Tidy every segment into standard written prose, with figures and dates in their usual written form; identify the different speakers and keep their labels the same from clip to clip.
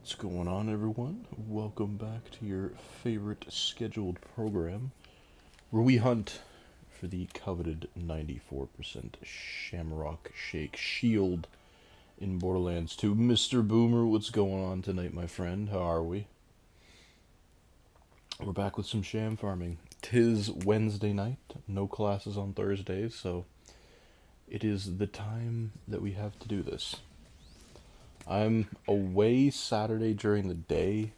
Speaker 1: What's going on, everyone? Welcome back to your favorite scheduled program where we hunt for the coveted 94% Shamrock Shake Shield in Borderlands 2. Mr. Boomer, what's going on tonight, my friend? How are we? We're back with some sham farming. 'Tis Wednesday night, no classes on Thursdays, so it is the time that we have to do this. I'm away Saturday during the day.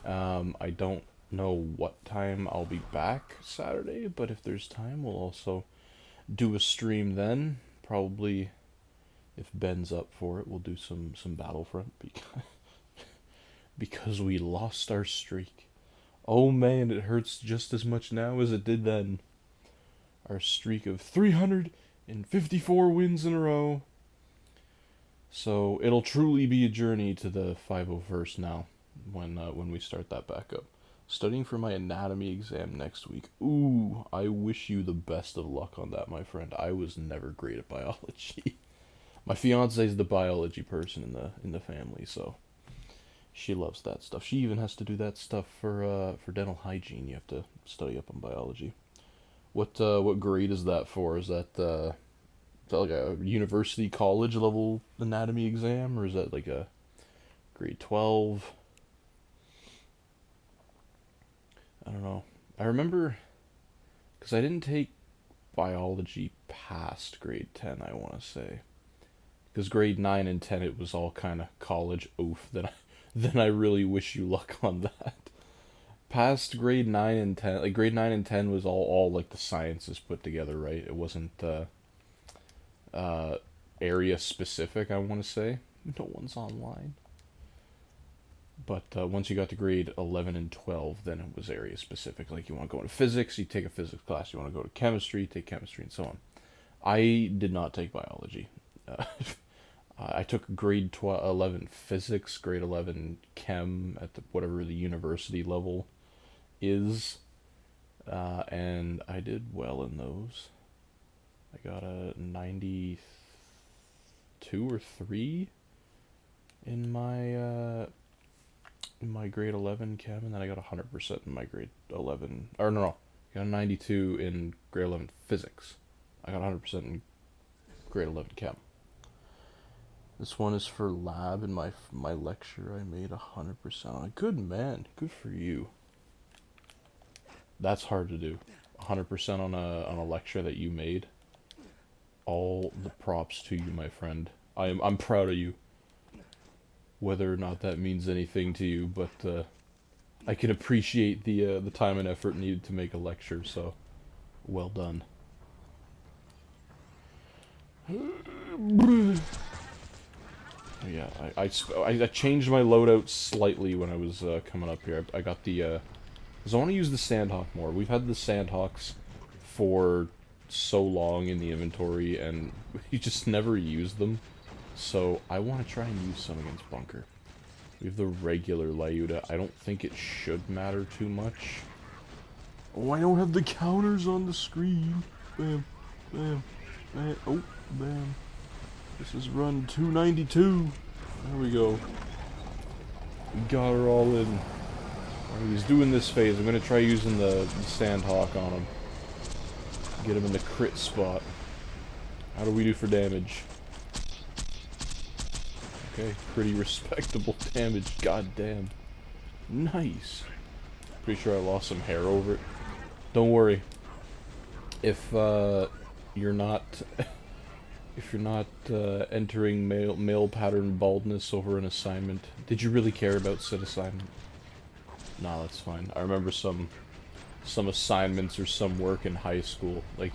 Speaker 1: I don't know what time I'll be back Saturday, but if there's time, we'll also do a stream then. Probably, if Ben's up for it, we'll do some Battlefront because we lost our streak. Oh man, it hurts just as much now as it did then. Our streak of 354 wins in a row. So it'll truly be a journey to the 501st now when we start that back up. Studying for my anatomy exam next week. Ooh, I wish you the best of luck on that, my friend. I was never great at biology. My fiance is the biology person in the family, so she loves that stuff. She even has to do that stuff for dental hygiene. You have to study up on biology. What grade is that for? Is that like a university college level anatomy exam, or is that like a grade 12? I don't know. I remember because I didn't take biology past grade 10, I want to say. Because grade 9 and 10 it was all kind of college oof. Then I really wish you luck on that. Past grade 9 and 10, like grade 9 and 10 was all like the sciences put together, right? It wasn't area specific, I want to say. No one's online. But once you got to grade 11 and 12, then it was area specific. Like, you want to go into physics, you take a physics class. You want to go to chemistry, you take chemistry, and so on. I did not take biology. I took grade 11 physics, grade 11 chem at whatever the university level is. And I did well in those. I got a 92 or 3 in my grade 11 chem, and then I got 100% in my grade 11. Or no, I got a 92 in grade 11 physics. I got 100% in grade 11 chem. This one is for lab, and my lecture I made 100% on it. Good man, good for you. That's hard to do. 100% on a lecture that you made. All the props to you, my friend. I'm proud of you. Whether or not that means anything to you, but I can appreciate the time and effort needed to make a lecture. So, well done. Yeah, I changed my loadout slightly when I was coming up here. I got the because I want to use the Sandhawk more. We've had the Sandhawks for so long in the inventory, and we just never use them. So I want to try and use some against Bunker. We have the regular Lyuda. I don't think it should matter too much. Oh, I don't have the counters on the screen. Bam, bam, bam. Oh, bam. This is run 292. There we go. We got her all in. Right, he's doing this phase. I'm going to try using the Sandhawk on him. Get him in the crit spot. How do we do for damage? Okay, pretty respectable damage. God damn. Nice. Pretty sure I lost some hair over it. Don't worry. If you're not entering male pattern baldness over an assignment, did you really care about said assignment? Nah, that's fine. I remember some assignments or some work in high school. Like,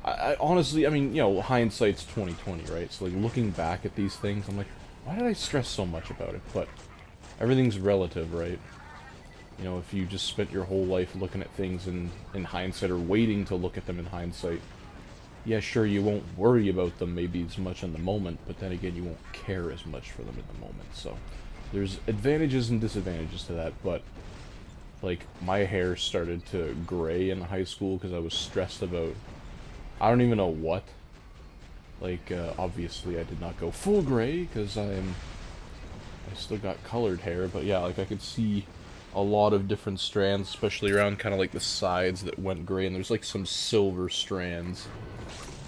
Speaker 1: I honestly, I mean, you know, hindsight's 20/20, right? So like, looking back at these things, I'm like, why did I stress so much about it? But everything's relative, right? You know, if you just spent your whole life looking at things in hindsight, or waiting to look at them in hindsight, yeah, sure, you won't worry about them maybe as much in the moment, but then again, you won't care as much for them in the moment. So there's advantages and disadvantages to that, but like, my hair started to gray in high school because I was stressed about, I don't even know what. Like, obviously I did not go full gray, because I'm I still got colored hair, but yeah, like I could see a lot of different strands, especially around kind of like the sides that went gray, and there's like some silver strands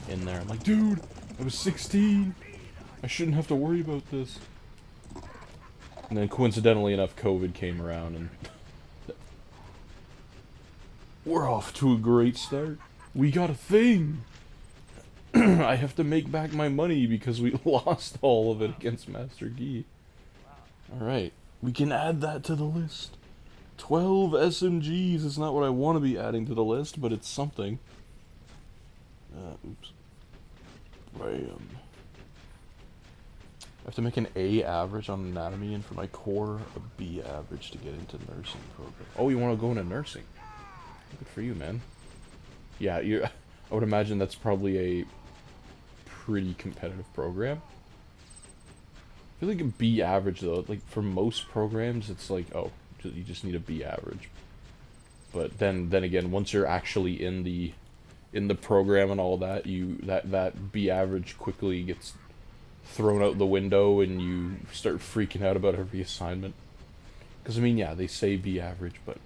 Speaker 1: in there. I'm like, dude, I was 16. I shouldn't have to worry about this. And then coincidentally enough, COVID came around, and we're off to a great start. We got a thing. I have to make back my money because we lost all of it against Master Yi. Alright, we can add that to the list. 12 SMGs is not what I want to be adding to the list, but it's something. Oops. Bam. I have to make an A average on anatomy, and for my core, a B average to get into nursing program. Oh, you want to go into nursing? Good for you, man. Yeah, I would imagine that's probably a pretty competitive program. I feel like a B average, though, like for most programs, it's like, oh, you just need a B average. But then again, once you're actually in the program and all that, that B average quickly gets thrown out the window, and you start freaking out about every assignment. Because I mean, yeah, they say B average, but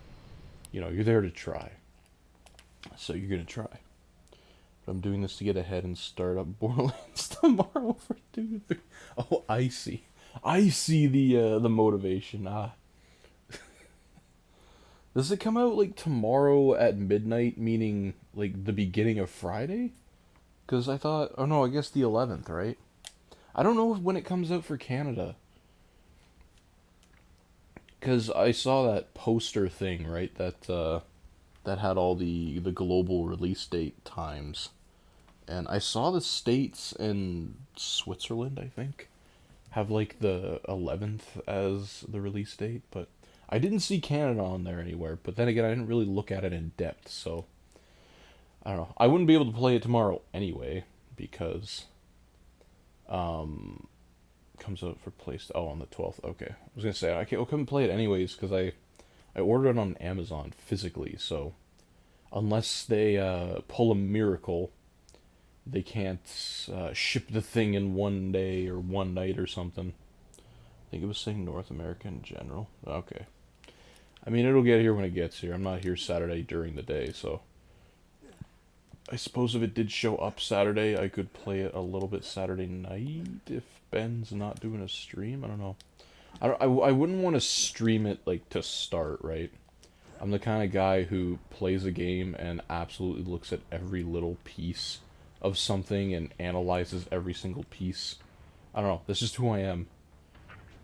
Speaker 1: you know, you're there to try, so you're gonna try. But I'm doing this to get ahead and start up Borderlands tomorrow for 2 3. Oh, I see the motivation. Does it come out like tomorrow at midnight, meaning like the beginning of Friday? Because I thought, oh no, I guess the 11th, right? I don't know when it comes out for Canada. Because I saw that poster thing, right? That had all the global release date times. And I saw the States and Switzerland, I think, have like the 11th as the release date, but I didn't see Canada on there anywhere. But then again, I didn't really look at it in depth, so I don't know. I wouldn't be able to play it tomorrow anyway, because comes out for PlayStation. Oh, on the 12th. Okay, I was gonna say I couldn't play it anyways because I ordered it on Amazon physically. So unless they pull a miracle, they can't ship the thing in one day or one night or something. I think it was saying North America in general. Okay. I mean, it'll get here when it gets here. I'm not here Saturday during the day, so I suppose if it did show up Saturday, I could play it a little bit Saturday night if Ben's not doing a stream. I don't know. I wouldn't want to stream it like to start, right? I'm the kind of guy who plays a game and absolutely looks at every little piece of something and analyzes every single piece. I don't know. That's just who I am.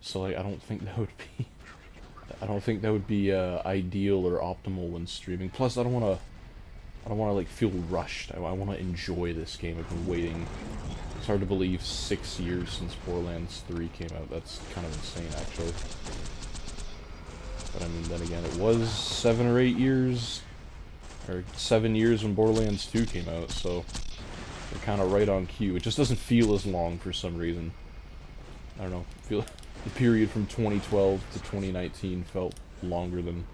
Speaker 1: So like, I don't think that would be ideal or optimal when streaming. Plus, I don't want to like feel rushed. I want to enjoy this game. I've been waiting. It's hard to believe 6 years since Borderlands 3 came out. That's kind of insane, actually. But I mean, then again, it was 7 or 8 years, or 7 years when Borderlands 2 came out, so they're kind of right on cue. It just doesn't feel as long for some reason. I don't know. The period from 2012 to 2019 felt longer than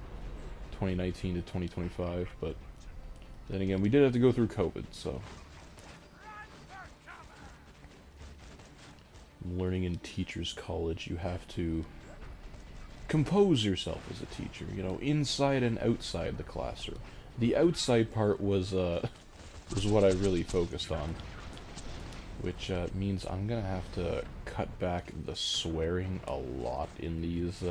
Speaker 1: 2019 to 2025, but then again, we did have to go through COVID, so. Learning in teacher's college, you have to compose yourself as a teacher, you know, inside and outside the classroom. The outside part was what I really focused on, which means I'm gonna have to cut back the swearing a lot in these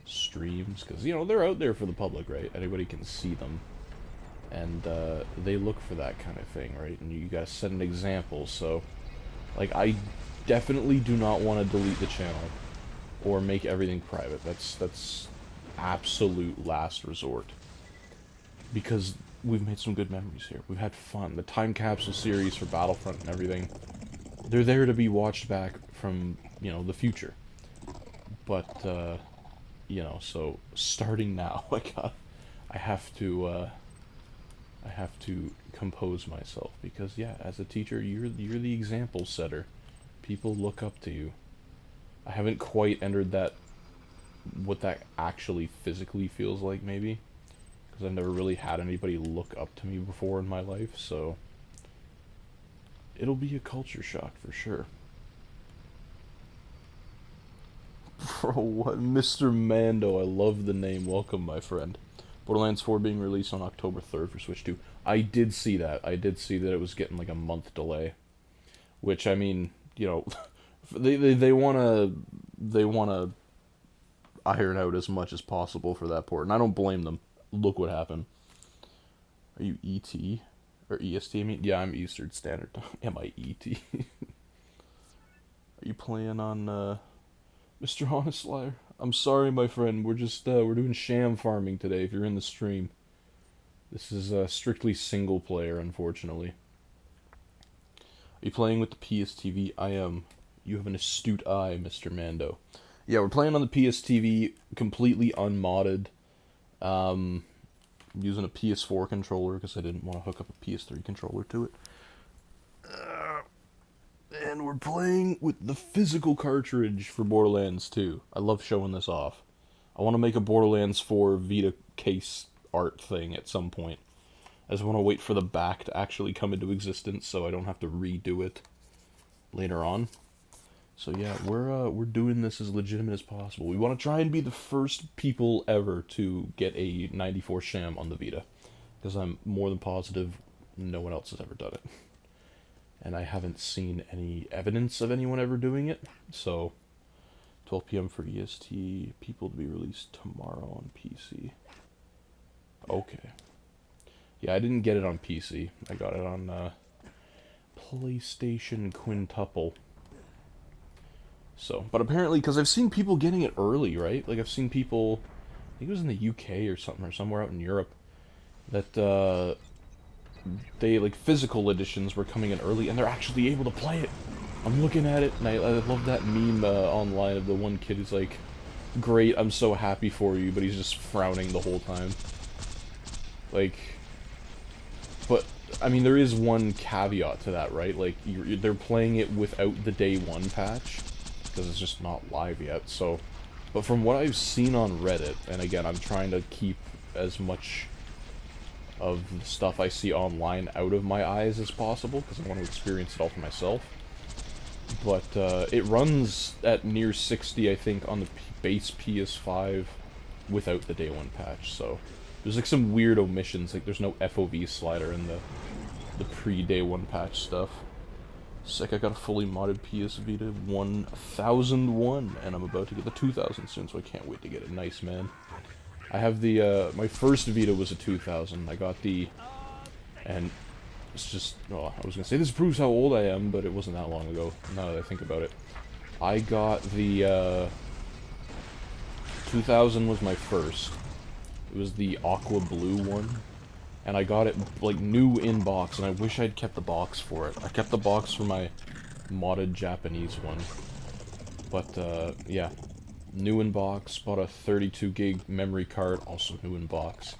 Speaker 1: streams, because, you know, they're out there for the public, right? Anybody can see them, and they look for that kind of thing, right? And you gotta set an example, so, like, I definitely do not want to delete the channel or make everything private. That's absolute last resort, because we've made some good memories here. We've had fun. The time capsule series for Battlefront and everything, they're there to be watched back from, you know, the future. But you know, so starting now, I have to compose myself, because yeah, as a teacher, you're the example setter. People look up to you. I haven't quite entered that, what that actually physically feels like, maybe, because I've never really had anybody look up to me before in my life, so it'll be a culture shock for sure. Bro, what? Mr. Mando, I love the name. Welcome, my friend. Borderlands 4 being released on October 3rd for Switch 2. I did see that. I did see that it was getting like a month delay. Which, I mean, you know, they wanna iron out as much as possible for that port, and I don't blame them. Look what happened. Are you ET? Or EST, I mean? Yeah, I'm Eastern Standard Time. Am I ET? Are you playing on, Mr. Honest Liar? I'm sorry, my friend. We're just, we're doing sham farming today if you're in the stream. This is, strictly single player, unfortunately. Are you playing with the PSTV? I am. You have an astute eye, Mr. Mando. Yeah, we're playing on the PSTV, completely unmodded. I'm using a PS4 controller because I didn't want to hook up a PS3 controller to it. And we're playing with the physical cartridge for Borderlands 2. I love showing this off. I want to make a Borderlands 4 Vita case art thing at some point. I just want to wait for the back to actually come into existence so I don't have to redo it later on. So yeah, we're doing this as legitimate as possible. We want to try and be the first people ever to get a 94 Sham on the Vita, because I'm more than positive no one else has ever done it. And I haven't seen any evidence of anyone ever doing it. So 12 p.m. for EST, people to be released tomorrow on PC. Okay. Yeah, I didn't get it on PC. I got it on PlayStation Quintuple. So, but apparently, because I've seen people getting it early, right? Like, I've seen people, I think it was in the UK or something, or somewhere out in Europe, that, they, like, physical editions were coming in early, and they're actually able to play it. I'm looking at it, and I love that meme, online of the one kid who's like, great, I'm so happy for you, but he's just frowning the whole time. Like, but, I mean, there is one caveat to that, right? Like, they're playing it without the day one patch, because it's just not live yet, so... But from what I've seen on Reddit, and again, I'm trying to keep as much of the stuff I see online out of my eyes as possible, because I want to experience it all for myself. But, it runs at near 60, I think, on the base PS5 without the day one patch, so... There's, like, some weird omissions, like, there's no FOV slider in the pre-day one patch stuff. Sick, I got a fully modded PS Vita 1001, and I'm about to get the 2000 soon, so I can't wait to get it. Nice, man. I have the, my first Vita was a 2000. I got the, and it's just, oh, I was gonna say this proves how old I am, but it wasn't that long ago, now that I think about it. I got the, 2000 was my first. It was the aqua blue one. And I got it, like, new in box, and I wish I'd kept the box for it. I kept the box for my modded Japanese one. But, yeah. New in box, bought a 32 gig memory card, also new in box.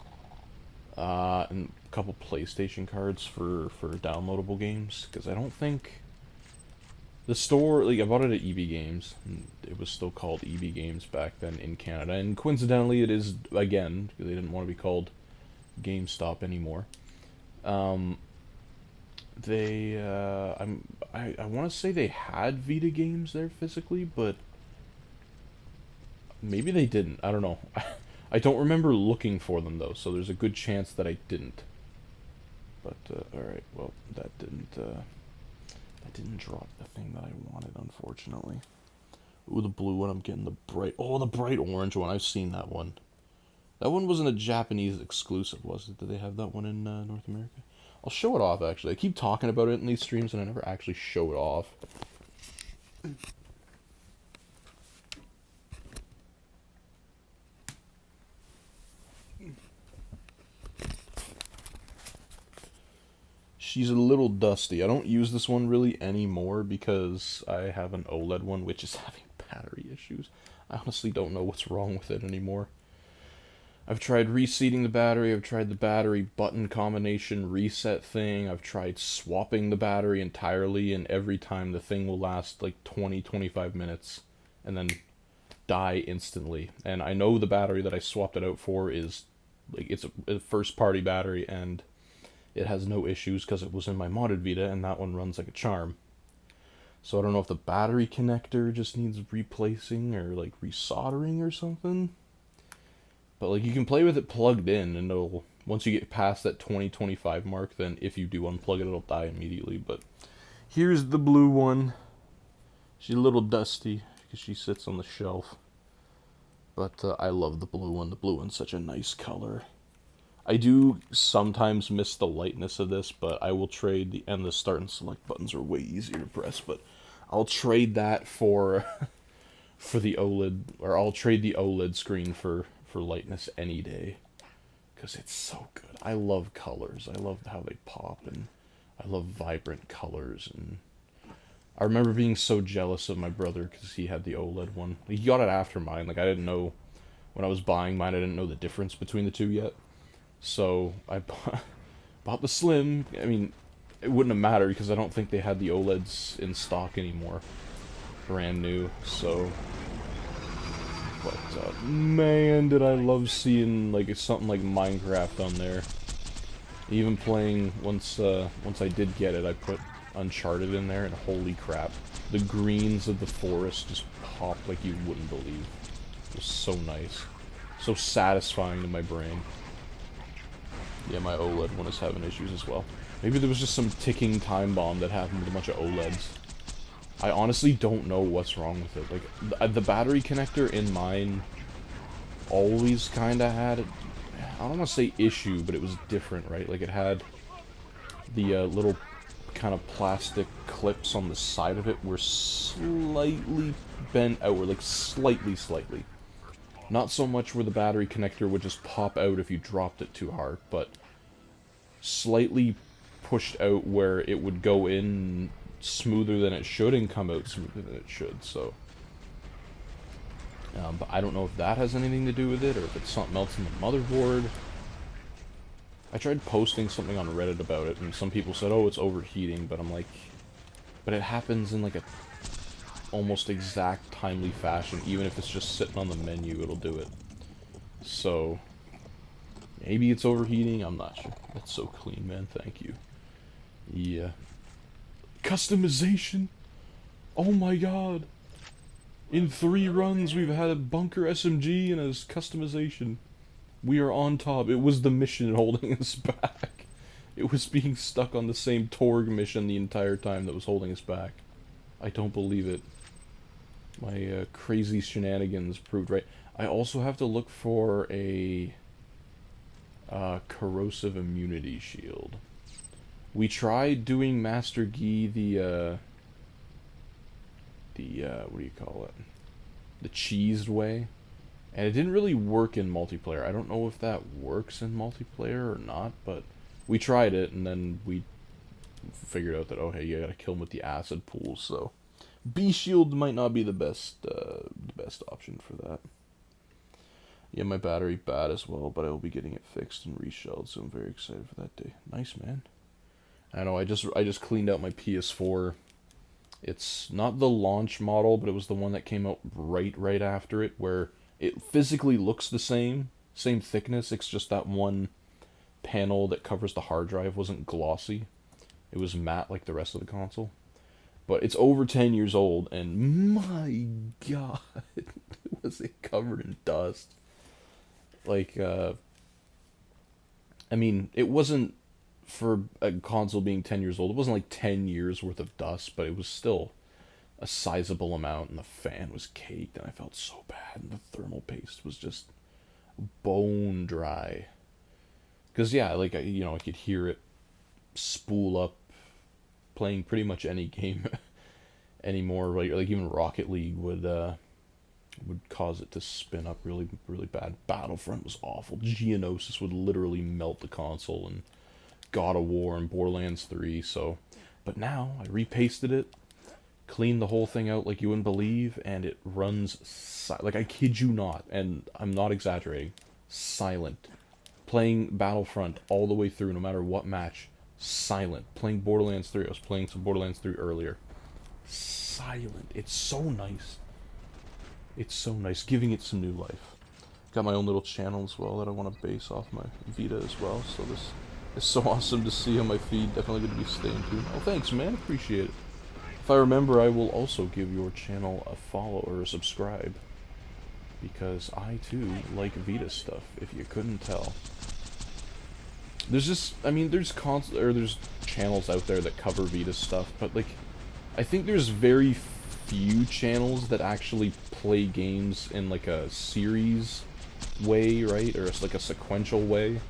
Speaker 1: And a couple PlayStation cards for downloadable games, because I don't think... The store, like, I bought it at EB Games, and it was still called EB Games back then in Canada, and coincidentally it is, again, because they didn't want to be called GameStop anymore. I want to say they had Vita games there physically, but maybe they didn't. I don't know. I don't remember looking for them though, so there's a good chance that I didn't. But alright, well, that didn't drop the thing that I wanted, unfortunately. Ooh, the blue one, I'm getting the bright orange one. I've seen that one. That one wasn't a Japanese exclusive, was it? Did they have that one in North America? I'll show it off, actually. I keep talking about it in these streams, and I never actually show it off. She's a little dusty. I don't use this one really anymore because I have an OLED one, which is having battery issues. I honestly don't know what's wrong with it anymore. I've tried reseating the battery, I've tried the battery button combination reset thing, I've tried swapping the battery entirely, and every time the thing will last like 20-25 minutes and then die instantly. And I know the battery that I swapped it out for is, like, it's a first party battery, and it has no issues because it was in my modded Vita, and that one runs like a charm. So I don't know if the battery connector just needs replacing or like resoldering or something. But like you can play with it plugged in, and it'll, once you get past that 20-25 mark, then if you do unplug it, it'll die immediately. But here's the blue one. She's a little dusty because she sits on the shelf. But I love the blue one. The blue one's such a nice color. I do sometimes miss the lightness of this, but I will trade and the start and select buttons are way easier to press, but I'll trade that for for the OLED, or I'll trade the OLED screen for lightness any day, because it's so good. I love colors. I love how they pop, and I love vibrant colors. And I remember being so jealous of my brother because he had the OLED one. He got it after mine. Like, I didn't know, when I was buying mine, I didn't know the difference between the two yet. So I bought the Slim. I mean, it wouldn't have mattered because I don't think they had the OLEDs in stock anymore, brand new. So, but man, did I love seeing like something like Minecraft on there. Even playing once I did get it, I put Uncharted in there, and holy crap, the greens of the forest just popped like you wouldn't believe. It was so nice, so satisfying to my brain. Yeah, my OLED one is having issues as well. Maybe there was just some ticking time bomb that happened with a bunch of OLEDs. I honestly don't know what's wrong with it. Like, the battery connector in mine always kind of had, I don't want to say issue, but it was different, right? Like, it had the little kind of plastic clips on the side of it were slightly bent outward, like slightly. Not so much where the battery connector would just pop out if you dropped it too hard, but slightly pushed out where it would go in smoother than it should and come out smoother than it should, so. But I don't know if that has anything to do with it, or if it's something else in the motherboard. I tried posting something on Reddit about it, and some people said, oh, it's overheating, but I'm like, but it happens in like a almost exact timely fashion. Even if it's just sitting on the menu, it'll do it. So maybe it's overheating, I'm not sure. That's so clean, man, thank you. Yeah. Customization? Oh my god. In 3 runs we've had a bunker SMG and a customization. We are on top. It was the mission holding us back. It was being stuck on the same Torg mission the entire time that was holding us back. I don't believe it. My crazy shenanigans proved right. I also have to look for a corrosive immunity shield. We tried doing Master Gi the what do you call it? The cheesed way. And it didn't really work in multiplayer. I don't know if that works in multiplayer or not, but we tried it, and then we figured out that, oh, hey, you gotta kill them with the acid pools, so B-Shield might not be the best option for that. Yeah, my battery bad as well, but I will be getting it fixed and reshelled, so I'm very excited for that day. Nice, man. I know, I just cleaned out my PS4. It's not the launch model, but it was the one that came out right after it, where it physically looks the same thickness, it's just that one panel that covers the hard drive wasn't glossy. It was matte like the rest of the console. But it's over 10 years old, and my god, was it covered in dust. Like, I mean, it wasn't, for a console being 10 years old, it wasn't like 10 years worth of dust, but it was still a sizable amount, and the fan was caked, and I felt so bad, and the thermal paste was just bone dry. Because, yeah, like, I could hear it spool up playing pretty much any game anymore. Like even Rocket League would cause it to spin up really bad. Battlefront was awful. Geonosis would literally melt the console, and God of War and Borderlands 3. So, but now I repasted it, cleaned the whole thing out like you wouldn't believe, and it runs like, I kid you not, and I'm not exaggerating, silent. Playing Battlefront all the way through, no matter what match. Silent. Playing Borderlands 3. I was playing some Borderlands 3 earlier. Silent. It's so nice. It's so nice. Giving it some new life. Got my own little channel as well that I want to base off my Vita as well. So this is so awesome to see on my feed. Definitely going to be staying tuned. Oh, thanks, man. Appreciate it. If I remember, I will also give your channel a follow or a subscribe. Because I, too, like Vita stuff, if you couldn't tell. There's just, I mean, there's channels out there that cover Vita stuff, but, like, I think there's very few channels that actually play games in, like, a series way, right? Or like a sequential way.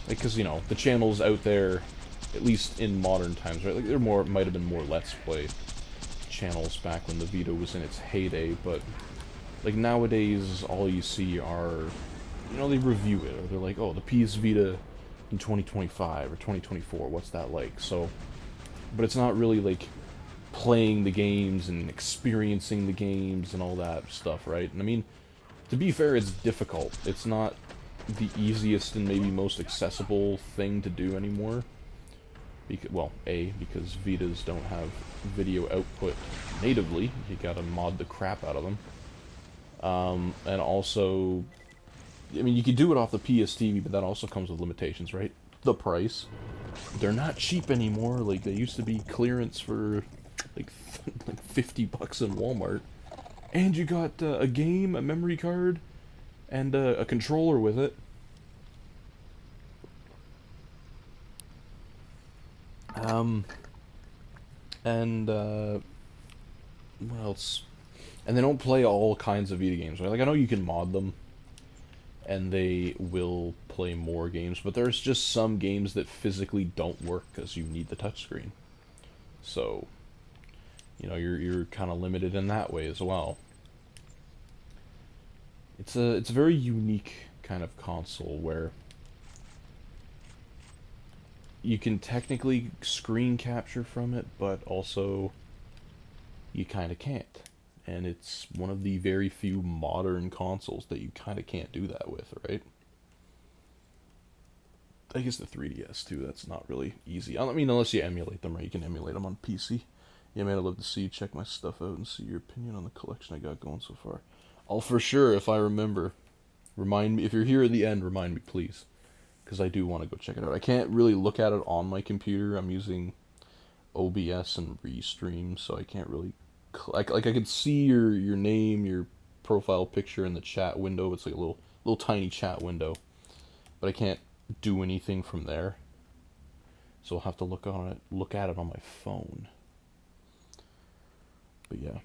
Speaker 1: Like, because, you know, the channels out there, at least in modern times, right? Like, there might have been more Let's Play channels back when the Vita was in its heyday, but, like, nowadays, all you see are, you know, they review it, or they're like, oh, the PS Vita in 2025, or 2024, what's that like? So, but it's not really, like, playing the games and experiencing the games and all that stuff, right? And I mean, to be fair, it's difficult. It's not the easiest and maybe most accessible thing to do anymore. Well, because Vitas don't have video output natively. You gotta mod the crap out of them. And also, I mean, you could do it off the PS TV, but that also comes with limitations, right? The price. They're not cheap anymore. Like, they used to be clearance for, like 50 bucks in Walmart. And you got a game, a memory card, and a controller with it. What else? And they don't play all kinds of Vita games, right? Like, I know you can mod them, and they will play more games, but there's just some games that physically don't work because you need the touchscreen. So, you know, you're kind of limited in that way as well. It's a very unique kind of console where you can technically screen capture from it, but also you kind of can't. And it's one of the very few modern consoles that you kind of can't do that with, right? I guess the 3DS too, that's not really easy. I mean, unless you emulate them, right? You can emulate them on PC. Yeah, man, I'd love to see you check my stuff out and see your opinion on the collection I got going so far. I'll for sure, if I remember. Remind me, if you're here at the end, remind me, please. Because I do want to go check it out. I can't really look at it on my computer. I'm using OBS and Restream, so I can't really... Like I could see your name, your profile picture in the chat window. It's like a little tiny chat window. But I can't do anything from there. So I'll have to look at it on my phone. But yeah.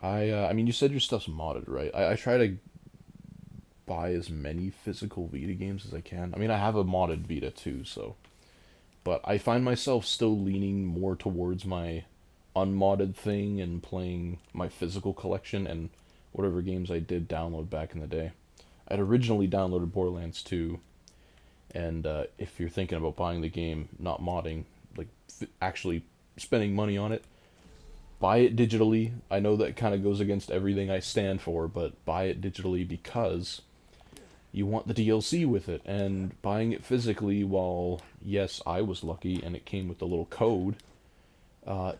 Speaker 1: I mean, you said your stuff's modded, right? I try to buy as many physical Vita games as I can. I mean, I have a modded Vita too, so... But I find myself still leaning more towards my unmodded thing and playing my physical collection and whatever games I did download back in the day. I'd originally downloaded Borderlands 2, and if you're thinking about buying the game, not modding, like actually spending money on it, buy it digitally. I know that kind of goes against everything I stand for, but buy it digitally because you want the DLC with it, and buying it physically, while, yes, I was lucky and it came with the little code,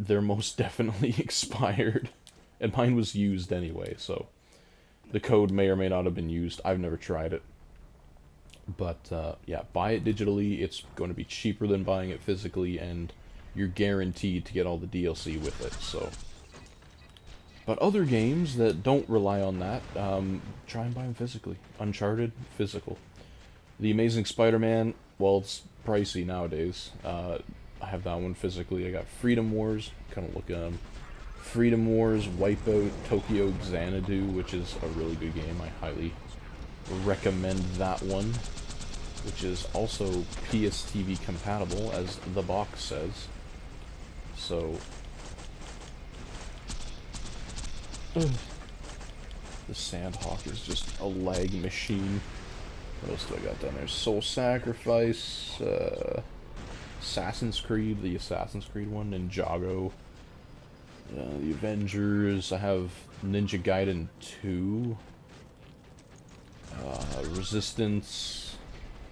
Speaker 1: they're most definitely expired, and mine was used anyway, so the code may or may not have been used. I've never tried it. But, yeah, buy it digitally. It's going to be cheaper than buying it physically, and you're guaranteed to get all the DLC with it, so... But other games that don't rely on that, try and buy them physically. Uncharted, physical. The Amazing Spider-Man, well, it's pricey nowadays. I have that one physically. I got Freedom Wars, kind of looking at them. Freedom Wars, Wipeout, Tokyo Xanadu, which is a really good game. I highly recommend that one, which is also PSTV compatible, as the box says. So... The Sandhawk is just a lag machine. What else do I got down there? Soul Sacrifice, Assassin's Creed, the Assassin's Creed one, Ninjago, the Avengers. I have Ninja Gaiden 2, Resistance.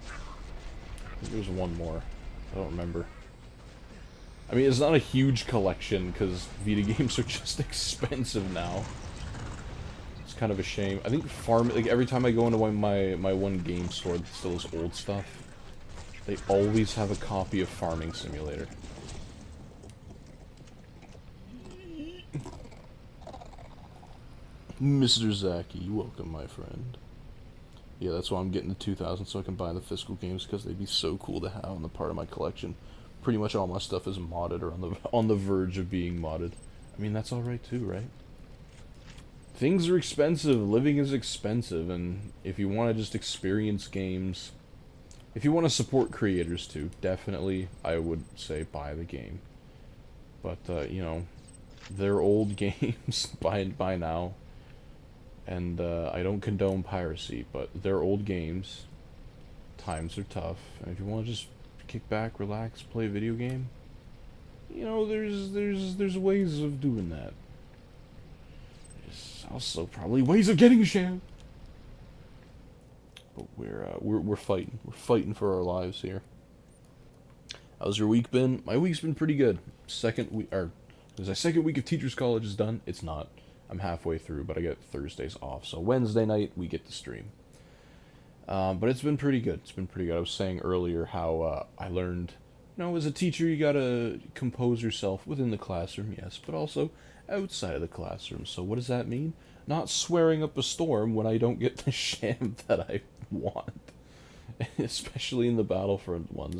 Speaker 1: I think there's one more. I don't remember. I mean, it's not a huge collection, because Vita games are just expensive now. It's kind of a shame. I think like, every time I go into my one game store that still has old stuff, they always have a copy of Farming Simulator. Mr. Zaki, welcome, my friend. Yeah, that's why I'm getting the 2000 so I can buy the physical games because they'd be so cool to have on the part of my collection. Pretty much all my stuff is modded or on the verge of being modded. I mean, that's all right too, right? Things are expensive, living is expensive, and if you want to just experience games, if you want to support creators too, definitely I would say buy the game. But you know, they're old games by now, and I don't condone piracy, but they're old games. Times are tough, and if you want to just kick back, relax, play a video game, you know, there's ways of doing that. There's also probably ways of getting Sham. But we're fighting. We're fighting for our lives here. How's your week been? My week's been pretty good. Second week, or there's a second week of teachers college is done. It's not. I'm halfway through, but I get Thursdays off. So Wednesday night we get to stream. But it's been pretty good. It's been pretty good. I was saying earlier how I learned, you know, as a teacher you gotta compose yourself within the classroom, yes, but also outside of the classroom. So what does that mean? Not swearing up a storm when I don't get the sham that I want. Especially in the Battlefront ones.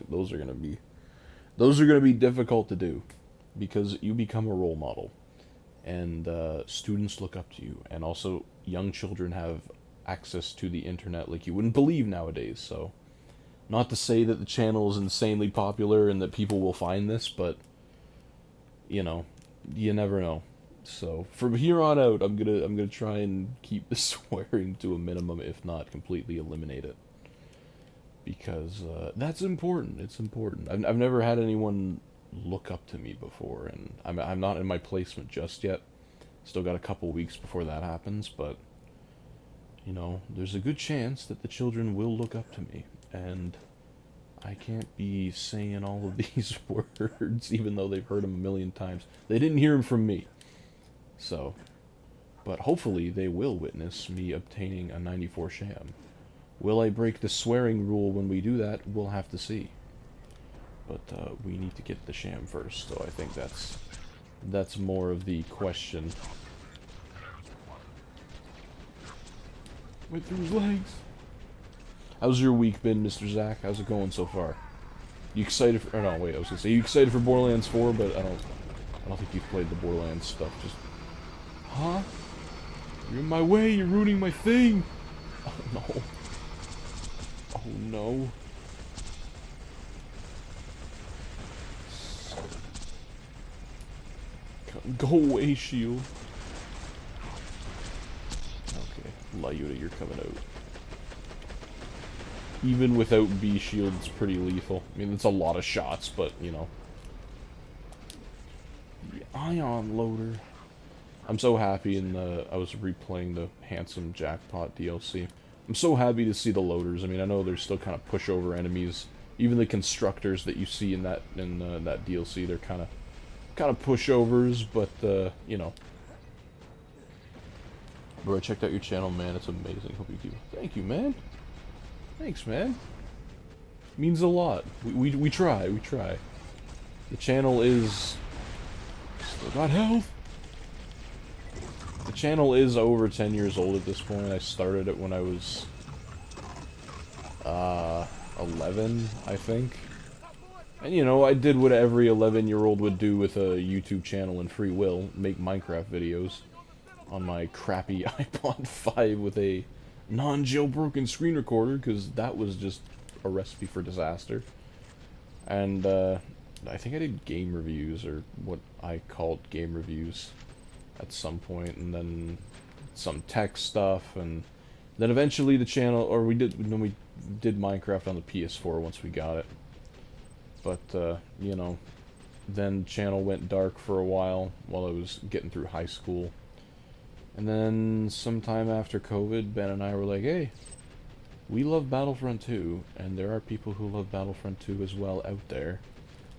Speaker 1: Those are gonna be difficult to do because you become a role model, and students look up to you, and also young children have access to the internet like you wouldn't believe nowadays. So, not to say that the channel is insanely popular and that people will find this, but you know, you never know. So from here on out, I'm gonna try and keep the swearing to a minimum, if not completely eliminate it, because that's important. It's important. I've never had anyone look up to me before, and I'm not in my placement just yet. Still got a couple weeks before that happens, but you know, there's a good chance that the children will look up to me, and I can't be saying all of these words, even though they've heard them a million times. They didn't hear them from me. So, but hopefully they will witness me obtaining a 94 sham. Will I break the swearing rule when we do that? We'll have to see. But we need to get the sham first, so I think that's more of the question. Went through his legs. How's your week been, Mr. Zach? How's it going so far? You excited for... Oh, no, wait, I was gonna say, you excited for Borderlands 4, but I don't think you've played the Borderlands stuff. Just... Huh? You're in my way, you're ruining my thing! Oh, no. Oh, no. Go away, shield. Okay, Lyuda, you're coming out. Even without B shield, it's pretty lethal. I mean, it's a lot of shots, but, you know. The ion loader. I'm so happy I was replaying the Handsome Jackpot DLC. I'm so happy to see the loaders. I mean, I know there's still kind of pushover enemies. Even the constructors that you see in that DLC, they're kind of pushovers, but you know. Bro, I checked out your channel, man. It's amazing. Hope you keep. Thank you, man. Thanks, man. Means a lot. We try. We try. The channel is still got health. The channel is over 10 years old at this point. I started it when I was 11, I think. And you know, I did what every 11-year-old would do with a YouTube channel and free will, make Minecraft videos on my crappy iPod 5 with a non-jailbroken screen recorder, because that was just a recipe for disaster. And I think I did game reviews, or what I called game reviews, at some point, and then some tech stuff, and then eventually the channel, or we did Minecraft on the PS4 once we got it. But you know, then channel went dark for a while I was getting through high school. And then sometime after COVID, Ben and I were like, hey, we love Battlefront 2, and there are people who love Battlefront 2 as well out there.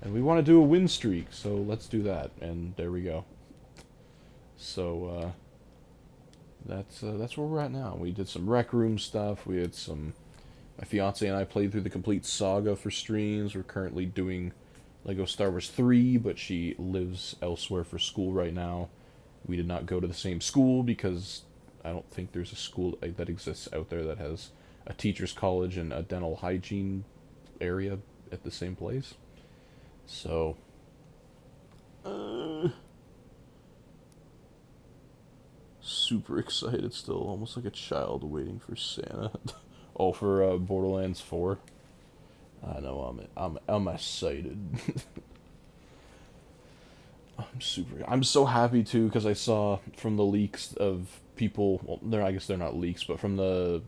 Speaker 1: And we want to do a win streak, so let's do that. And there we go. So, that's where we're at now. We did some Rec Room stuff, we had some... My fiance and I played through the complete saga for streams. We're currently doing Lego Star Wars 3, but she lives elsewhere for school right now. we did not go to the same school because I don't think there's a school that exists out there that has a teacher's college and a dental hygiene area at the same place. So, super excited still, almost like a child waiting for Santa. Oh, for Borderlands 4. I know I'm excited. I'm so happy too because I saw from the leaks of people. Well, I guess they're not leaks, but from the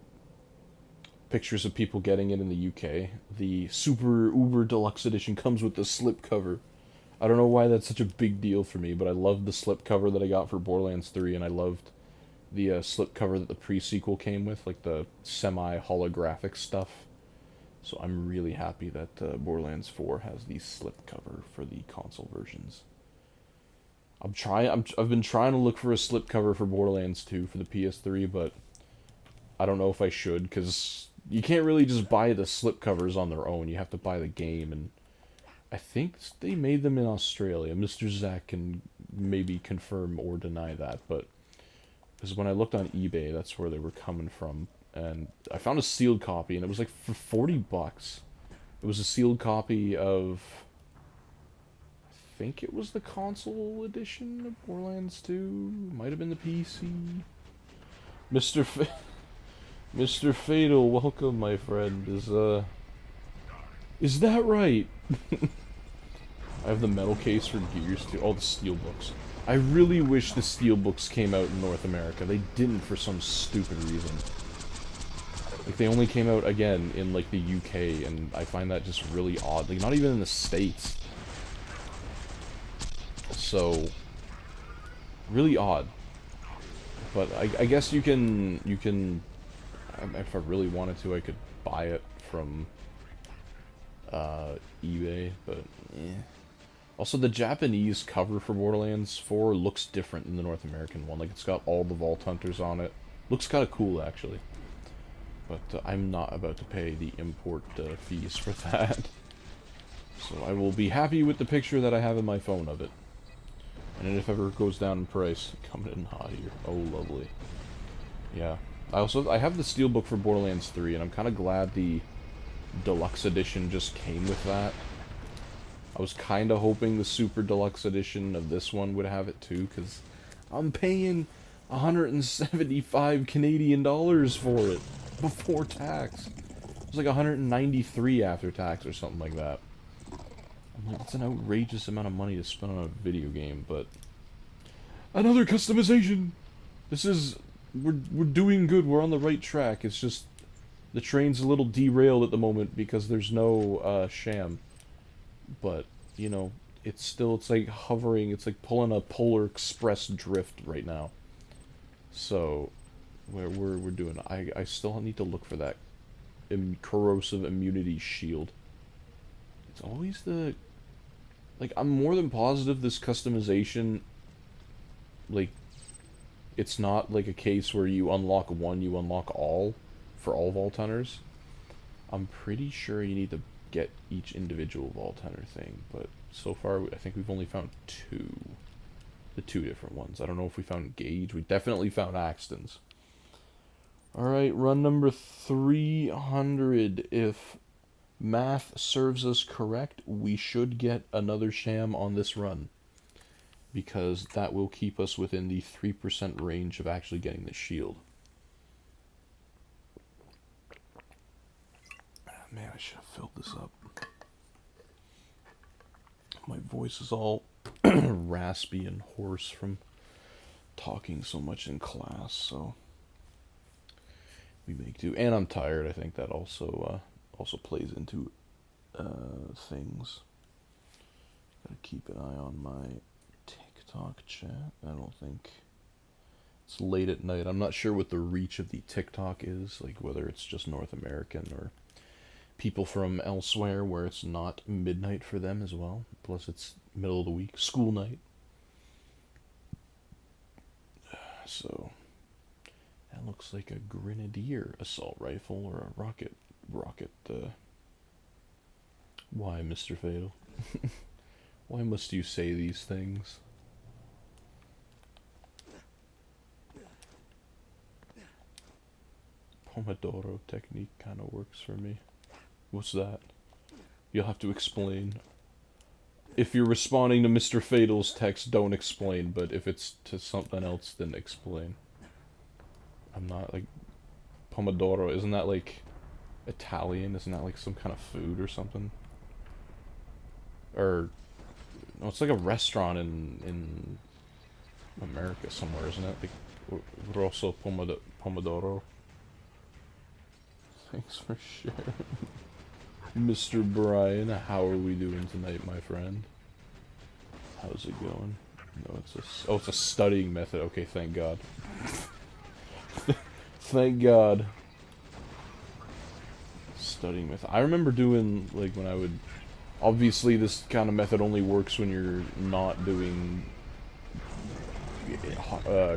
Speaker 1: pictures of people getting it in the UK, the Super Uber Deluxe Edition comes with the slipcover. I don't know why that's such a big deal for me, but I loved the slipcover that I got for Borderlands 3, and I loved the slipcover that the pre-sequel came with, like the semi-holographic stuff. So I'm really happy that Borderlands 4 has the slipcover for the console versions. I've been trying to look for a slipcover for Borderlands 2 for the PS3, but I don't know if I should, because you can't really just buy the slipcovers on their own. You have to buy the game, and I think they made them in Australia. Mr. Zach can maybe confirm or deny that, but because when I looked on eBay, that's where they were coming from, and I found a sealed copy, and it was like for $40. It was a sealed copy of, I think it was the console edition of Borderlands 2. Might have been the PC. Mr. Mr. Fatal, welcome, my friend. Is that right? I have the metal case for Gears too. Oh, the steelbooks. I really wish the steelbooks came out in North America. They didn't for some stupid reason. Like, they only came out again in, like, the UK, and I find that just really odd. Like, not even in the States. So, really odd. But I guess you can, if I really wanted to, I could buy it from eBay, but eh. Also, the Japanese cover for Borderlands 4 looks different than the North American one. Like, it's got all the Vault Hunters on it. Looks kind of cool, actually. But I'm not about to pay the import fees for that. So I will be happy with the picture that I have in my phone of it. And if ever it goes down in price, coming in hot here. Oh, lovely. Yeah. I have the steelbook for Borderlands 3, and I'm kind of glad the Deluxe Edition just came with that. I was kind of hoping the Super Deluxe Edition of this one would have it too, because I'm paying 175 Canadian dollars for it before tax. It was like 193 after tax or something like that. I'm like, it's an outrageous amount of money to spend on a video game, but another customization. This is we're doing good. We're on the right track. It's just the train's a little derailed at the moment because there's no Sham. But, you know, it's like hovering, it's like pulling a Polar Express drift right now. So, we're doing, I still need to look for that corrosive immunity shield. It's always the, like, I'm more than positive this customization, like, it's not like a case where you unlock one, you unlock all, for all Vault Hunters. I'm pretty sure you need to get each individual Vault Hunter thing, but so far I think we've only found the two different ones. I don't know if we found Gage. We definitely found Axton's. Alright, run number 300. If math serves us correct, we should get another Sham on this run, because that will keep us within the 3% range of actually getting the shield. Man, I should have filled this up. My voice is all raspy and hoarse from talking so much in class, so we make do. And I'm tired. I think that also plays into things. Gotta keep an eye on my TikTok chat. I don't think it's late at night. I'm not sure what the reach of the TikTok is, like whether it's just North American or people from elsewhere where it's not midnight for them as well. Plus it's middle of the week, school night. So that looks like a grenadier assault rifle or a rocket. Why, Mr. Fatal? Why must you say these things? Pomodoro technique kind of works for me. What's that? You'll have to explain. If you're responding to Mr. Fatal's text, don't explain, but if it's to something else, then explain. I'm not, like, Pomodoro, isn't that, like, Italian? Isn't that, like, some kind of food or something? Or, no, it's like a restaurant in America somewhere, isn't it? Like, Rosso Pomodoro. Thanks for sharing. Mr. Brian, how are we doing tonight, my friend? How's it going? No, it's a studying method. Okay, thank God. Thank God. Studying method. I remember doing, like, when I would... Obviously, this kind of method only works when you're not doing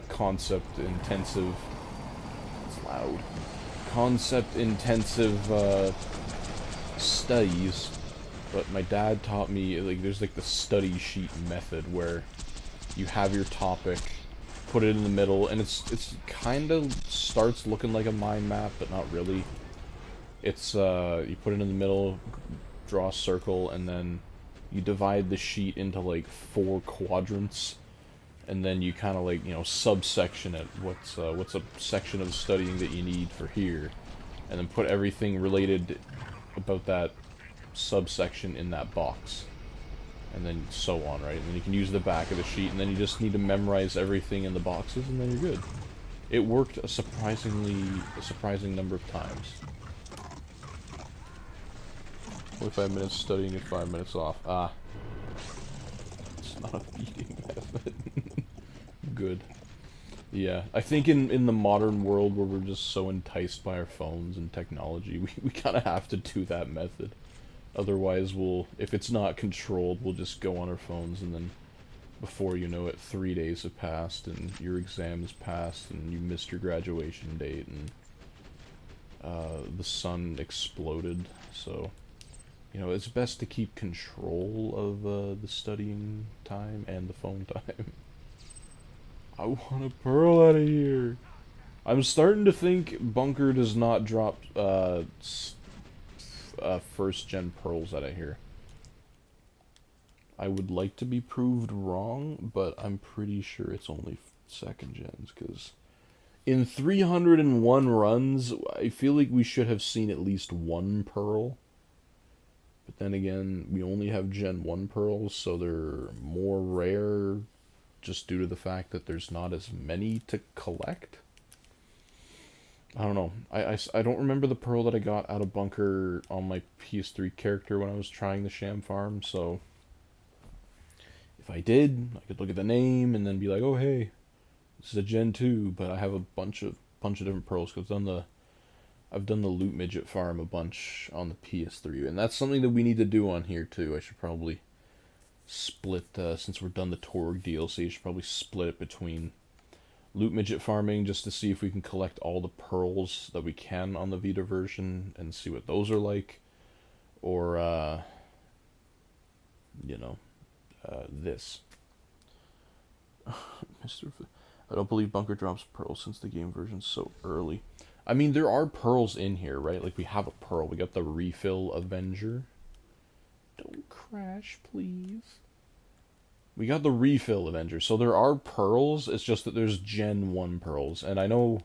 Speaker 1: concept-intensive... It's loud. Concept-intensive, studies, but my dad taught me, like, there's like the study sheet method where you have your topic, put it in the middle, and it's kind of starts looking like a mind map, but not really. It's you put it in the middle, draw a circle, and then you divide the sheet into like 4 quadrants, and then you kind of, like, you know, subsection it. What's a section of studying that you need for here, and then put everything related about that subsection in that box, and then so on, right? And then you can use the back of the sheet, and then you just need to memorize everything in the boxes, and then you're good. It worked a surprising number of times. 45 minutes studying and 5 minutes off. Ah. It's not a feeding method. Good. Yeah, I think in the modern world where we're just so enticed by our phones and technology, we kind of have to do that method. Otherwise, if it's not controlled, we'll just go on our phones, and then before you know it, 3 days have passed, and your exam has passed, and you missed your graduation date, and the sun exploded. So, you know, it's best to keep control of the studying time and the phone time. I want a pearl out of here. I'm starting to think Bunker does not drop first gen pearls out of here. I would like to be proved wrong, but I'm pretty sure it's only second gens, because in 301 runs, I feel like we should have seen at least 1 pearl. But then again, we only have Gen 1 pearls, so they're more rare, just due to the fact that there's not as many to collect. I don't know. I don't remember the pearl that I got out of Bunker on my PS3 character when I was trying the Sham farm, so if I did, I could look at the name and then be like, oh hey, this is a Gen 2, but I have a bunch of different pearls, because I've done the Loot Midget farm a bunch on the PS3, and that's something that we need to do on here too. I should probably split, since we're done the Torg DLC, I should probably split it between Loot Midget farming, just to see if we can collect all the pearls that we can on the Vita version, and see what those are like, or, you know, this. Mr. I don't believe Bunker drops pearls since the game version's so early. I mean, there are pearls in here, right? Like, we have a pearl. We got the Refill Avenger. Don't crash, please. We got the Refill Avenger. So there are pearls. It's just that there's Gen 1 pearls. And I know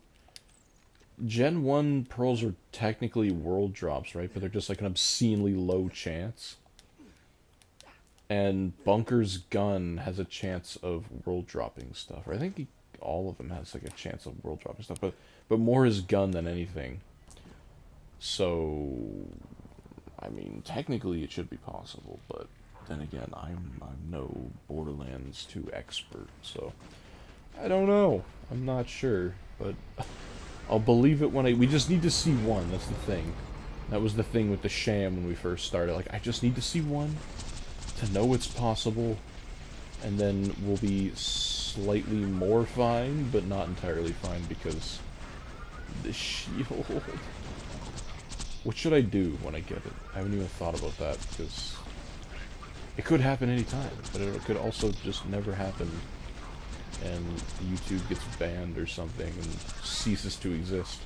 Speaker 1: Gen 1 pearls are technically world drops, right? But they're just like an obscenely low chance. And Bunker's gun has a chance of world dropping stuff. Or I think all of them has like a chance of world dropping stuff. But more his gun than anything. So, I mean, technically it should be possible, but then again, I'm no Borderlands 2 expert, so I don't know. I'm not sure, but I'll believe it when we just need to see one, that's the thing. That was the thing with the Sham when we first started. Like, I just need to see one to know it's possible, and then we'll be slightly more fine, but not entirely fine, because the shield. What should I do when I get it? I haven't even thought about that, because it could happen anytime, but it could also just never happen, and YouTube gets banned or something and ceases to exist.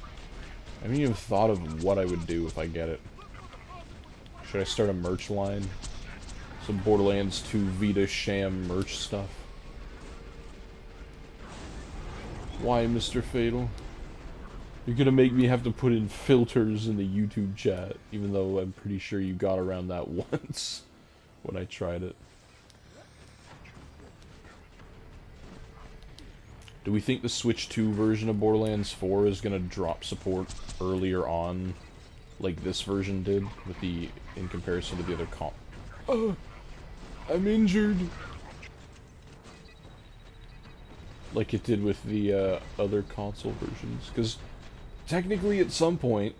Speaker 1: I haven't even thought of what I would do if I get it. Should I start a merch line? Some Borderlands 2 Vita Sham merch stuff. Why, Mr. Fatal? You're gonna make me have to put in filters in the YouTube chat, even though I'm pretty sure you got around that once when I tried it. Do we think the Switch 2 version of Borderlands 4 is gonna drop support earlier on, like this version did, with the in comparison to the other comp? I'm injured. Like it did with the other console versions, because technically at some point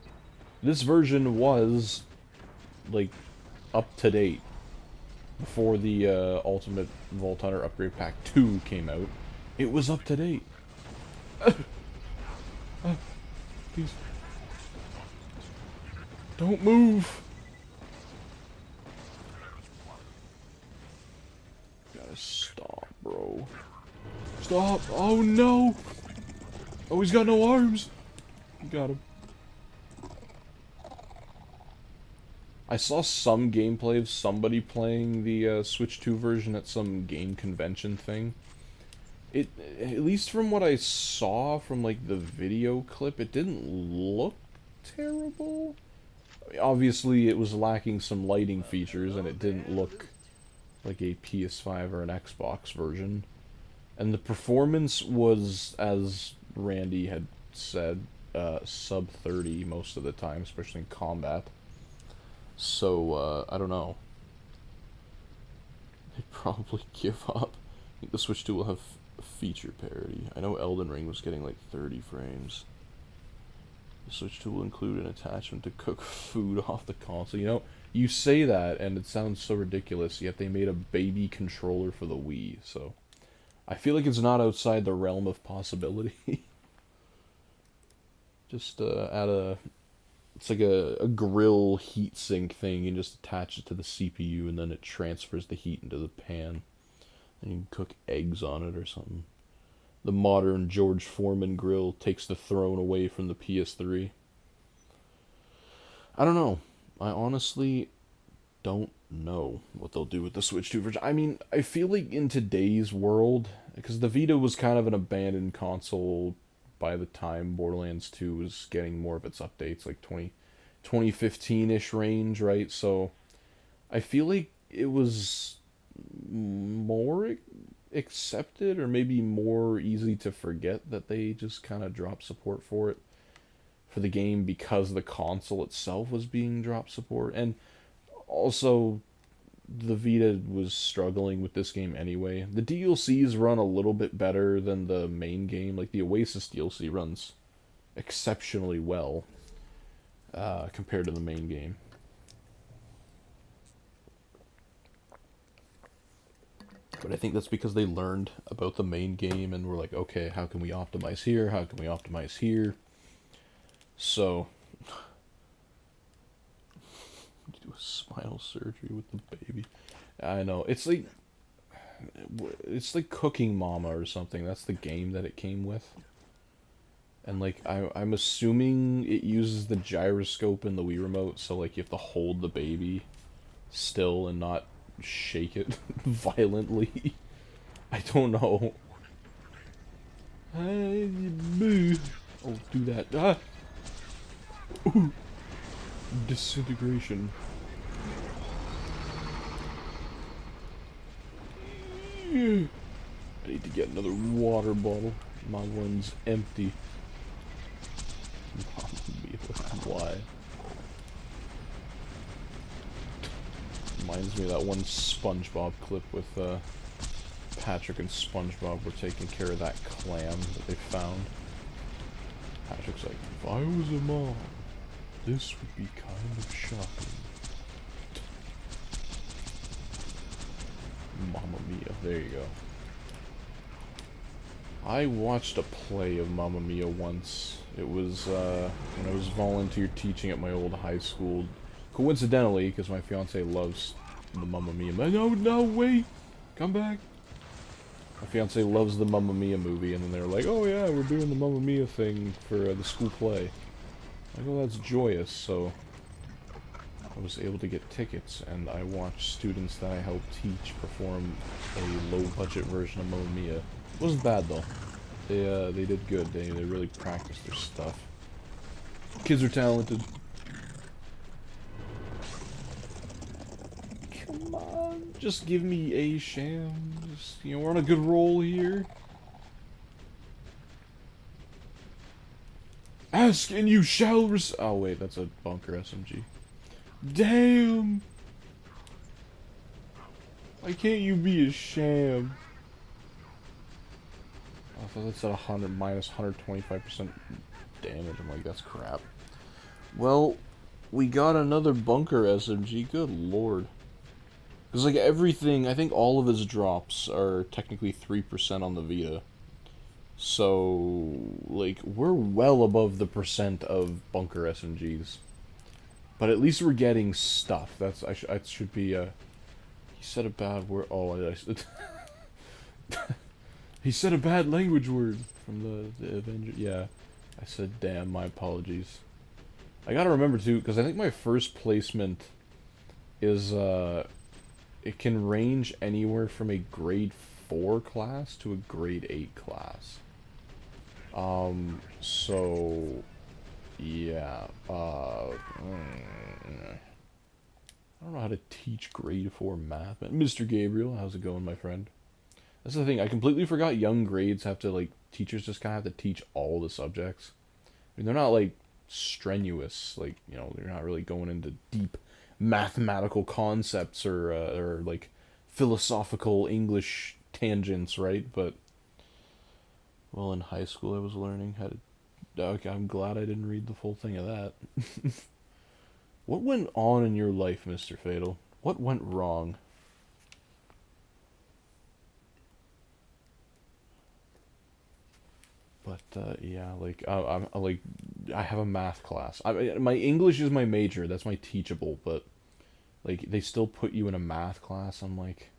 Speaker 1: this version was like up to date before the Ultimate Vault Hunter Upgrade Pack 2 came out. It was up to date. Please. Don't move. Gotta stop, bro. Stop. Oh no. Oh, he's got no arms. Got him. I saw some gameplay of somebody playing the Switch 2 version at some game convention thing. It, at least from what I saw from like the video clip, it didn't look terrible. I mean, obviously, it was lacking some lighting features, and it didn't look like a PS5 or an Xbox version. And the performance was, as Randy had said, sub 30 most of the time, especially in combat. So, I don't know. They'd probably give up. I think the Switch 2 will have feature parity. I know Elden Ring was getting like 30 frames. The Switch 2 will include an attachment to cook food off the console. You know, you say that and it sounds so ridiculous, yet they made a baby controller for the Wii, so I feel like it's not outside the realm of possibility. Just add a... It's like a grill heatsink thing, and just attach it to the CPU, and then it transfers the heat into the pan. And you can cook eggs on it or something. The modern George Foreman grill takes the throne away from the PS3. I don't know. I honestly don't know what they'll do with the Switch 2 version. I mean, I feel like in today's world, because the Vita was kind of an abandoned console by the time Borderlands 2 was getting more of its updates, like 2015-ish range, right? So I feel like it was more accepted, or maybe more easy to forget that they just kind of dropped support for it, for the game, because the console itself was being dropped support. And also the Vita was struggling with this game anyway. The DLCs run a little bit better than the main game. Like the Oasis DLC runs exceptionally well compared to the main game. But I think that's because they learned about the main game and were like, okay, how can we optimize here? How can we optimize here? So, do a spinal surgery with the baby. I know, it's like Cooking Mama or something. That's the game that it came with. And like, I'm assuming it uses the gyroscope in the Wii Remote, so like you have to hold the baby still and not shake it violently. I don't know. Oh, do that. Ah! Ooh. Disintegration. I need to get another water bottle. My one's empty. Why? Reminds me of that one SpongeBob clip with Patrick and SpongeBob were taking care of that clam that they found. Patrick's like, if I was a mom, this would be kind of shocking. Mamma Mia, there you go. I watched a play of Mamma Mia once. It was when I was volunteer teaching at my old high school. Coincidentally, because my fiance loves the Mamma Mia. No, wait! Come back! My fiance loves the Mamma Mia movie, and then they were like, oh yeah, we're doing the Mamma Mia thing for the school play. Like, oh, that's joyous, so I was able to get tickets, and I watched students that I helped teach perform a low-budget version of Mamma Mia. It wasn't bad, though. They did good. They really practiced their stuff. Kids are talented. Come on, just give me a Sham. Just, you know, we're on a good roll here. Ask and you shall oh wait, that's a bunker SMG. Damn! Why can't you be a Sham? I thought that's at 100 minus 125% damage. I'm like, that's crap. Well, we got another bunker SMG. Good lord. Because, like, everything, I think all of his drops are technically 3% on the Vita. So, like, we're well above the percent of bunker SMGs. But at least we're getting stuff. That's, I should be, he said a bad word. Oh, he said a bad language word from the Avenger. Yeah, I said damn, my apologies. I gotta remember, too, because I think my first placement is, it can range anywhere from a grade 4 class to a grade 8 class. So, yeah, I don't know how to teach grade 4 math. Mr. Gabriel, how's it going, my friend? That's the thing, I completely forgot young grades have to, like, teachers just kind of have to teach all the subjects. I mean, they're not, like, strenuous, like, you know, they're not really going into deep mathematical concepts or like, philosophical English tangents, right? But, well, in high school I was learning how to... Okay, I'm glad I didn't read the full thing of that. What went on in your life, Mr. Fatal? What went wrong? But, yeah, like, I'm like, I have a math class. My English is my major, that's my teachable, but, like, they still put you in a math class. I'm like,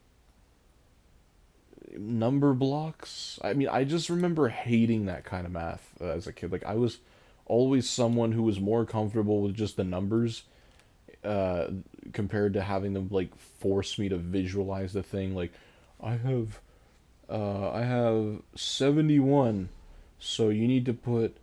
Speaker 1: number blocks? I mean, I just remember hating that kind of math as a kid. Like, I was always someone who was more comfortable with just the numbers, compared to having them, like, force me to visualize the thing. Like, I have 71. So you need to put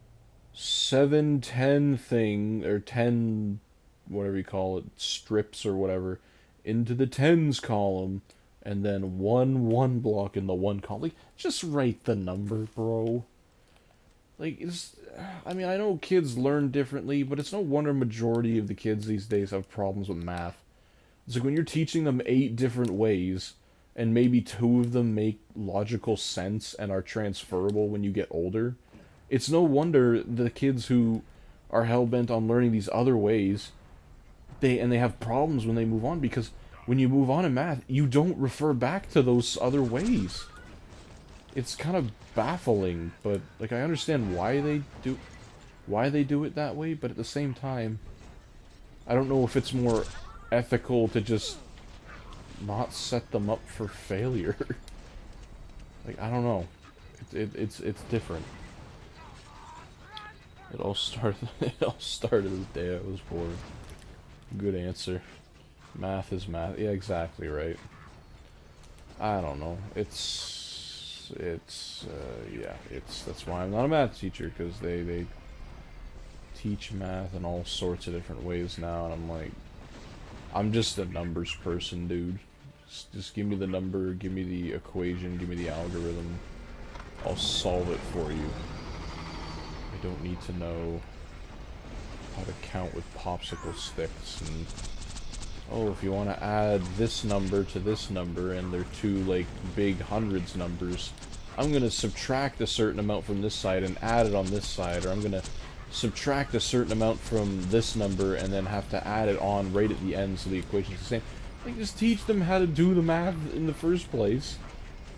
Speaker 1: 7, 10 thing, or 10, whatever you call it, strips or whatever, into the tens column, and then one block in the one column. Like, just write the number, bro. Like, I mean, I know kids learn differently, but it's no wonder majority of the kids these days have problems with math. It's like when you're teaching them 8 different ways, and maybe 2 of them make logical sense and are transferable when you get older, it's no wonder the kids who are hell-bent on learning these other ways, they have problems when they move on, because when you move on in math, you don't refer back to those other ways. It's kind of baffling, but, like, I understand why they do it that way, but at the same time, I don't know if it's more ethical to just not set them up for failure. Like, I don't know. It's different. It all started the day I was born. Good answer. Math is math. Yeah, exactly right. I don't know. Yeah, that's why I'm not a math teacher, because they teach math in all sorts of different ways now, and I'm like, I'm just a numbers person, dude. Just give me the number, give me the equation, give me the algorithm. I'll solve it for you. I don't need to know how to count with popsicle sticks and... Oh, if you want to add this number to this number, and they're 2, like, big hundreds numbers, I'm going to subtract a certain amount from this side and add it on this side, or I'm going to subtract a certain amount from this number and then have to add it on right at the end so the equation's the same. Like, just teach them how to do the math in the first place,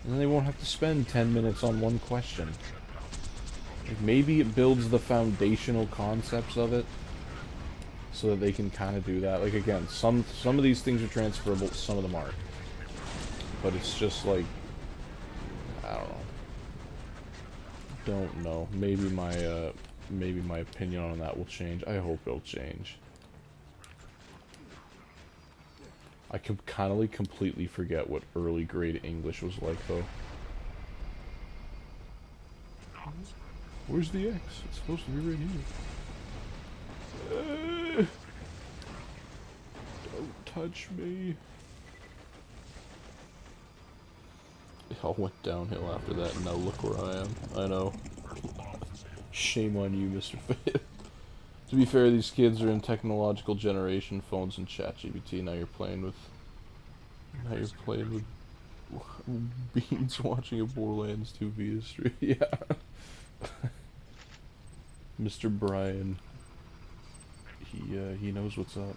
Speaker 1: and then they won't have to spend 10 minutes on one question. Like, maybe it builds the foundational concepts of it, so that they can kind of do that. Like, again, some of these things are transferable, some of them aren't. But it's just like, I don't know. Maybe my maybe my opinion on that will change. I hope it'll change. I can kind of like completely forget what early grade English was like, though. Where's the X? It's supposed to be right here. Don't touch me. It all went downhill after that, and now look where I am. I know. Shame on you, Mr. Fayette. To be fair, these kids are in technological generation, phones and ChatGPT. Now you're playing with beans watching a Borderlands 2 Vita stream. Yeah. Mr. Brian. He knows what's up.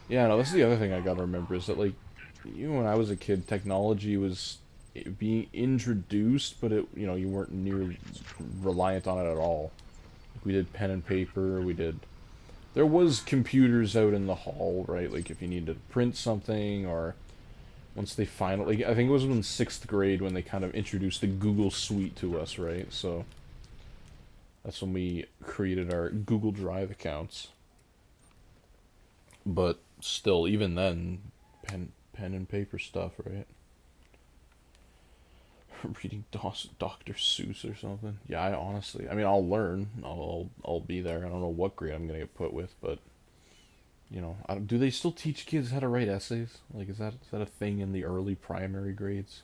Speaker 1: Yeah, no, that's the other thing I gotta remember is that, like, even when I was a kid, technology was being introduced, but it, you know, you weren't nearly reliant on it at all. Like, we did pen and paper, there was computers out in the hall, right? Like, if you needed to print something, or once they finally, like, I think it was in 6th grade when they kind of introduced the Google Suite to us, right? So that's when we created our Google Drive accounts. But still, even then, pen and paper stuff, right? Reading Dr. Seuss or something. Yeah, I mean, I'll learn. I'll be there. I don't know what grade I'm gonna get put with, but you know, do they still teach kids how to write essays? Like, is that a thing in the early primary grades?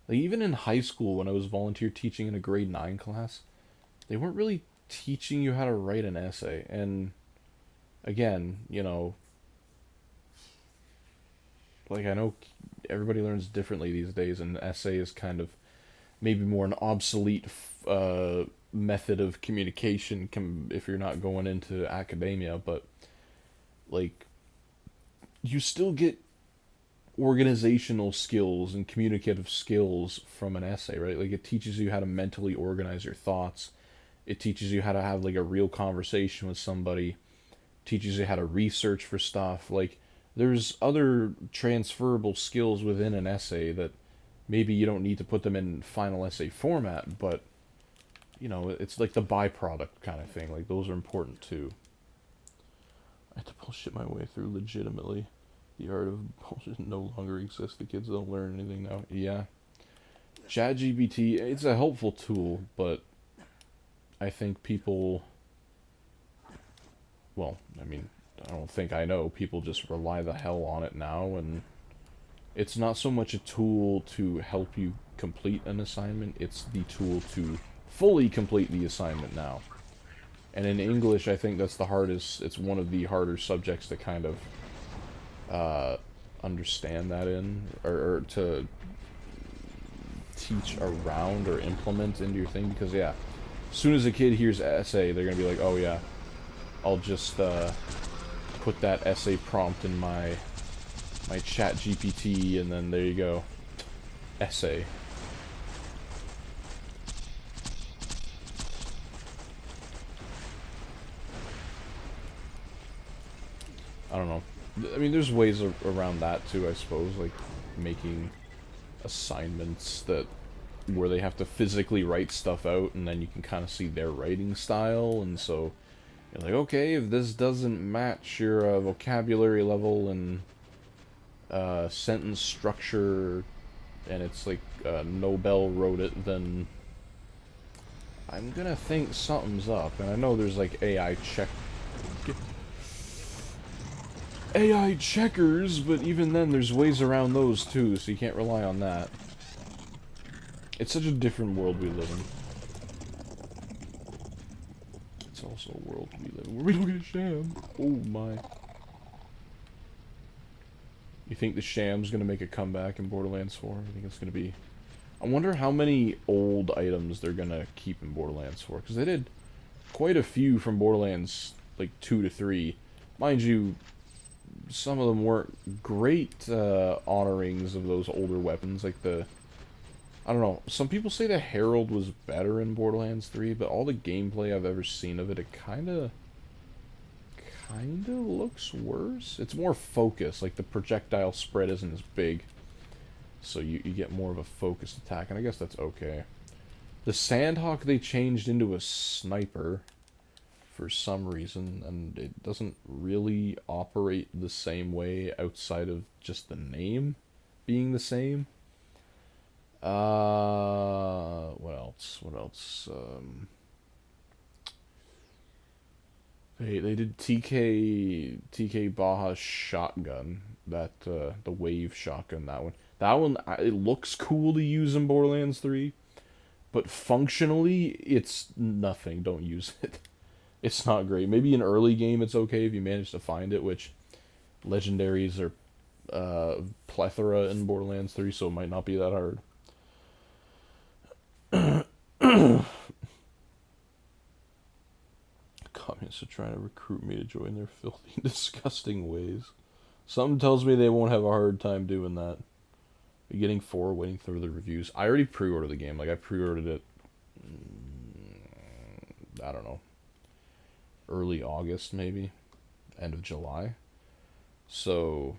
Speaker 1: Like, even in high school, when I was volunteer teaching in a grade 9 class, they weren't really teaching you how to write an essay. And again, you know, like, I know everybody learns differently these days, and an essay is kind of maybe more an obsolete method of communication if you're not going into academia, but like, you still get organizational skills and communicative skills from an essay, right? Like, it teaches you how to mentally organize your thoughts. It teaches you how to have like a real conversation with somebody. It teaches you how to research for stuff. Like, there's other transferable skills within an essay that maybe you don't need to put them in final essay format, but you know, it's like the byproduct kind of thing. Like, those are important too. I had to bullshit my way through legitimately. The art of bullshit no longer exists. The kids don't learn anything now. Yeah. ChatGPT, it's a helpful tool, but I think people, well, I mean, I don't think I know, people just rely the hell on it now, and it's not so much a tool to help you complete an assignment, it's the tool to fully complete the assignment now. And in English, I think that's the hardest, it's one of the harder subjects to kind of understand that in, or to teach around or implement into your thing, because yeah, as soon as a kid hears essay, they're gonna be like, oh yeah, I'll just put that essay prompt in my chat GPT, and then there you go, essay. I don't know. I mean, there's ways around that too, I suppose, like making assignments where they have to physically write stuff out, and then you can kind of see their writing style, and so you're like, okay, if this doesn't match your vocabulary level and sentence structure, and it's like Nobel wrote it, then I'm gonna think something's up. And I know there's like AI checkers, but even then there's ways around those too, so you can't rely on that. It's such a different world we live in. It's also a world we live in where we don't get a sham. Oh my. You think the Sham's gonna make a comeback in Borderlands 4? I think it's gonna be... I wonder how many old items they're gonna keep in Borderlands 4, because they did quite a few from Borderlands, like, 2 to 3. Mind you, some of them weren't great honorings of those older weapons, like the... I don't know, some people say the Herald was better in Borderlands 3, but all the gameplay I've ever seen of it, it kinda looks worse. It's more focused, like the projectile spread isn't as big, so you get more of a focused attack, and I guess that's okay. The Sandhawk they changed into a sniper for some reason, and it doesn't really operate the same way outside of just the name being the same. What else? What else? They did TK Baja shotgun, that the wave shotgun, that one it looks cool to use in Borderlands 3, but functionally it's nothing. Don't use it. It's not great. Maybe in early game it's okay if you manage to find it, which legendaries are plethora in Borderlands 3, so it might not be that hard. Communists are trying to recruit me to join their filthy, disgusting ways. Something tells me they won't have a hard time doing that. Beginning 4, waiting for the reviews. I already pre-ordered the game. Like, I pre-ordered it, I don't know, early August maybe, end of July. So,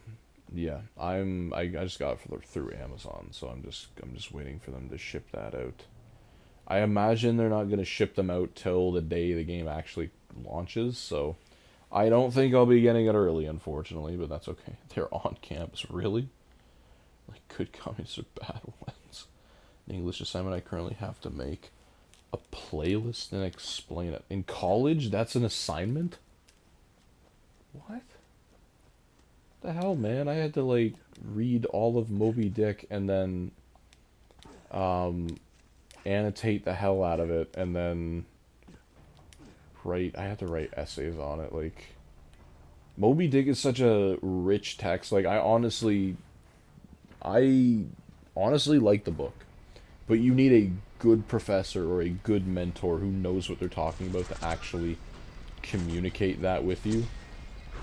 Speaker 1: yeah, I just got it through Amazon, so I'm just waiting for them to ship that out. I imagine they're not gonna ship them out till the day the game actually launches, so I don't think I'll be getting it early, unfortunately, but that's okay. They're on campus, really? Like, good comments or bad ones. The English assignment I currently have to make a playlist and explain it. In college, that's an assignment? What? The hell, man? I had to, like, read all of Moby Dick and then, annotate the hell out of it, and then I had to write essays on it. Like, Moby Dick is such a rich text. Like, I honestly like the book, but you need a good professor or a good mentor who knows what they're talking about to actually communicate that with you,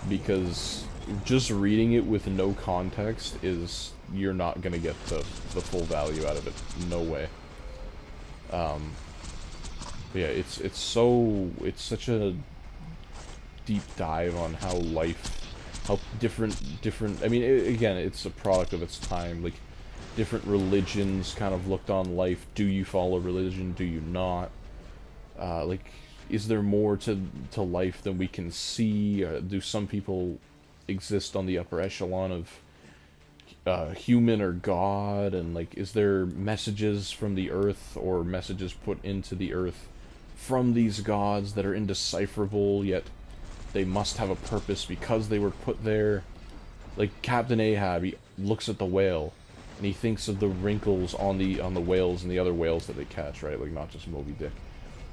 Speaker 1: because just reading it with no context is, you're not gonna get the full value out of it. No way. Yeah, it's such a deep dive on how different. I mean, again, it's a product of its time. Like, different religions kind of looked on life. Do you follow religion? Do you not? Like, is there more to life than we can see? Do some people exist on the upper echelon of human or God? And, like, is there messages from the earth or messages put into the earth from these gods that are indecipherable, yet they must have a purpose because they were put there? Like, Captain Ahab, he looks at the whale and he thinks of the wrinkles on the whales and the other whales that they catch, right? Like, not just Moby Dick.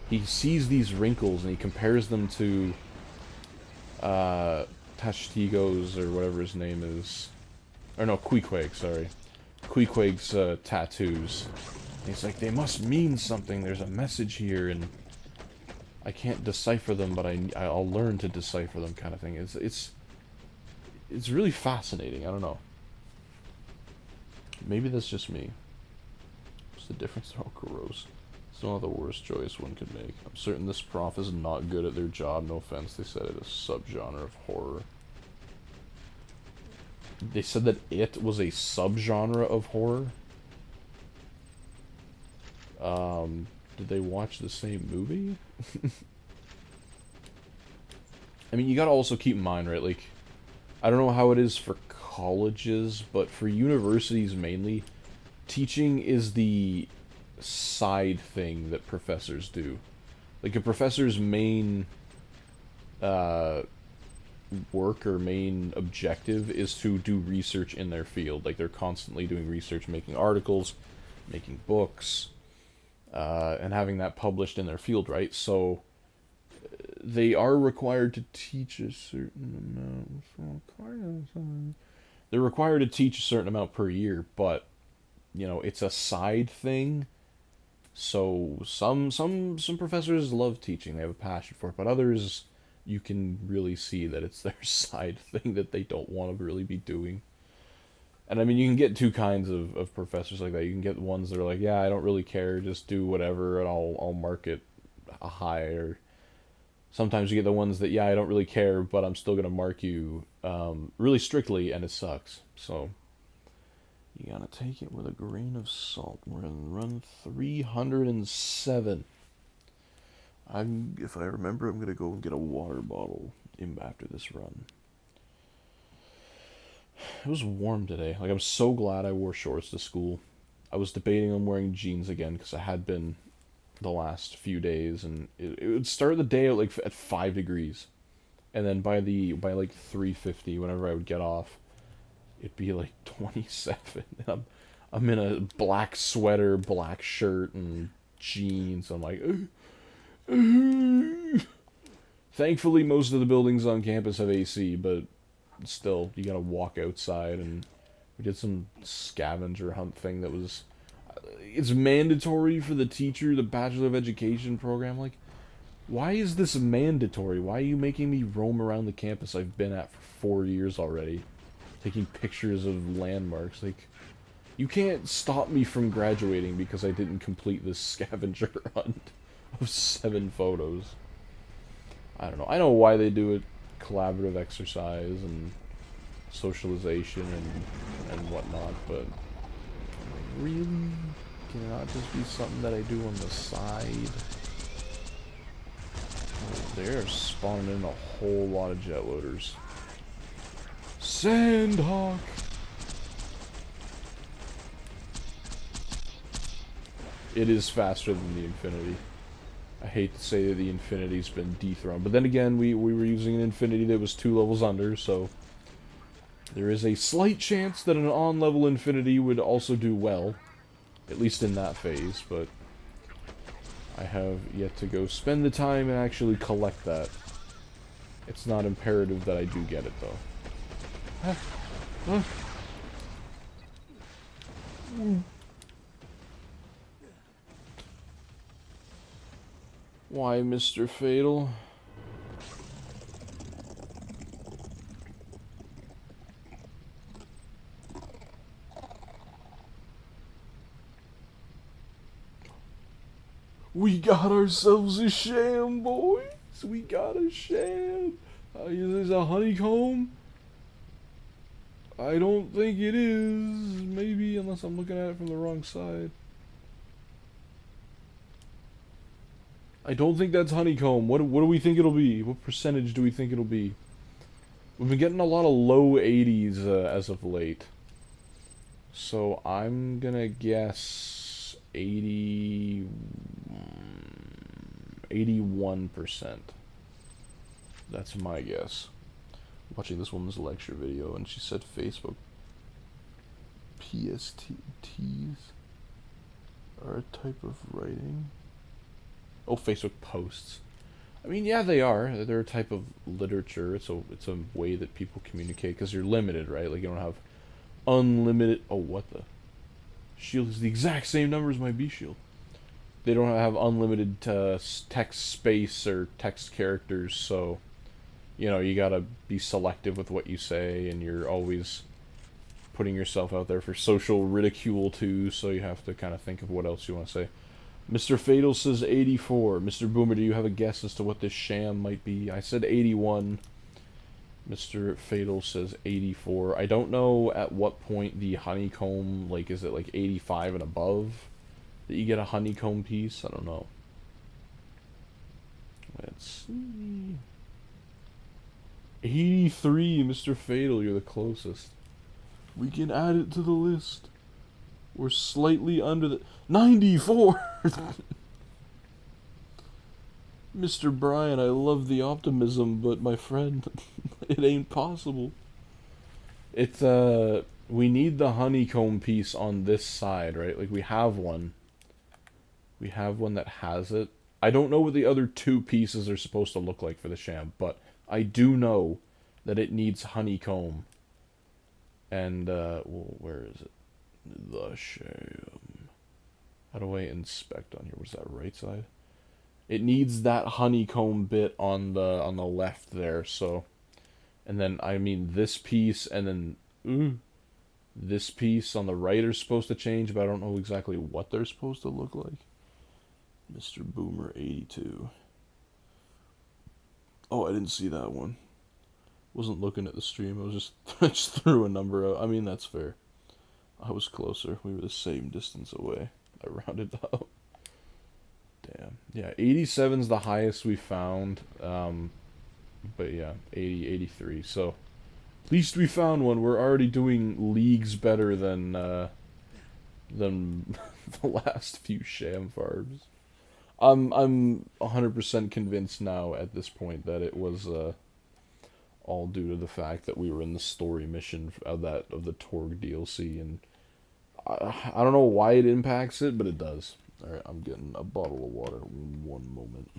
Speaker 1: He sees these wrinkles and he compares them to Tashtigo's, or whatever his name is. Or no, Queequeg, sorry. Queequeg's tattoos. And he's like, they must mean something. There's a message here, and I can't decipher them, but I'll learn to decipher them, kind of thing. It's really fascinating. I don't know. Maybe that's just me. What's the difference? They're all gross. It's not the worst choice one could make. I'm certain this prof is not good at their job. No offense, they said it a subgenre of horror. They said that it was a subgenre of horror? Did they watch the same movie? I mean, you gotta also keep in mind, right, like, I don't know how it is for colleges, but for universities mainly, teaching is the side thing that professors do. Like, a professor's main work or main objective is to do research in their field. Like, they're constantly doing research, making articles, making books, and having that published in their field, right? So they are required to teach a certain amount. They're required to teach a certain amount per year, but it's a side thing. So some professors love teaching; they have a passion for it, but others, you can really see that it's their side thing that they don't want to really be doing. And I mean, you can get two kinds of professors like that. You can get ones that are like, yeah, I don't really care, just do whatever, and I'll mark it a high. Or sometimes you get the ones that, yeah, I don't really care, but I'm still gonna mark you really strictly, and it sucks. So You gotta take it with a grain of salt. We're gonna run 307. If I remember, I'm gonna go and get a water bottle after this run. It was warm today. Like, I'm so glad I wore shorts to school. I was debating on wearing jeans again because I had been the last few days, and it would start the day at 5 degrees, and then by like 3:50, whenever I would get off, it'd be like 27. I'm in a black sweater, black shirt, and jeans. I'm like, thankfully most of the buildings on campus have AC, but still, you gotta walk outside. And we did some scavenger hunt thing that was, it's mandatory for the teacher, the Bachelor of Education program. Like, why is this mandatory? Why are you making me roam around the campus I've been at for 4 years already, taking pictures of landmarks? Like, you can't stop me from graduating because I didn't complete this scavenger hunt of 7 photos. I don't know. I know why they do it. Collaborative exercise and socialization and whatnot, but really, can it not just be something that I do on the side? Oh, they're spawning in a whole lot of jet loaders. Sandhawk! It is faster than the Infinity. I hate to say that the Infinity's been dethroned, but then again, we were using an Infinity that was 2 levels under, so there is a slight chance that an on-level Infinity would also do well, at least in that phase, but I have yet to go spend the time and actually collect that. It's not imperative that I do get it, though. Why, Mr. Fatal? We got ourselves a Sham, boys! We got a Sham! Is a honeycomb? I don't think it is. Maybe, unless I'm looking at it from the wrong side. I don't think that's honeycomb. What do we think it'll be? What percentage do we think it'll be? We've been getting a lot of low 80s as of late. So I'm gonna guess 81%. That's my guess. Watching this woman's lecture video, and she said Facebook PSTs are a type of writing. Oh, Facebook posts. I mean, yeah, they are. They're a type of literature. It's a way that people communicate, because you're limited, right? Like, you don't have unlimited... Oh, what the... Shield is the exact same number as my B shield. They don't have unlimited text space or text characters, so... You know, you gotta be selective with what you say, and you're always putting yourself out there for social ridicule, too, so you have to kind of think of what else you want to say. Mr. Fatal says 84. Mr. Boomer, do you have a guess as to what this Sham might be? I said 81. Mr. Fatal says 84. I don't know at what point the honeycomb, like, is it like 85 and above that you get a honeycomb piece? I don't know. Let's see. 83, Mr. Fatal, you're the closest. We can add it to the list. We're slightly under the... 94! Mr. Brian, I love the optimism, but my friend, it ain't possible. It's, we need the honeycomb piece on this side, right? Like, we have one. We have one that has it. I don't know what the other 2 pieces are supposed to look like for the Sham, but I do know that it needs honeycomb. And, well, where is it? The Sham. How do I inspect on here? Was that right side? It needs that honeycomb bit on the left there, so... And then, I mean, this piece, and then... this piece on the right are supposed to change, but I don't know exactly what they're supposed to look like. Mr. Boomer 82. Oh, I didn't see that one. Wasn't looking at the stream. I was just I just threw a number out. I mean, that's fair. I was closer. We were the same distance away. I rounded up. Damn. Yeah, 87's the highest we found. But yeah, 80, 83. So, at least we found one. We're already doing leagues better than the last few sham farms. I'm 100% convinced now at this point that it was all due to the fact that we were in the story mission of the Torg DLC, and I don't know why it impacts it, but it does. All right, I'm getting a bottle of water. One moment.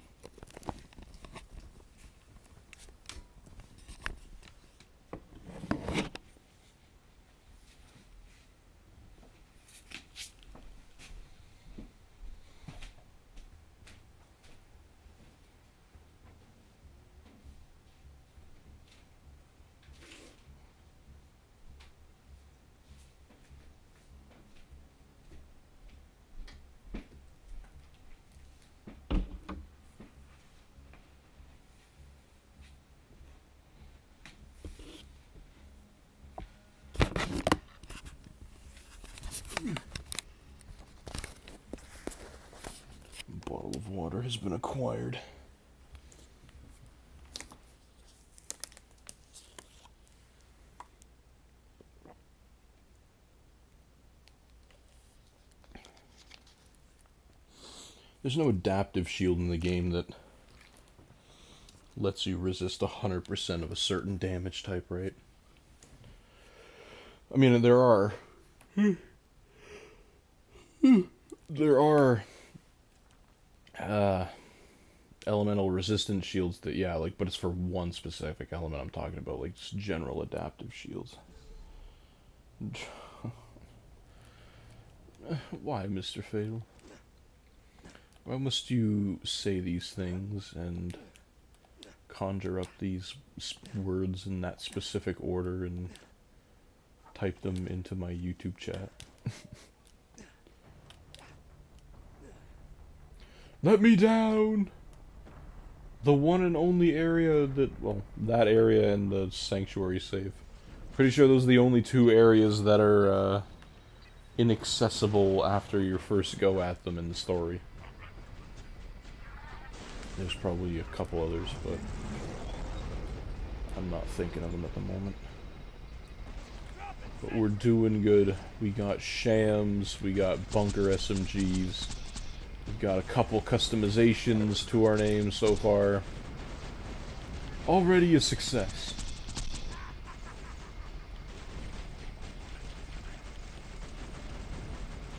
Speaker 1: Bottle of water has been acquired. There's no adaptive shield in the game that lets you resist 100% of a certain damage type, right? I mean, there are elemental resistance shields that, yeah, like, but it's for one specific element. I'm talking about, like, just general adaptive shields. Why, Mr. Fatal? Why must you say these things and conjure up these words in that specific order and type them into my YouTube chat? Let me down! The one and only area that, well, that area and the sanctuary safe. Pretty sure those are the only two areas that are inaccessible after your first go at them in the story. There's probably a couple others, but I'm not thinking of them at the moment. But we're doing good. We got shams, we got bunker SMGs, we've got a couple customizations to our name so far. Already a success.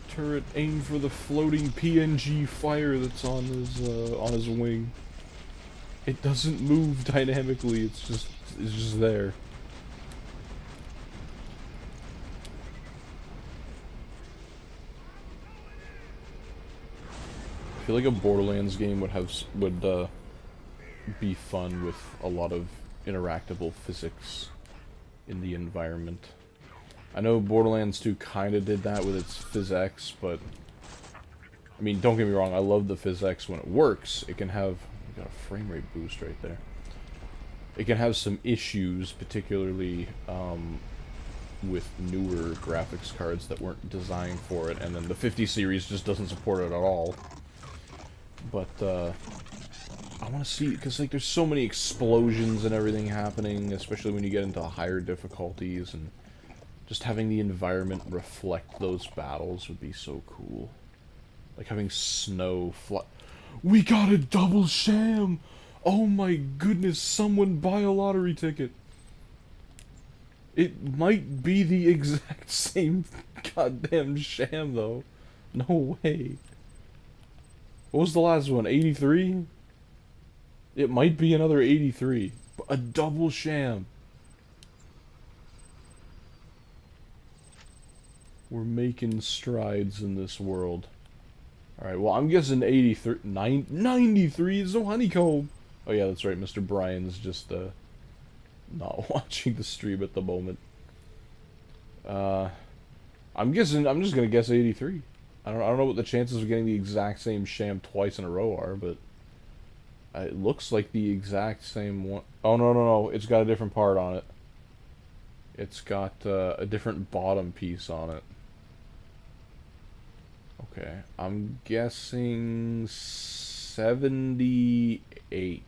Speaker 1: Turret, aim for the floating PNG fire that's on his wing. It doesn't move dynamically, it's just there. I feel like a Borderlands game would be fun with a lot of interactable physics in the environment. I know Borderlands 2 kind of did that with its PhysX, but I mean, don't get me wrong, I love the PhysX when it works. It can have, we got a frame rate boost right there. It can have some issues, particularly with newer graphics cards that weren't designed for it, and then the 50 series just doesn't support it at all. But I want to see, because like there's so many explosions and everything happening, especially when you get into higher difficulties, and just having the environment reflect those battles would be so cool. Like having snow fly. We got a double sham! Oh my goodness, someone buy a lottery ticket! It might be the exact same goddamn sham though. No way. What was the last one? 83? It might be another 83. A double sham. We're making strides in this world. Alright, well, I'm guessing 83... 93 is a honeycomb! Oh yeah, that's right, Mr. Bryan's just, not watching the stream at the moment. I'm just gonna guess 83. I don't know what the chances of getting the exact same sham twice in a row are, but... it looks like the exact same one. Oh, no, it's got a different part on it. It's got, a different bottom piece on it. Okay, I'm guessing 78.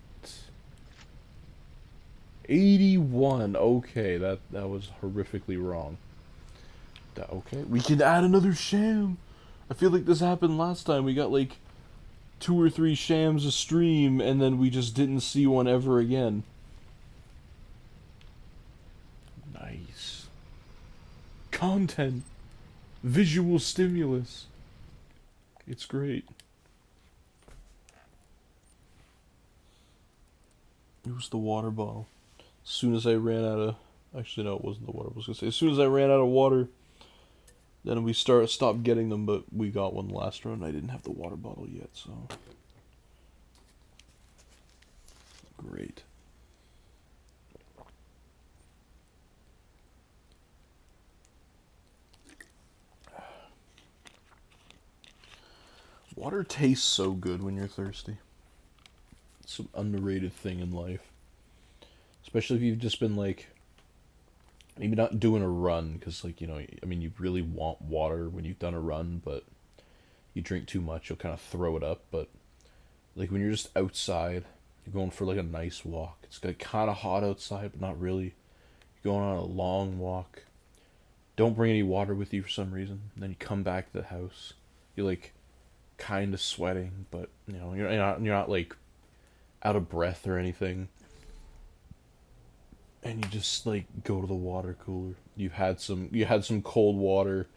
Speaker 1: 81. Okay, that was horrifically wrong. Okay, we can add another sham. I feel like this happened last time. We got like 2 or 3 shams a stream, and then we just didn't see one ever again. Nice. Content. Visual stimulus. It's great. It was the water bottle. As soon as I ran out of... Actually, no, it wasn't the water. I was going to say, as soon as I ran out of water, then we stopped getting them, but we got one last round. I didn't have the water bottle yet, so... Great. Water tastes so good when you're thirsty. It's an underrated thing in life. Especially if you've just been, like, maybe not doing a run, because, like, you know, I mean, you really want water when you've done a run, but you drink too much, you'll kind of throw it up. But, like, when you're just outside, you're going for, like, a nice walk. It's, like, kind of hot outside, but not really. You're going on a long walk. Don't bring any water with you for some reason. And then you come back to the house. You're, like, kind of sweating, but, you know, you're not, like, out of breath or anything. And you just, like, go to the water cooler. You had some cold water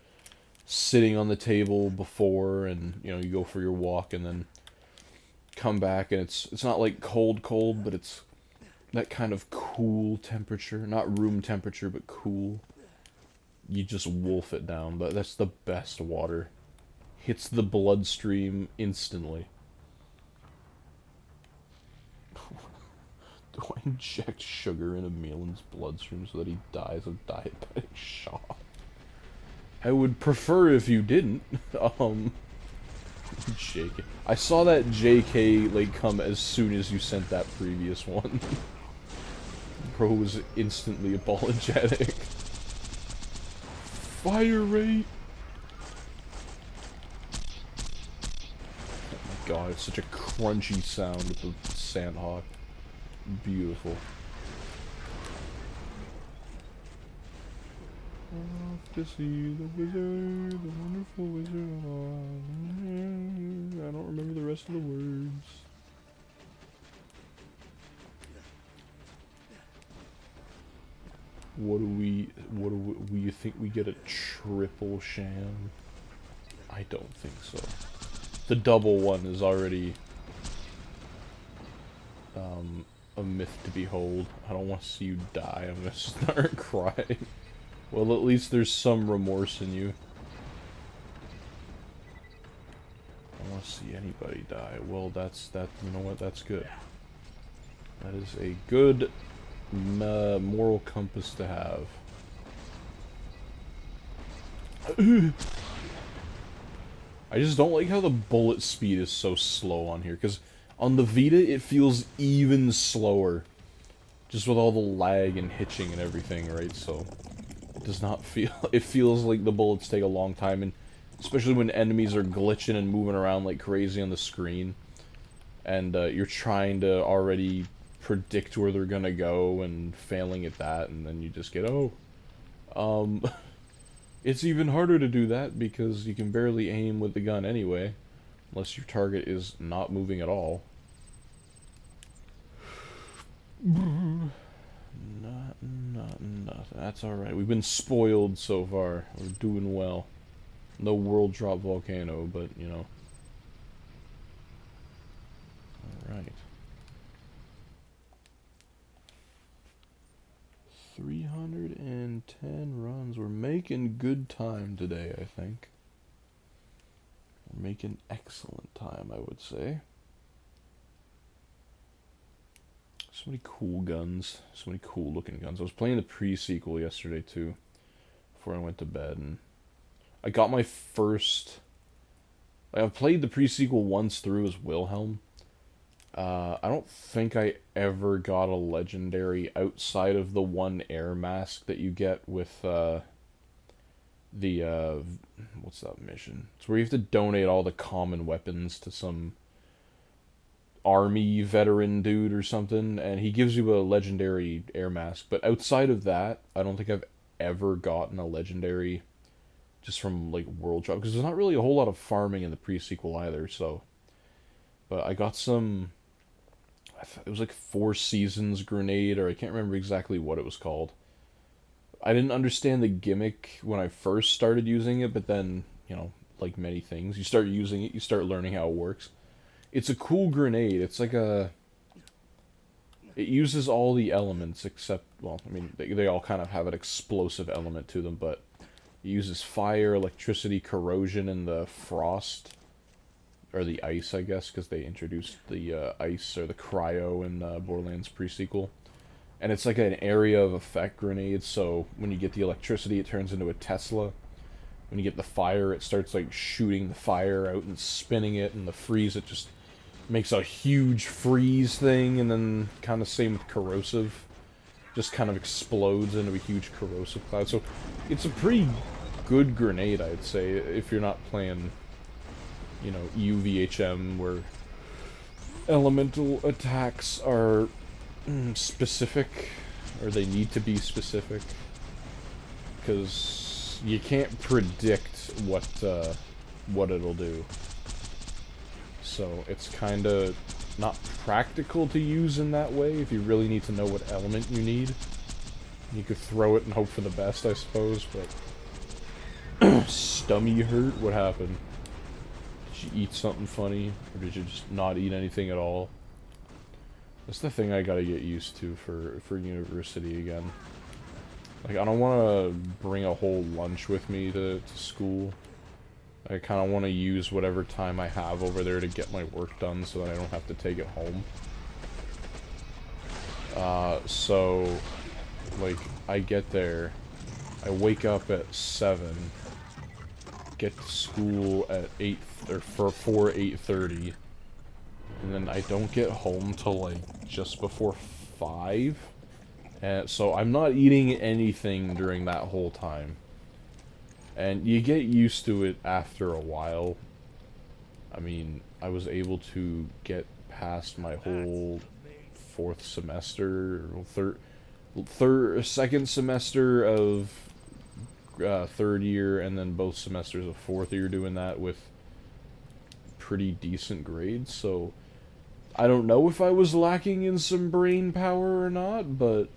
Speaker 1: sitting on the table before, and, you know, you go for your walk and then come back, and it's not like cold, but it's that kind of cool temperature, not room temperature, but cool. You just wolf it down, but that's the best water. Hits the bloodstream instantly. Do I inject sugar in Amelin's bloodstream so that he dies of diabetic shock? I would prefer if you didn't. JK. I saw that JK, like, come as soon as you sent that previous one. Bro was instantly apologetic. Fire rate! Oh my god, it's such a crunchy sound with the Sandhawk. Beautiful. Off to see the wizard, the wonderful wizard of Oz. I don't remember the rest of the words. What do you think we get a triple sham? I don't think so. The double one is already a myth to behold. I don't want to see you die. I'm gonna start crying. Well, at least there's some remorse in you. I don't want to see anybody die. Well, you know what? That's good. That is a good moral compass to have. I just don't like how the bullet speed is so slow on here, because on the Vita it feels even slower. Just with all the lag and hitching and everything, right? So it does not feel... It feels like the bullets take a long time, and especially when enemies are glitching and moving around like crazy on the screen. And you're trying to already predict where they're gonna go and failing at that, and then you just get, it's even harder to do that because you can barely aim with the gun anyway, unless your target is not moving at all. Nothing. That's alright. We've been spoiled so far. We're doing well. No world drop volcano, but, you know. Alright. 310 runs. We're making good time today, I think. We're making excellent time, I would say. So many cool guns. So many cool looking guns. I was playing the pre-sequel yesterday, too. Before I went to bed. And I got my first... I've played the pre-sequel once through as Wilhelm. I don't think I ever got a legendary outside of the one air mask that you get with the what's that mission? It's where you have to donate all the common weapons to some army veteran dude or something, and he gives you a legendary air mask. But outside of that, I don't think I've ever gotten a legendary just from like world drop, because there's not really a whole lot of farming in the pre-sequel either. So, but I got some. It was like Four Seasons grenade, or I can't remember exactly what it was called. I didn't understand the gimmick when I first started using it, but then, like many things, you start using it, you start learning how it works. It's a cool grenade. It's like a... It uses all the elements except, well, I mean, they all kind of have an explosive element to them, but it uses fire, electricity, corrosion, and the frost, or the ice, I guess, because they introduced the ice, or the cryo in Borderlands pre-sequel. And it's like an area of effect grenade, so when you get the electricity, it turns into a Tesla. When you get the fire, it starts like shooting the fire out and spinning it, and the freeze, it just makes a huge freeze thing, and then kind of same with corrosive. Just kind of explodes into a huge corrosive cloud. So it's a pretty good grenade, I'd say, if you're not playing, UVHM, where elemental attacks are specific, or they need to be specific, because you can't predict what it'll do. So it's kind of not practical to use in that way. If you really need to know what element you need, you could throw it and hope for the best, I suppose. But stomach hurt? What happened? Did you eat something funny, or did you just not eat anything at all? That's the thing I gotta get used to for university again. Like, I don't want to bring a whole lunch with me to school. I kind of want to use whatever time I have over there to get my work done so that I don't have to take it home. So, like, I get there, I wake up at 7, get to school at 8, or for 8:30, and then I don't get home till like just before 5, and so I'm not eating anything during that whole time, and you get used to it after a while. I mean, I was able to get past my whole 4th semester, second semester of 3rd year, and then both semesters of 4th year doing that with pretty decent grades. So I don't know if I was lacking in some brain power or not, but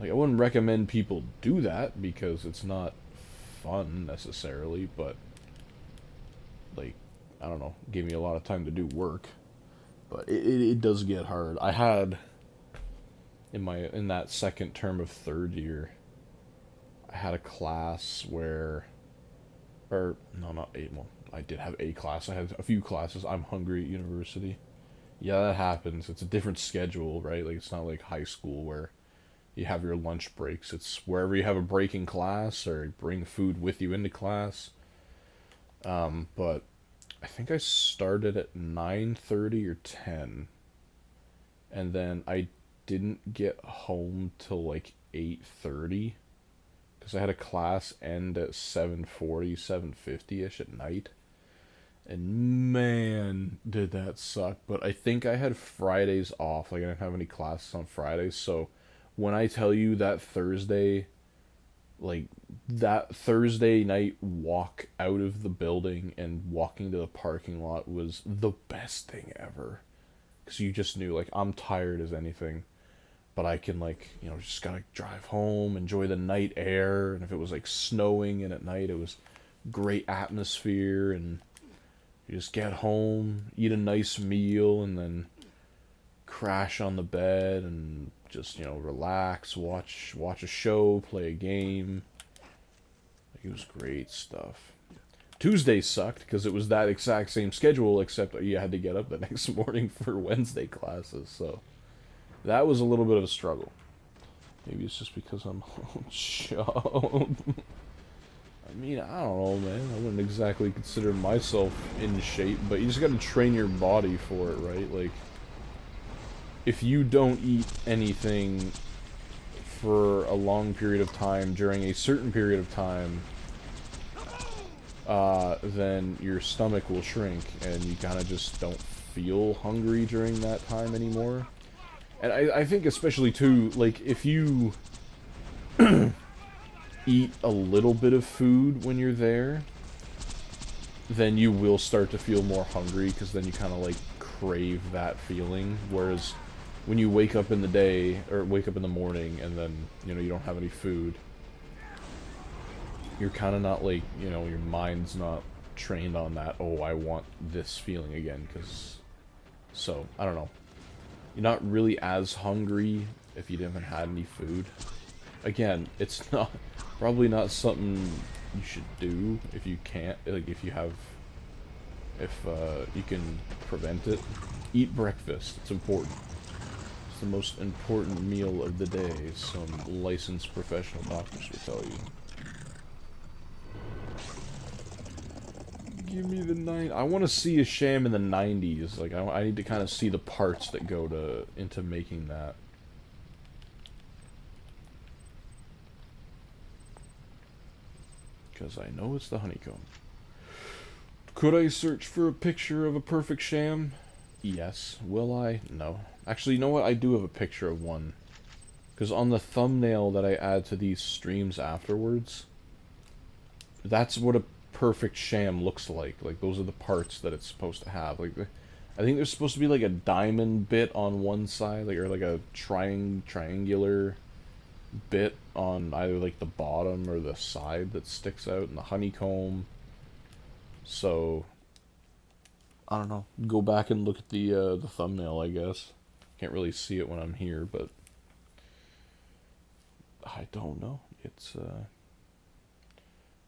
Speaker 1: like, I wouldn't recommend people do that because it's not fun necessarily, but like, I don't know, gave me a lot of time to do work. But it does get hard. I had in that second term of 3rd year, I had a class where, or no, not a, well, I did have a class. I had a few classes. I'm hungry at university. Yeah, that happens. It's a different schedule, right? Like, it's not like high school where you have your lunch breaks. It's wherever you have a break in class, or bring food with you into class. But I think I started at 9:30 or 10, and then I didn't get home till like 8:30, because I had a class end at 7:40, 7:50ish at night. And man, did that suck. But I think I had Fridays off. Like, I didn't have any classes on Fridays. So when I tell you that Thursday night walk out of the building and walking to the parking lot was the best thing ever. Because you just knew, like, I'm tired as anything, but I can, like, just gotta drive home, enjoy the night air. And if it was like snowing and at night, it was great atmosphere, and you just get home, eat a nice meal, and then crash on the bed and just, relax, watch a show, play a game. It was great stuff. Tuesday sucked because it was that exact same schedule, except you had to get up the next morning for Wednesday classes. So that was a little bit of a struggle. Maybe it's just because I'm on job. I mean, I don't know, man. I wouldn't exactly consider myself in shape, but you just gotta train your body for it, right? Like, if you don't eat anything for a long period of time during a certain period of time, then your stomach will shrink and you kind of just don't feel hungry during that time anymore. And I think especially too, like, if you eat a little bit of food when you're there, then you will start to feel more hungry, because then you kind of, like, crave that feeling. Whereas when you wake up in the day, or wake up in the morning, and then, you know, you don't have any food, you're kind of not, like, you know, your mind's not trained on that, oh, I want this feeling again, because... So, I don't know. You're not really as hungry if you haven't had any food. Again, it's not... Probably not something you should do if you can't, like, if you have... If, you can prevent it. Eat breakfast. It's important. It's the most important meal of the day, some licensed professional doctors will tell you. Give me the I want to see a Sham in the 90s. Like, I need to kind of see the parts that go into making that. Because I know it's the honeycomb. Could I search for a picture of a perfect Sham? Yes. Will I? No. Actually, you know what? I do have a picture of one. Because on the thumbnail that I add to these streams afterwards, that's what a perfect Sham looks like. Like, those are the parts that it's supposed to have. Like, I think there's supposed to be like a diamond bit on one side, like, or like a triangular bit on either like the bottom or the side that sticks out, and the honeycomb. So I don't know. Go back and look at the thumbnail, I guess. Can't really see it when I'm here, but I don't know. It's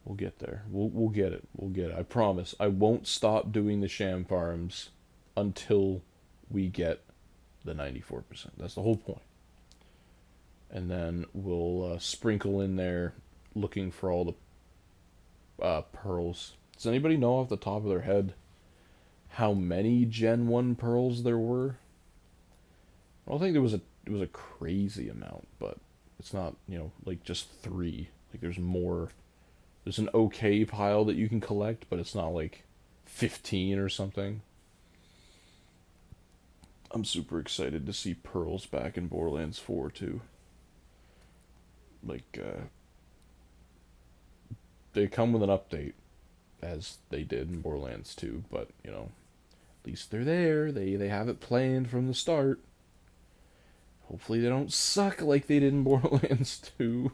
Speaker 1: we'll get there. We'll get it. We'll get it. I promise. I won't stop doing the Sham farms until we get the 94%. That's the whole point. And then we'll sprinkle in there looking for all the pearls. Does anybody know off the top of their head how many Gen 1 pearls there were? I don't think it was a crazy amount, but it's not, you know, like just 3. Like, there's more. There's an okay pile that you can collect, but it's not like 15 or something. I'm super excited to see pearls back in Borderlands 4 too. Like, they come with an update, as they did in Borderlands 2, but, you know, at least they're there. They have it planned from the start. Hopefully they don't suck like they did in Borderlands 2.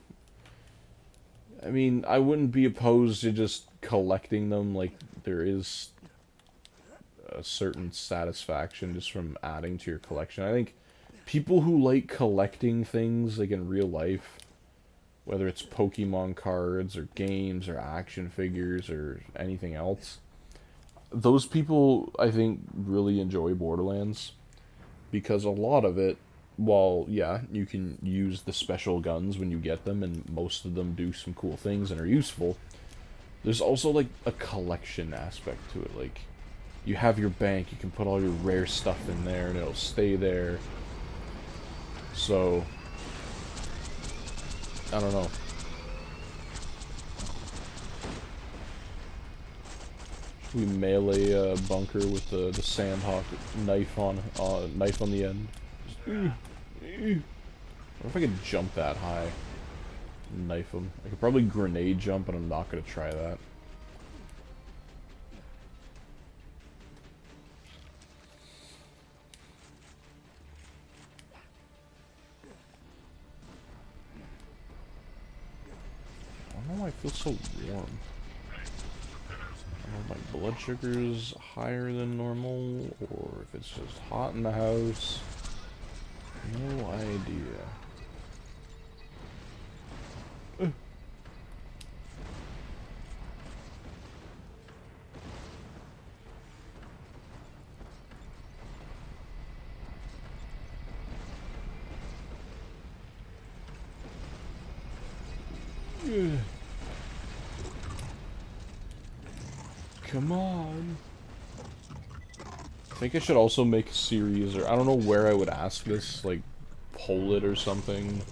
Speaker 1: I mean, I wouldn't be opposed to just collecting them. Like, there is a certain satisfaction just from adding to your collection. I think people who like collecting things, like in real life, whether it's Pokemon cards or games or action figures or anything else, those people, I think, really enjoy Borderlands. Because a lot of it, while, yeah, you can use the special guns when you get them, and most of them do some cool things and are useful, there's also, like, a collection aspect to it. Like, you have your bank, you can put all your rare stuff in there, and it'll stay there. So, I don't know. Should we melee bunker with the Sandhawk knife on the end? Just, what if I could jump that high? Knife him. I could probably grenade jump, but I'm not going to try that. I don't know why I feel so warm. I don't know if my blood sugar is higher than normal, or if it's just hot in the house. No idea. Come on. I think I should also make a series, or I don't know where I would ask this, like, poll it or something.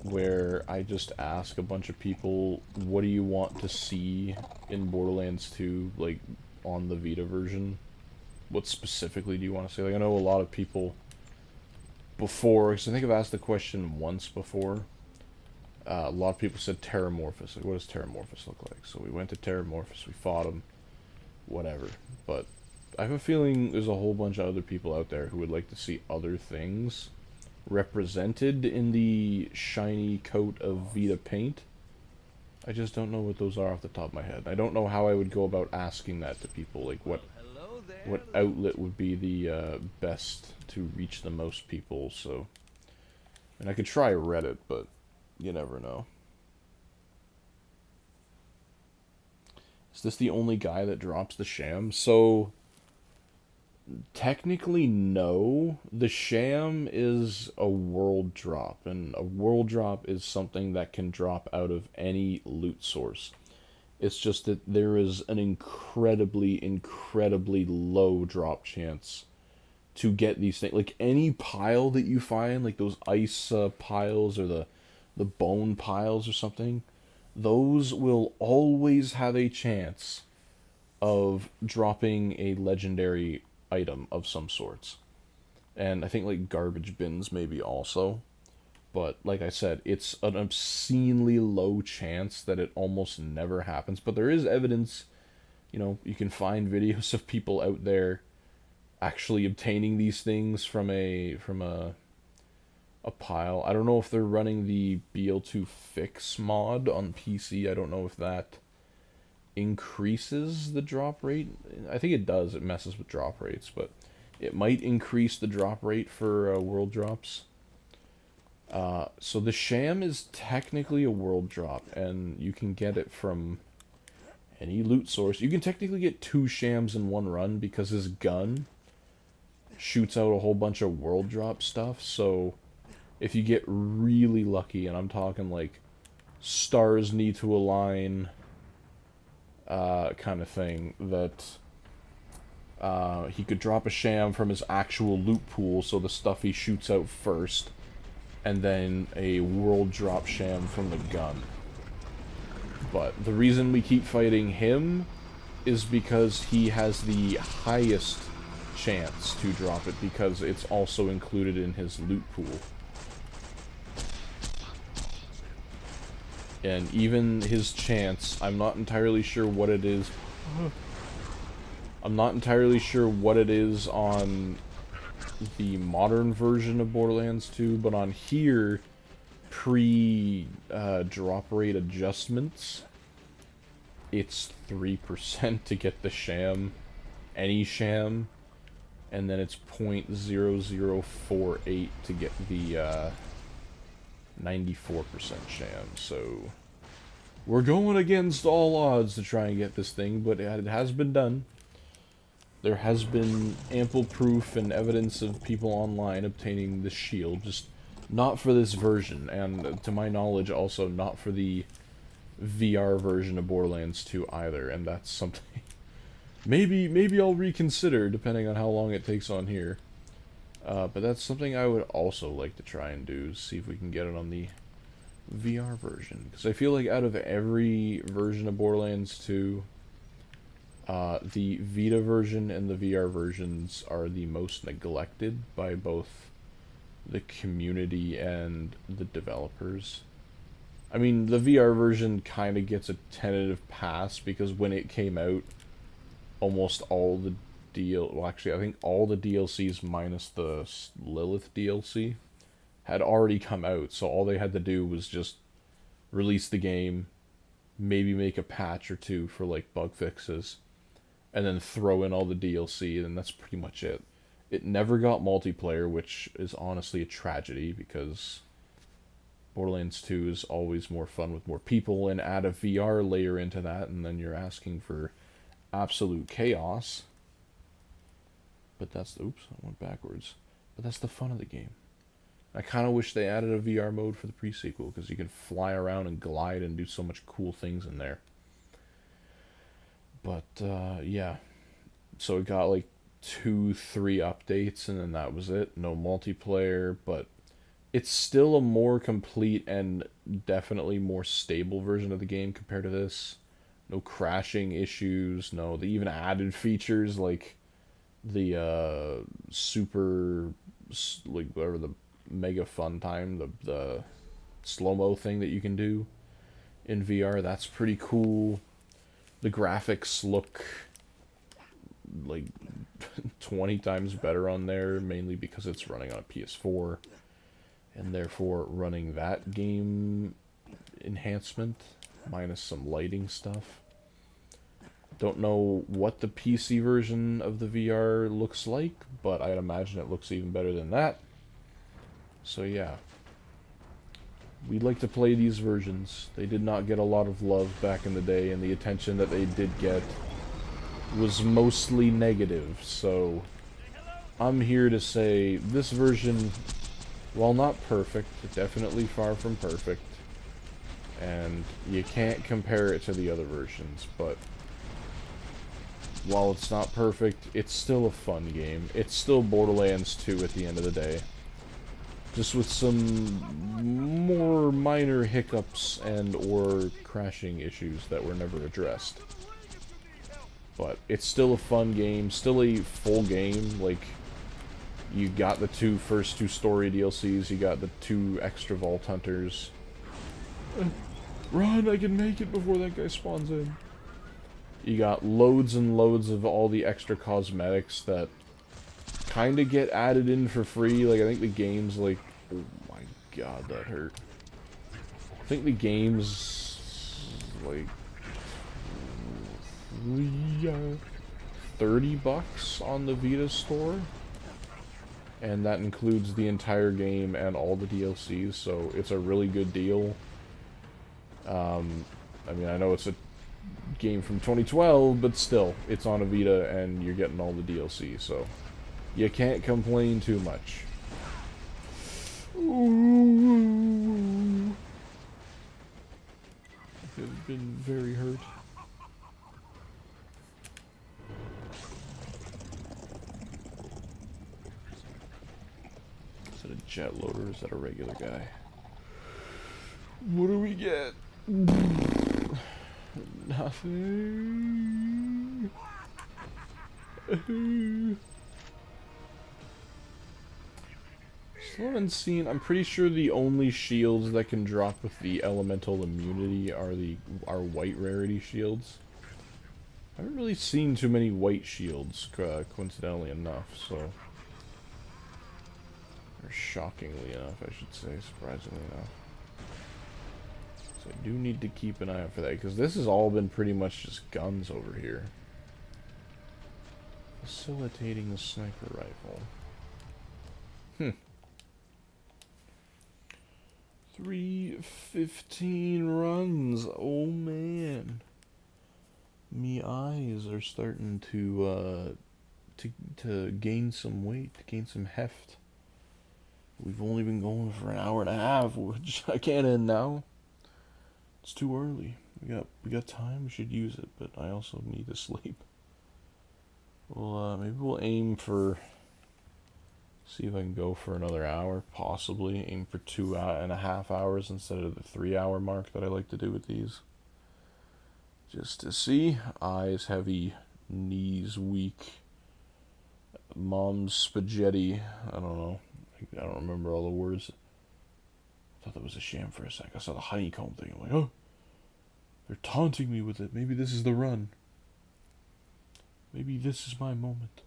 Speaker 1: where I just ask a bunch of people, what do you want to see in Borderlands 2, like, on the Vita version? What specifically do you want to see? Like, I know a lot of people before, because I think I've asked the question once before, a lot of people said Terramorphous. Like, what does Terramorphous look like? So we went to Terramorphous, we fought him, whatever. But I have a feeling there's a whole bunch of other people out there who would like to see other things represented in the shiny coat of Vita paint. I just don't know what those are off the top of my head. I don't know how I would go about asking that to people. Like, what outlet would be the best to reach the most people, so... And I could try Reddit, but you never know. Is this the only guy that drops the Sham? So, technically, no. The Sham is a world drop, and a world drop is something that can drop out of any loot source. It's just that there is an incredibly, incredibly low drop chance to get these things. Like, any pile that you find, like those ice piles or the bone piles or something, those will always have a chance of dropping a legendary item of some sorts. And I think like garbage bins maybe also. But like I said, it's an obscenely low chance that it almost never happens. But there is evidence, you know, you can find videos of people out there actually obtaining these things from a pile. I don't know if they're running the BL2 Fix mod on PC. I don't know if that increases the drop rate. I think it does. It messes with drop rates, but it might increase the drop rate for world drops. So the Sham is technically a world drop, and you can get it from any loot source. You can technically get 2 Shams in one run because his gun shoots out a whole bunch of world drop stuff. So if you get really lucky, and I'm talking like stars need to align kind of thing, that he could drop a Sham from his actual loot pool, so the stuff he shoots out first, and then a world drop Sham from the gun. But the reason we keep fighting him is because he has the highest chance to drop it, because it's also included in his loot pool. And even his chance, I'm not entirely sure what it is. I'm not entirely sure what it is on the modern version of Borderlands 2, but on here, drop rate adjustments, it's 3% to get the Sham, any Sham, and then it's 0.0048 to get the 94% Sham. So we're going against all odds to try and get this thing, but it has been done. There has been ample proof and evidence of people online obtaining the shield, just not for this version, and to my knowledge also not for the VR version of Borderlands 2 either, and that's something maybe I'll reconsider depending on how long it takes on here. But that's something I would also like to try and do, see if we can get it on the VR version, because I feel like out of every version of Borderlands 2, the Vita version and the VR versions are the most neglected by both the community and the developers. I mean, the VR version kind of gets a tentative pass because when it came out, almost all the well, actually, I think all the DLCs minus the Lilith DLC had already come out, so all they had to do was just release the game, maybe make a patch or two for like bug fixes, and then throw in all the DLC, and that's pretty much it. It never got multiplayer, which is honestly a tragedy, because Borderlands 2 is always more fun with more people, and add a VR layer into that, and then you're asking for absolute chaos. But that's the... Oops, I went backwards. But that's the fun of the game. I kind of wish they added a VR mode for the pre-sequel, because you can fly around and glide and do so much cool things in there. But, yeah. So it got, like, 2-3 updates, and then that was it. No multiplayer, but it's still a more complete and definitely more stable version of the game compared to this. No crashing issues. No, they even added features like the super, like whatever, the mega fun time, the slow mo thing that you can do in VR. That's pretty cool. The graphics look like 20 times better on there, mainly because it's running on a PS4 and therefore running that game enhancement minus some lighting stuff. Don't know what the PC version of the VR looks like, but I'd imagine it looks even better than that. So yeah, we'd like to play these versions. They did not get a lot of love back in the day, and the attention that they did get was mostly negative, so I'm here to say this version, while not perfect, definitely far from perfect, and you can't compare it to the other versions, but while it's not perfect, it's still a fun game. It's still Borderlands 2 at the end of the day. Just with some more minor hiccups and or crashing issues that were never addressed. But it's still a fun game, still a full game. Like, you got the first two story DLCs, you got the 2 extra Vault Hunters. Run, I can make it before that guy spawns in. You got loads and loads of all the extra cosmetics that kind of get added in for free. Like, I think the game's like... Oh my god, that hurt. I think the game's like... $30 on the Vita store. And that includes the entire game and all the DLCs, so it's a really good deal. I mean, I know it's a game from 2012, but still, it's on a Vita and you're getting all the DLC, so you can't complain too much. Ooh. I've been very hurt. Is that a jet loader or is that a regular guy? What do we get? Nothing. Still haven't seen. I'm pretty sure the only shields that can drop with the elemental immunity are white rarity shields. I haven't really seen too many white shields, coincidentally enough. So, or shockingly enough, I should say, surprisingly enough. So I do need to keep an eye out for that, because this has all been pretty much just guns over here. Facilitating the sniper rifle. 315 runs. Oh man. Me eyes are starting to gain some weight, gain some heft. We've only been going for an hour and a half, which I can't end now. It's too early. We got time. We should use it, but I also need to sleep. Well, maybe we'll aim for. See if I can go for another hour, possibly. Aim for 2.5 hours instead of the 3-hour mark that I like to do with these. Just to see. Eyes heavy, knees weak. Mom's spaghetti. I don't know. I don't remember all the words. I thought that was a sham for a sec. I saw the honeycomb thing. I'm like, oh, they're taunting me with it. Maybe this is the run. Maybe this is my moment.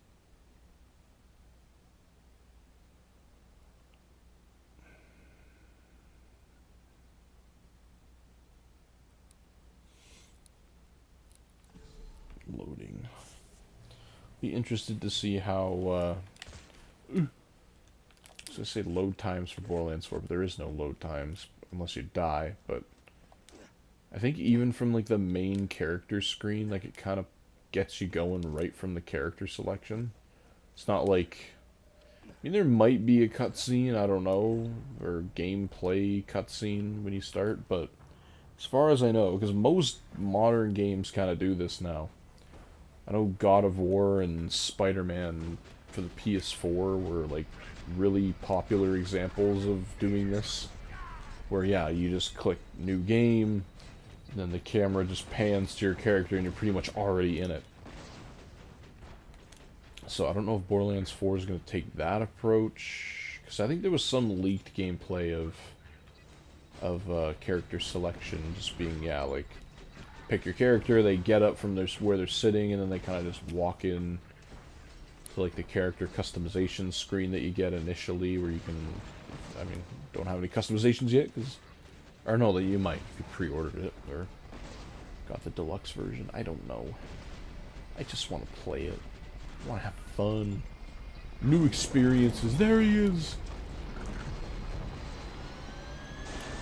Speaker 1: Loading. Be interested to see how I was gonna say load times for Borderlands 4, but there is no load times unless you die. But I think even from like the main character screen, like it kind of gets you going right from the character selection. It's not like, I mean, there might be a cutscene, I don't know, or gameplay cutscene when you start, but as far as I know, because most modern games kind of do this now. I know God of War and Spider-Man for the PS4 were like really popular examples of doing this. Where yeah, you just click new game, and then the camera just pans to your character and you're pretty much already in it. So I don't know if Borderlands 4 is going to take that approach, because I think there was some leaked gameplay of character selection just being, yeah, like, pick your character, they get up from where they're sitting, and then they kind of just walk in to, like, the character customization screen that you get initially, where you can, I mean, don't have any customizations yet, because, or no, that you might, if you pre-ordered it, or got the deluxe version, I don't know. I just want to play it. I want to have fun. New experiences. There he is!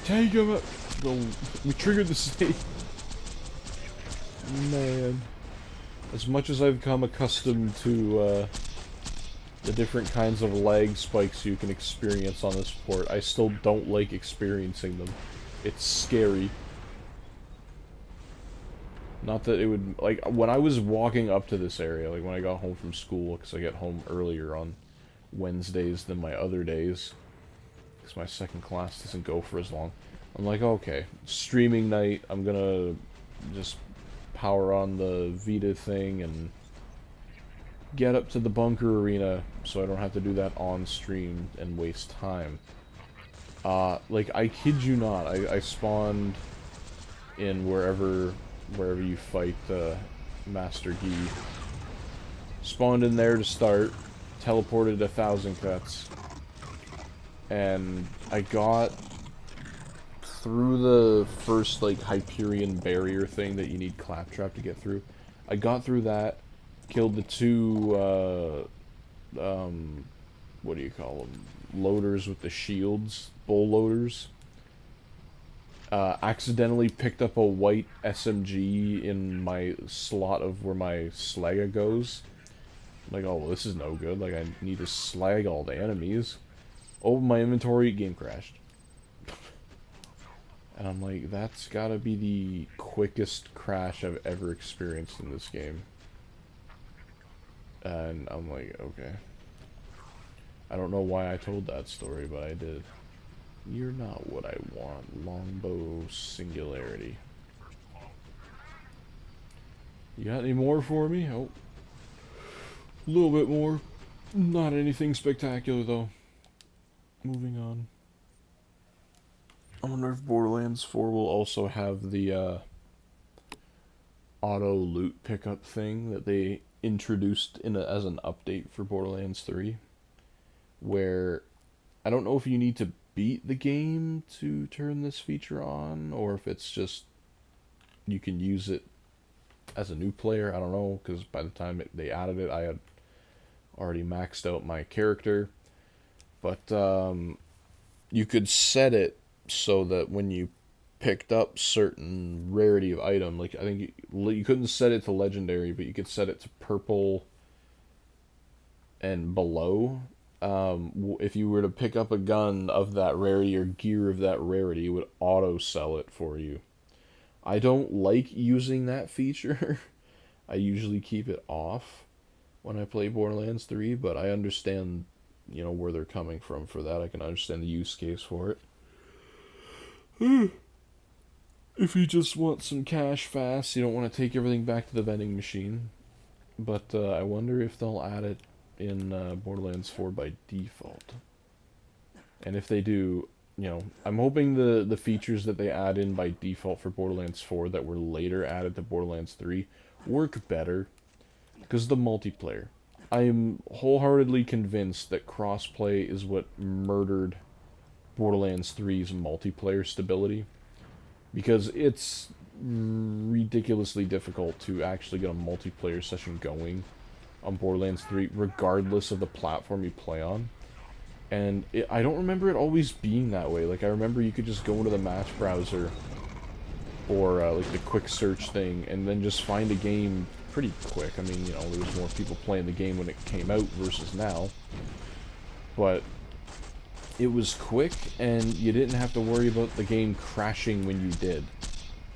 Speaker 1: Take him up! We triggered the snake. Man. As much as I've become accustomed to the different kinds of lag spikes you can experience on this port, I still don't like experiencing them. It's scary. Not that it would, like, when I was walking up to this area, like when I got home from school, because I get home earlier on Wednesdays than my other days, because my second class doesn't go for as long, I'm like, okay, streaming night, I'm gonna just power on the Vita thing and get up to the bunker arena so I don't have to do that on stream and waste time. Like, I kid you not, I spawned in wherever you fight Master Yi. Spawned in there to start, teleported 1,000 cuts, and I got through the first, like, Hyperion barrier thing that you need Claptrap to get through. I got through that, killed the two, what do you call them? Loaders with the shields, bull loaders. Accidentally picked up a white SMG in my slot of where my Slaga goes. I'm like, oh, well, this is no good. Like, I need to slag all the enemies. Open my inventory, game crashed. And I'm like, that's gotta be the quickest crash I've ever experienced in this game. And I'm like, okay. I don't know why I told that story, but I did. You're not what I want. Longbow Singularity. You got any more for me? Oh. A little bit more. Not anything spectacular, though. Moving on. I wonder if Borderlands 4 will also have the auto loot pickup thing that they introduced as an update for Borderlands 3. Where I don't know if you need to beat the game to turn this feature on, or if it's just you can use it as a new player. I don't know, because by the time they added it, I had already maxed out my character. But you could set it so that when you picked up certain rarity of item, like I think you couldn't set it to legendary, but you could set it to purple and below. If you were to pick up a gun of that rarity or gear of that rarity, it would auto sell it for you. I don't like using that feature. I usually keep it off when I play Borderlands 3, but I understand, you know, where they're coming from for that. I can understand the use case for it. If you just want some cash fast, you don't want to take everything back to the vending machine. But I wonder if they'll add it in Borderlands 4 by default. And if they do, you know, I'm hoping the features that they add in by default for Borderlands 4 that were later added to Borderlands 3 work better. Because the multiplayer. I am wholeheartedly convinced that crossplay is what murdered Borderlands 3's multiplayer stability. Because it's ridiculously difficult to actually get a multiplayer session going on Borderlands 3, regardless of the platform you play on. And I don't remember it always being that way. Like, I remember you could just go into the match browser, or like the quick search thing, and then just find a game pretty quick. I mean, you know, there was more people playing the game when it came out versus now. But it was quick, and you didn't have to worry about the game crashing when you did.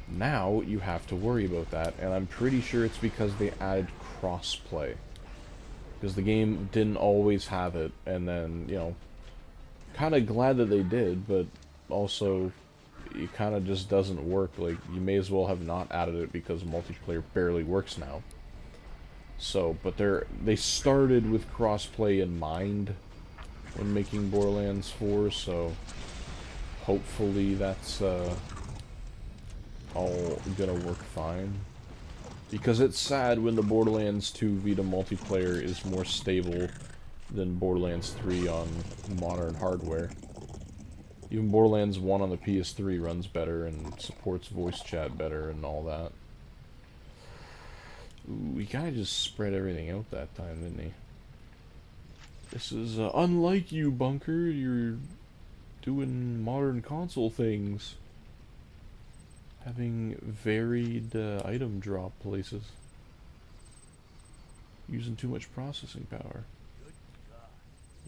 Speaker 1: Now, you have to worry about that, and I'm pretty sure it's because they added crossplay. because the game didn't always have it, and then, you know, kind of glad that they did, but also it kind of just doesn't work. Like, you may as well have not added it because multiplayer barely works now. So, but they started with crossplay in mind when making Borderlands 4, so hopefully that's all gonna work fine. Because it's sad when the Borderlands 2 Vita multiplayer is more stable than Borderlands 3 on modern hardware. Even Borderlands 1 on the PS3 runs better and supports voice chat better and all that. Ooh, he kinda just spread everything out that time, didn't he? This is unlike you, Bunker. You're doing modern console things. Having varied item drop places. Using too much processing power.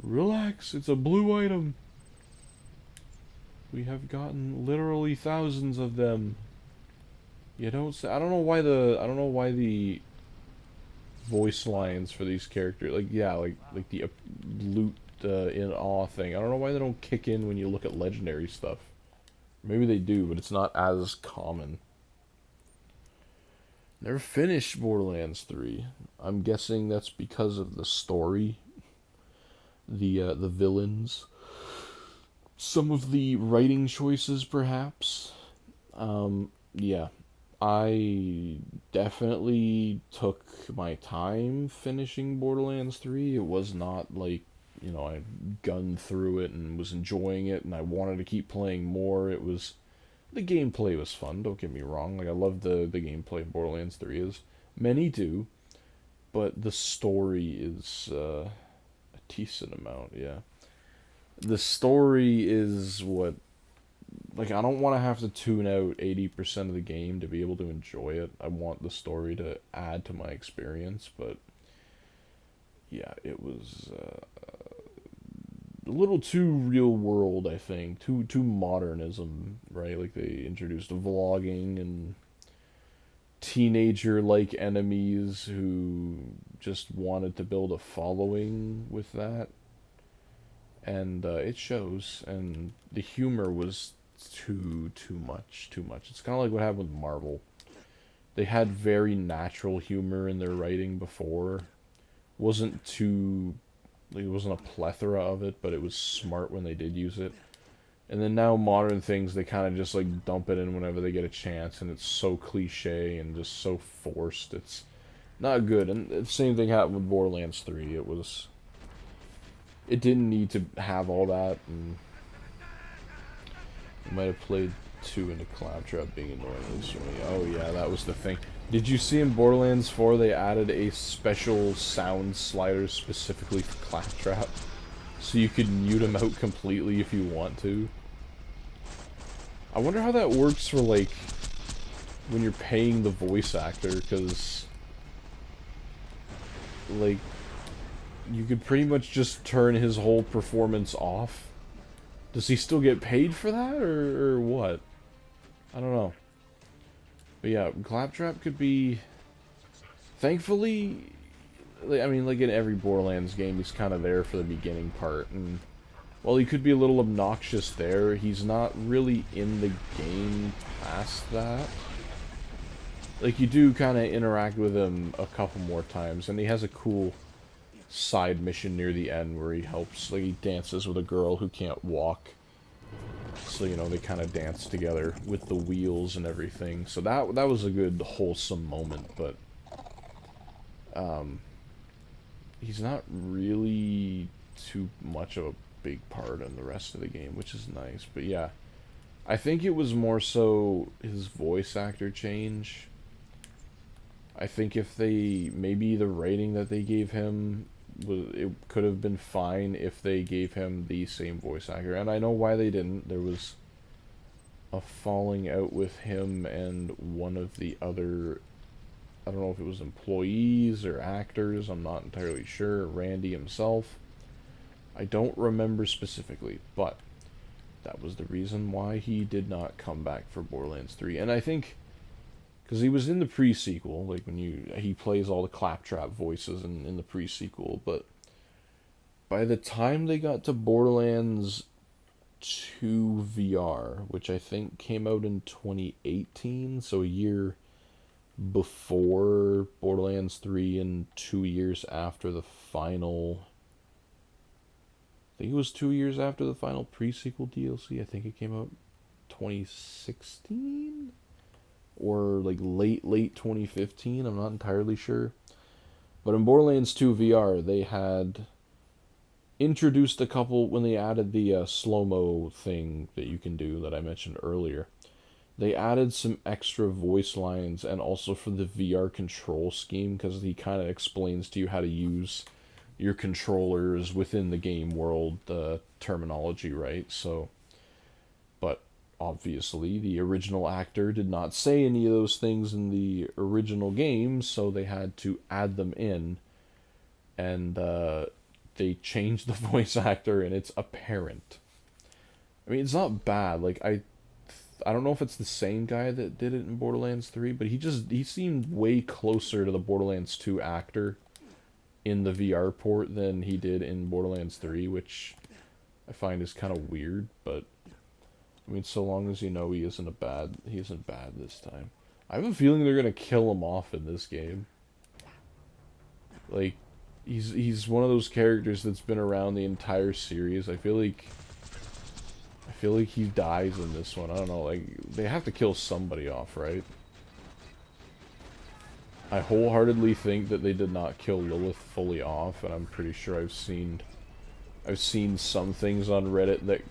Speaker 1: Relax, it's a blue item. We have gotten literally thousands of them. You don't say. I don't know why the voice lines for these characters, like, yeah, like the loot in awe thing. I don't know why they don't kick in when you look at legendary stuff. Maybe they do, but it's not as common. Never finished Borderlands 3. I'm guessing that's because of the story, the villains, some of the writing choices, perhaps. Yeah, I definitely took my time finishing Borderlands 3. It was not like, you know, I gunned through it and was enjoying it and I wanted to keep playing more. It was, the gameplay was fun, don't get me wrong. Like, I love the gameplay of Borderlands 3 is. Many do, but the story is a decent amount, yeah. The story is what, like, I don't want to have to tune out 80% of the game to be able to enjoy it. I want the story to add to my experience, but yeah, it was a little too real world, I think. Too modernism, right? Like, they introduced vlogging and teenager-like enemies who just wanted to build a following with that. And it shows, and the humor was too much. It's kind of like what happened with Marvel. They had very natural humor in their writing before. Wasn't too, like, it wasn't a plethora of it, but it was smart when they did use it. And then now modern things, they kind of just like dump it in whenever they get a chance, and it's so cliche and just so forced. It's not good. And the same thing happened with Borderlands 3. It didn't need to have all that, and you might have played too into Claptrap being annoying. Oh yeah, that was the thing. Did you see in Borderlands 4 they added a special sound slider specifically for Claptrap? So you could mute him out completely if you want to. I wonder how that works for, like, when you're paying the voice actor, because, like, you could pretty much just turn his whole performance off. Does he still get paid for that, or what? I don't know. But yeah, Claptrap could be... Thankfully, I mean, like in every Borderlands game, he's kind of there for the beginning part, and while he could be a little obnoxious there, he's not really in the game past that. Like, you do kind of interact with him a couple more times, and he has a cool side mission near the end where he helps, like, he dances with a girl who can't walk. So, you know, they kind of dance together with the wheels and everything. So that was a good, wholesome moment, but he's not really too much of a big part in the rest of the game, which is nice. But yeah, I think it was more so his voice actor change. I think if they, maybe the rating that they gave him, it could have been fine if they gave him the same voice actor. And I know why they didn't. There was a falling out with him and one of the other, I don't know if it was employees or actors, I'm not entirely sure. Randy himself, I don't remember specifically, but that was the reason why he did not come back for Borderlands 3. And I think, because he was in the pre-sequel, like when he plays all the claptrap voices in the pre-sequel, but by the time they got to Borderlands 2 VR, which I think came out in 2018, so a year before Borderlands 3 and 2 years after the final. I think it was 2 years after the final pre-sequel DLC. I think it came out 2016 or like late 2015. I'm not entirely sure. But in Borderlands 2 VR, they had introduced a couple when they added the slow-mo thing that you can do that I mentioned earlier. They added some extra voice lines, and also for the VR control scheme, because he kind of explains to you how to use your controllers within the game world terminology, right? So, but obviously the original actor did not say any of those things in the original game, so they had to add them in, and they changed the voice actor, and it's apparent. I mean, it's not bad. Like I don't know if it's the same guy that did it in Borderlands 3, but he seemed way closer to the Borderlands 2 actor in the VR port than he did in Borderlands 3, which I find is kind of weird, but I mean, so long as you know he isn't bad this time. I have a feeling they're gonna kill him off in this game. Like, he's one of those characters that's been around the entire series. I feel like he dies in this one. I don't know, like, they have to kill somebody off, right? I wholeheartedly think that they did not kill Lilith fully off, and I'm pretty sure I've seen some things on Reddit that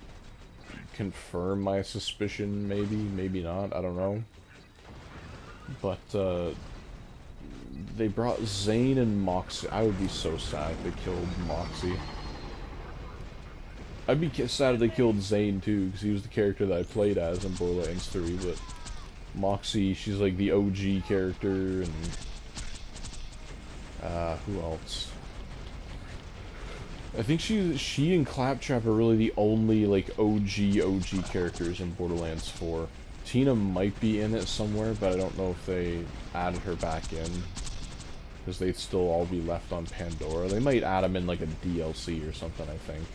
Speaker 1: confirm my suspicion, maybe not, I don't know. But they brought Zane and Moxie. I would be so sad if they killed Moxie. I'd be sad if they killed Zane too, because he was the character that I played as in Borderlands 3, but Moxie, she's like the OG character, and who else? I think she and Claptrap are really the only like OG characters in Borderlands 4. Tina might be in it somewhere, but I don't know if they added her back in, because they'd still all be left on Pandora. They might add them in like a DLC or something, I think.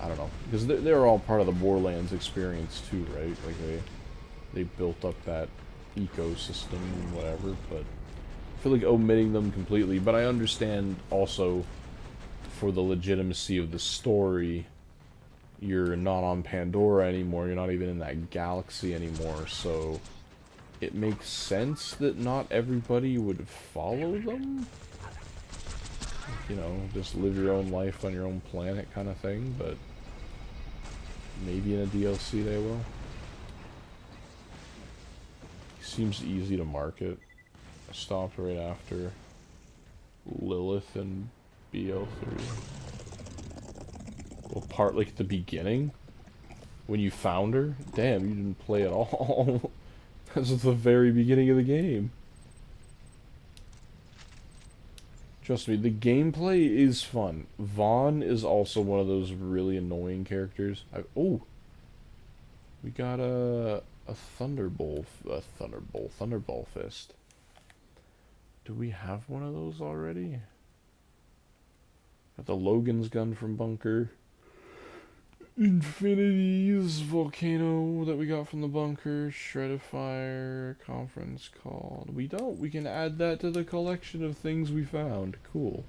Speaker 1: I don't know, because they're all part of the Borderlands experience too, right? Like they built up that ecosystem and whatever, but I feel like omitting them completely. But I understand also, for the legitimacy of the story, you're not on Pandora anymore, you're not even in that galaxy anymore, so it makes sense that not everybody would follow them. You know, just live your own life on your own planet kind of thing, but maybe in a DLC they will. Seems easy to market. I stopped right after Lilith and BO3. Well, part like at the beginning, when you found her? Damn, you didn't play at all. That's at the very beginning of the game. Trust me, the gameplay is fun. Vaughn is also one of those really annoying characters. Oh, we got a Thunderbolt Fist. Do we have one of those already? Got the Logan's gun from Bunker. Infinity's Volcano that we got from the Bunker. Shredifire, Conference Call. We don't. We can add that to the collection of things we found. Cool.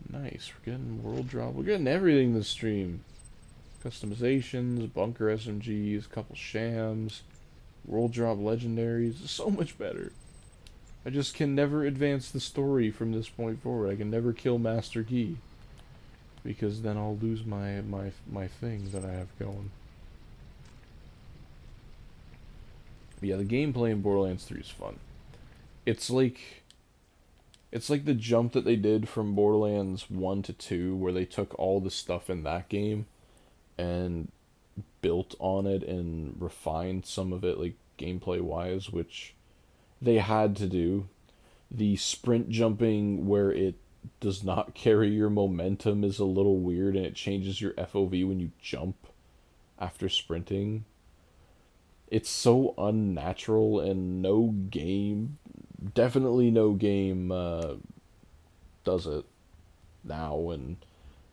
Speaker 1: Nice. We're getting World Drop. We're getting everything this stream. Customizations, Bunker SMGs, a couple Shams, World Drop Legendaries. So much better. I just can never advance the story from this point forward. I can never kill Master Key, because then I'll lose my thing that I have going. But yeah, the gameplay in Borderlands 3 is fun. It's like the jump that they did from Borderlands 1 to 2, where they took all the stuff in that game and built on it and refined some of it, like gameplay wise, which they had to do. The sprint jumping where it does not carry your momentum is a little weird, and it changes your FOV when you jump after sprinting. It's so unnatural, and definitely no game does it now. And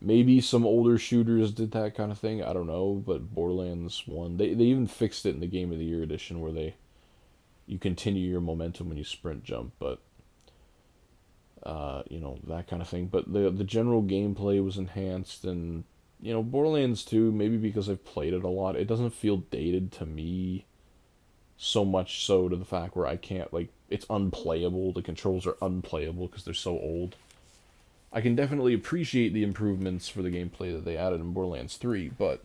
Speaker 1: maybe some older shooters did that kind of thing. I don't know, but Borderlands 1, they even fixed it in the Game of the Year edition where you continue your momentum when you sprint jump, but that kind of thing. But the general gameplay was enhanced, and Borderlands 2, maybe because I've played it a lot, it doesn't feel dated to me, so much so to the fact where I can't, like, it's unplayable. The controls are unplayable because they're so old. I can definitely appreciate the improvements for the gameplay that they added in Borderlands 3, but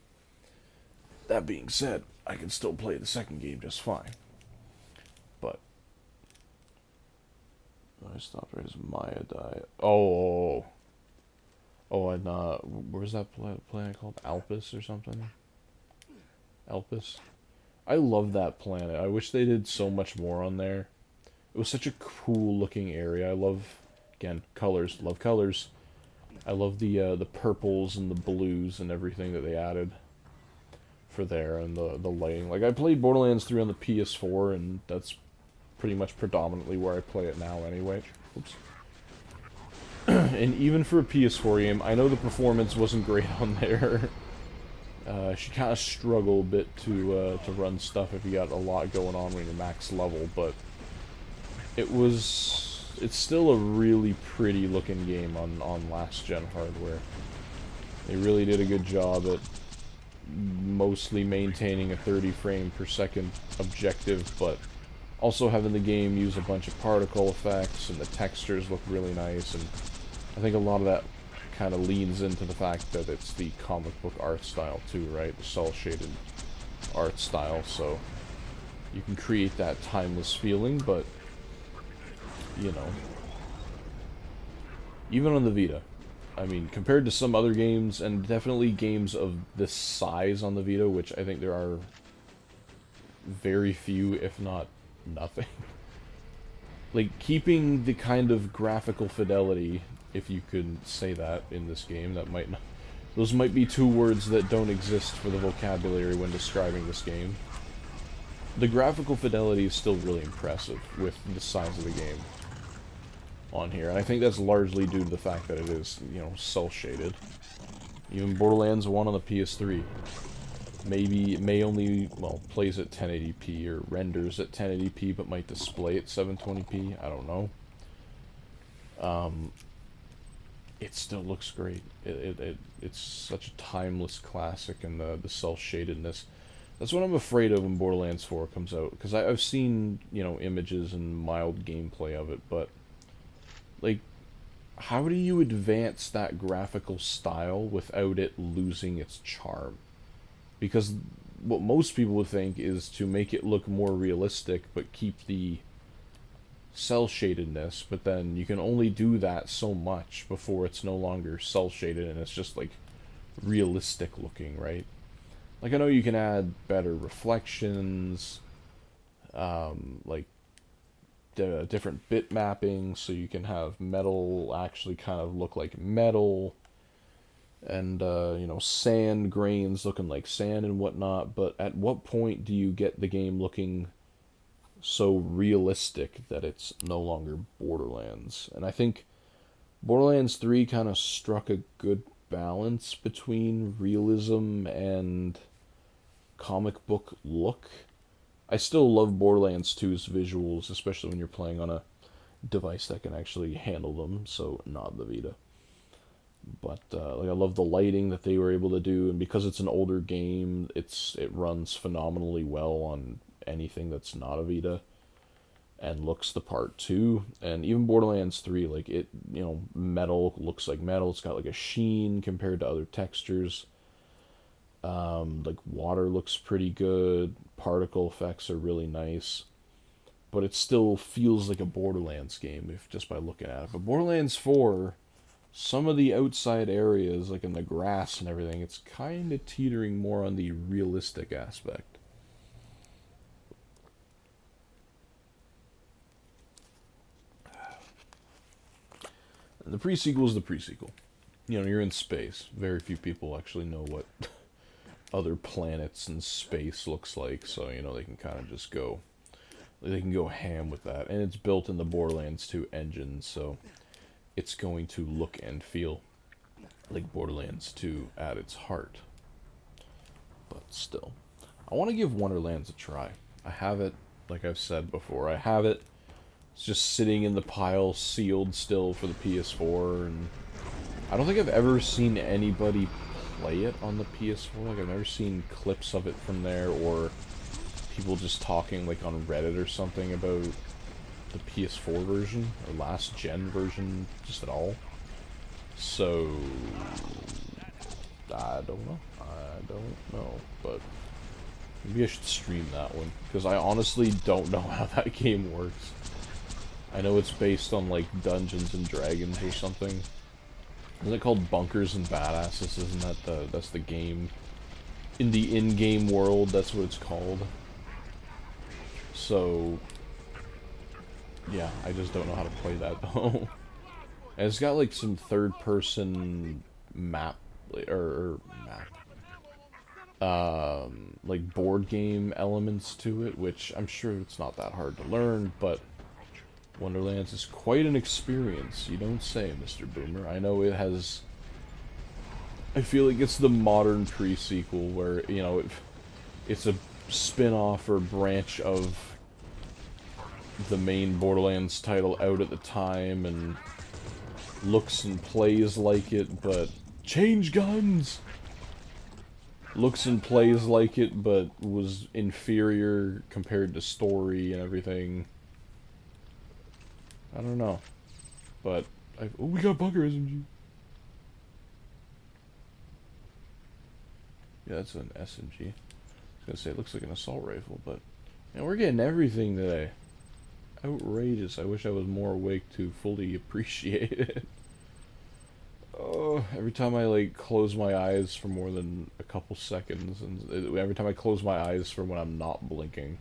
Speaker 1: that being said, I can still play the second game just fine. But I stopped right as Maya died. And where's that planet called? Alpus or something? Alpus. I love that planet. I wish they did so much more on there. It was such a cool looking area. I love, again, colors. Love colors. I love the purples and the blues and everything that they added for there, and the lighting. Like, I played Borderlands 3 on the PS4, and that's pretty much predominantly where I play it now anyway. Oops. And even for a PS4 game, I know the performance wasn't great on there. She kind of struggle a bit to run stuff if you got a lot going on when you're max level, but it's still a really pretty looking game on last gen hardware. They really did a good job at mostly maintaining a 30 frame per second objective, but also having the game use a bunch of particle effects, and the textures look really nice, and I think a lot of that kind of leans into the fact that it's the comic book art style too, right? The cel-shaded art style, so you can create that timeless feeling, but, even on the Vita, I mean, compared to some other games, and definitely games of this size on the Vita, which I think there are very few, if not nothing. Like, keeping the kind of graphical fidelity, if you could say that in this game, that might not... Those might be two words that don't exist for the vocabulary when describing this game. The graphical fidelity is still really impressive with the size of the game on here, and I think that's largely due to the fact that it is, cel-shaded. Even Borderlands 1 on the PS3 may only, plays at 1080p or renders at 1080p, but might display at 720p. I don't know. It still looks great. It's such a timeless classic, and the cel-shadedness. That's what I'm afraid of when Borderlands 4 comes out, because I've seen, images and mild gameplay of it, but, like, how do you advance that graphical style without it losing its charm? Because what most people would think is to make it look more realistic, but keep the cel-shadedness, but then you can only do that so much before it's no longer cel-shaded and it's just, like, realistic looking, right? Like, I know you can add better reflections, like, different bit mapping, so you can have metal actually kind of look like metal, and, sand grains looking like sand and whatnot, but at what point do you get the game looking so realistic that it's no longer Borderlands? And I think Borderlands 3 kind of struck a good balance between realism and comic book look. I still love Borderlands 2's visuals, especially when you're playing on a device that can actually handle them, so not the Vita. But like, I love the lighting that they were able to do, and because it's an older game, it runs phenomenally well on anything that's not a Vita, and looks the part too. And even Borderlands 3, like, it, metal looks like metal. It's got like a sheen compared to other textures. Like, water looks pretty good. Particle effects are really nice. But it still feels like a Borderlands game just by looking at it. But Borderlands 4, some of the outside areas, like in the grass and everything, it's kind of teetering more on the realistic aspect. And the pre-sequel is the pre-sequel. You're in space. Very few people actually know what other planets and space looks like, so you know they can kind of just go, they can go ham with that. And it's built in the Borderlands 2 engine, so it's going to look and feel like Borderlands 2 at its heart. But still, I want to give Wonderlands a try. I have it, like I've said before, I have it. It's just sitting in the pile, sealed still for the PS4, and I don't think I've ever seen anybody play it on the PS4. Like, I've never seen clips of it from there, or people just talking, like, on Reddit or something about the PS4 version, or last gen version, just at all. So, I don't know, but maybe I should stream that one, because I honestly don't know how that game works. I know it's based on, like, Dungeons and Dragons or something. Isn't it called Bunkers and Badasses? Isn't that that's the game? In the in-game world, that's what it's called. So, yeah, I just don't know how to play that, though. And it's got, like, some third-person map, like, board game elements to it, which I'm sure it's not that hard to learn, but Wonderlands is quite an experience, you don't say, Mr. Boomer. I know it has... I feel like it's the modern pre-sequel where, you know, it's a spin-off or branch of the main Borderlands title out at the time, and looks and plays like it, but... Change guns! Looks and plays like it, but was inferior compared to story and everything. I don't know, but oh, we got bunker SMG. Yeah, that's an SMG. I was gonna say it looks like an assault rifle, but man, we're getting everything today. Outrageous! I wish I was more awake to fully appreciate it. Oh, every time I like close my eyes for more than a couple seconds, and every time I close my eyes for when I'm not blinking,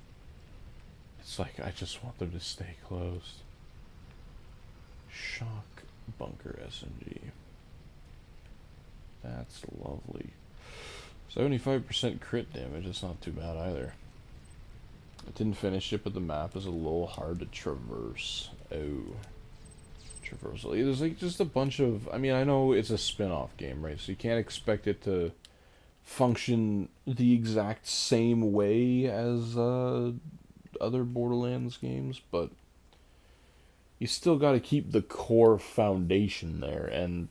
Speaker 1: it's like I just want them to stay closed. Shock bunker SMG. That's lovely. 75% crit damage, that's not too bad either. I didn't finish it, but the map is a little hard to traverse. Oh. Traversal. There's like just a bunch of... I mean, I know it's a spin-off game, right? So you can't expect it to function the exact same way as other Borderlands games, but you still got to keep the core foundation there, and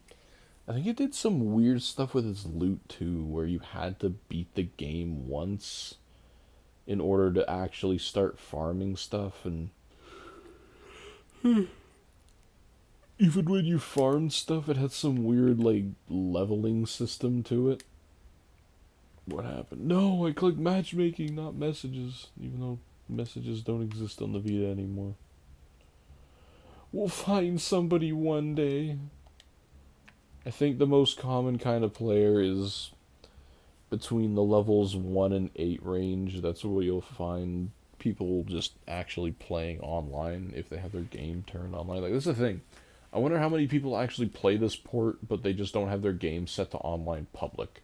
Speaker 1: I think it did some weird stuff with its loot too, where you had to beat the game once in order to actually start farming stuff, and even when you farmed stuff, it had some weird, like, leveling system to it. What happened? No, I clicked matchmaking, not messages, even though messages don't exist on the Vita anymore. We'll find somebody one day. I think the most common kind of player is between the levels 1 and 8 range. That's where you'll find people just actually playing online if they have their game turned online. Like, this is the thing. I wonder how many people actually play this port, but they just don't have their game set to online public.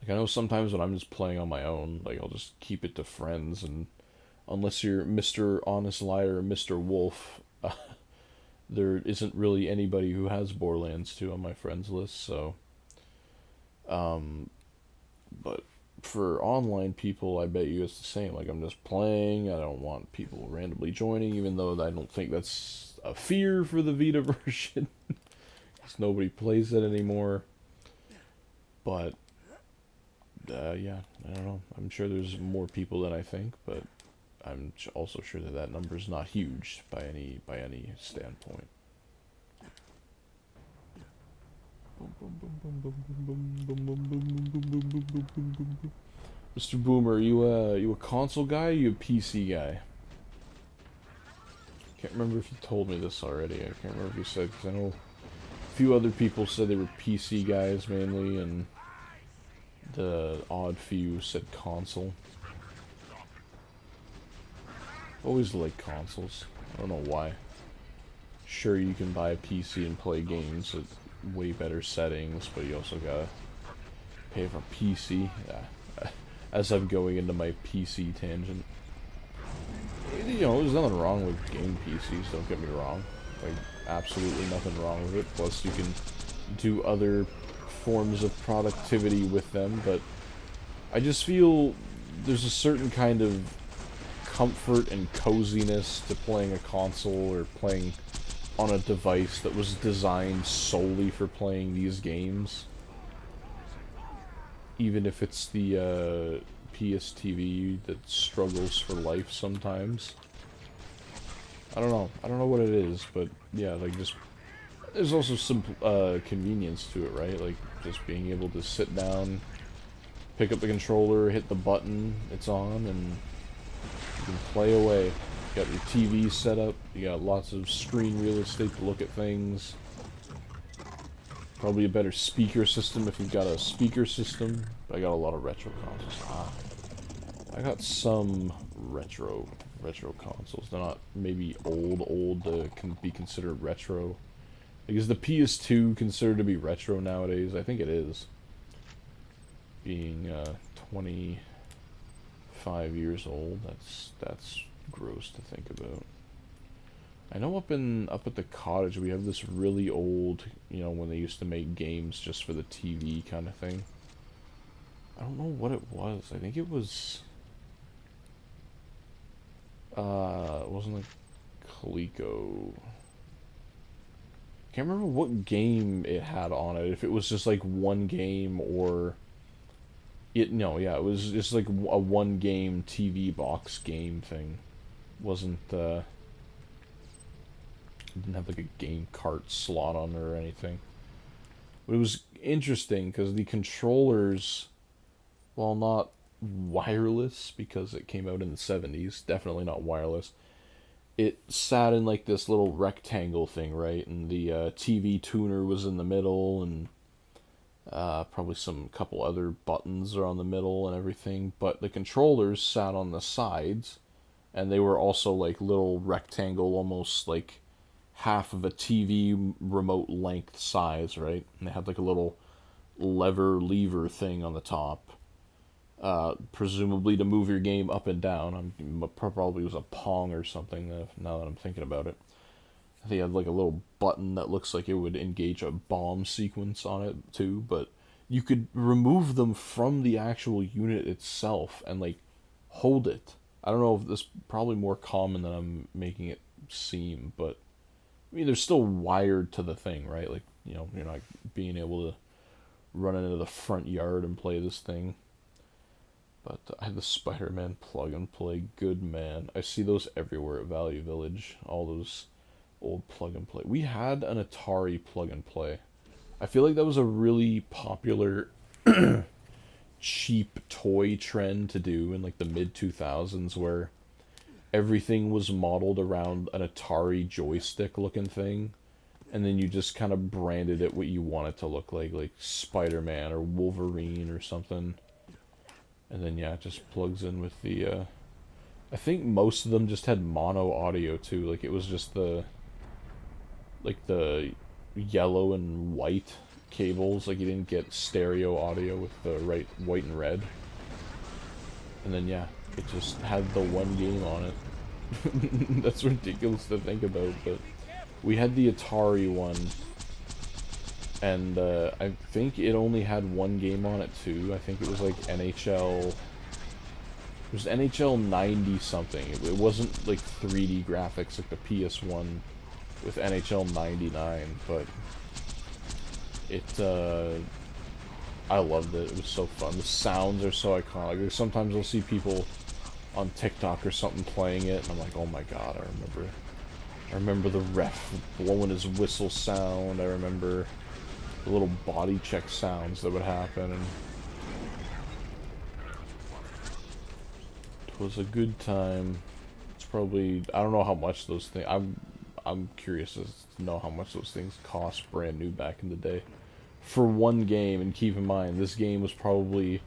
Speaker 1: Like, I know sometimes when I'm just playing on my own, like, I'll just keep it to friends, and unless you're Mr. Honest Liar or Mr. Wolf, there isn't really anybody who has Borderlands 2 on my friends list, so... but for online people, I bet you it's the same. Like, I'm just playing, I don't want people randomly joining, even though I don't think that's a fear for the Vita version. Because nobody plays it anymore. But, yeah, I don't know. I'm sure there's more people than I think, but I'm also sure that that number's not huge by any standpoint. Mr. Boomer, you a console guy or you a PC guy? Can't remember if you told me this already. I can't remember if you said, because I know a few other people said they were PC guys mainly, and the odd few said console. Always like consoles. I don't know why. Sure, you can buy a PC and play games at way better settings, but you also gotta pay for PC. Yeah. As I'm going into my PC tangent. You know, there's nothing wrong with game PCs, don't get me wrong. Like, absolutely nothing wrong with it. Plus, you can do other forms of productivity with them, but I just feel there's a certain kind of comfort and coziness to playing a console or playing on a device that was designed solely for playing these games. Even if it's the PSTV that struggles for life sometimes. I don't know. I don't know what it is, but yeah, like just there's also some convenience to it, right? Like just being able to sit down, pick up the controller, hit the button, it's on, and you can play away. You got your TV set up, you got lots of screen real estate to look at things. Probably a better speaker system if you've got a speaker system. But I got a lot of retro consoles. I got some retro consoles. They're not maybe old to be considered retro. Like, is the PS2 considered to be retro nowadays? I think it is. Being 25 years old, that's gross to think about. I know up at the cottage we have this really old, you know, when they used to make games just for the TV kind of thing. I don't know what it was. I think it was it wasn't like Coleco. Can't remember what game it had on it. If it was just like one game or it it was just like a one game TV box game thing. Wasn't didn't have like a game cart slot on it or anything. But it was interesting because the controllers, while not wireless because it came out in the 70s, definitely not wireless, it sat in like this little rectangle thing, right? And the TV tuner was in the middle, and probably some couple other buttons are on the middle and everything. But the controllers sat on the sides, and they were also like little rectangle, almost like half of a TV remote length size, right? And they had like a little lever thing on the top. Presumably to move your game up and down. Probably was a Pong or something, now that I'm thinking about it. I think it had like a little button that looks like it would engage a bomb sequence on it too, but you could remove them from the actual unit itself and like hold it. I don't know if this is probably more common than I'm making it seem, but I mean, they're still wired to the thing, right? Like, you know, you're not being able to run into the front yard and play this thing. But I had the Spider-Man plug and play. Good man. I see those everywhere at Value Village. All those old plug and play. We had an Atari plug and play. I feel like that was a really popular cheap toy trend to do in like the mid 2000s, where everything was modeled around an Atari joystick looking thing, and then you just kind of branded it what you want it to look like Spider-Man or Wolverine or something. And then yeah, it just plugs in with the I think most of them just had mono audio too, like it was just the yellow and white cables, like you didn't get stereo audio with the white and red. And then yeah, it just had the one game on it. That's ridiculous to think about, but we had the Atari one, and I think it only had one game on it too. I think it was like NHL. It was NHL 90 something. It wasn't like 3D graphics like the PS1 with NHL 99, but it I loved it. It was so fun. The sounds are so iconic. Like, sometimes I'll see people on TikTok or something playing it, and I'm like, oh my god, I remember the ref blowing his whistle sound. I remember the little body check sounds that would happen, and it was a good time. It's probably, I don't know how much those things, I'm curious to know how much those things cost brand new back in the day for one game. And keep in mind, this game was probably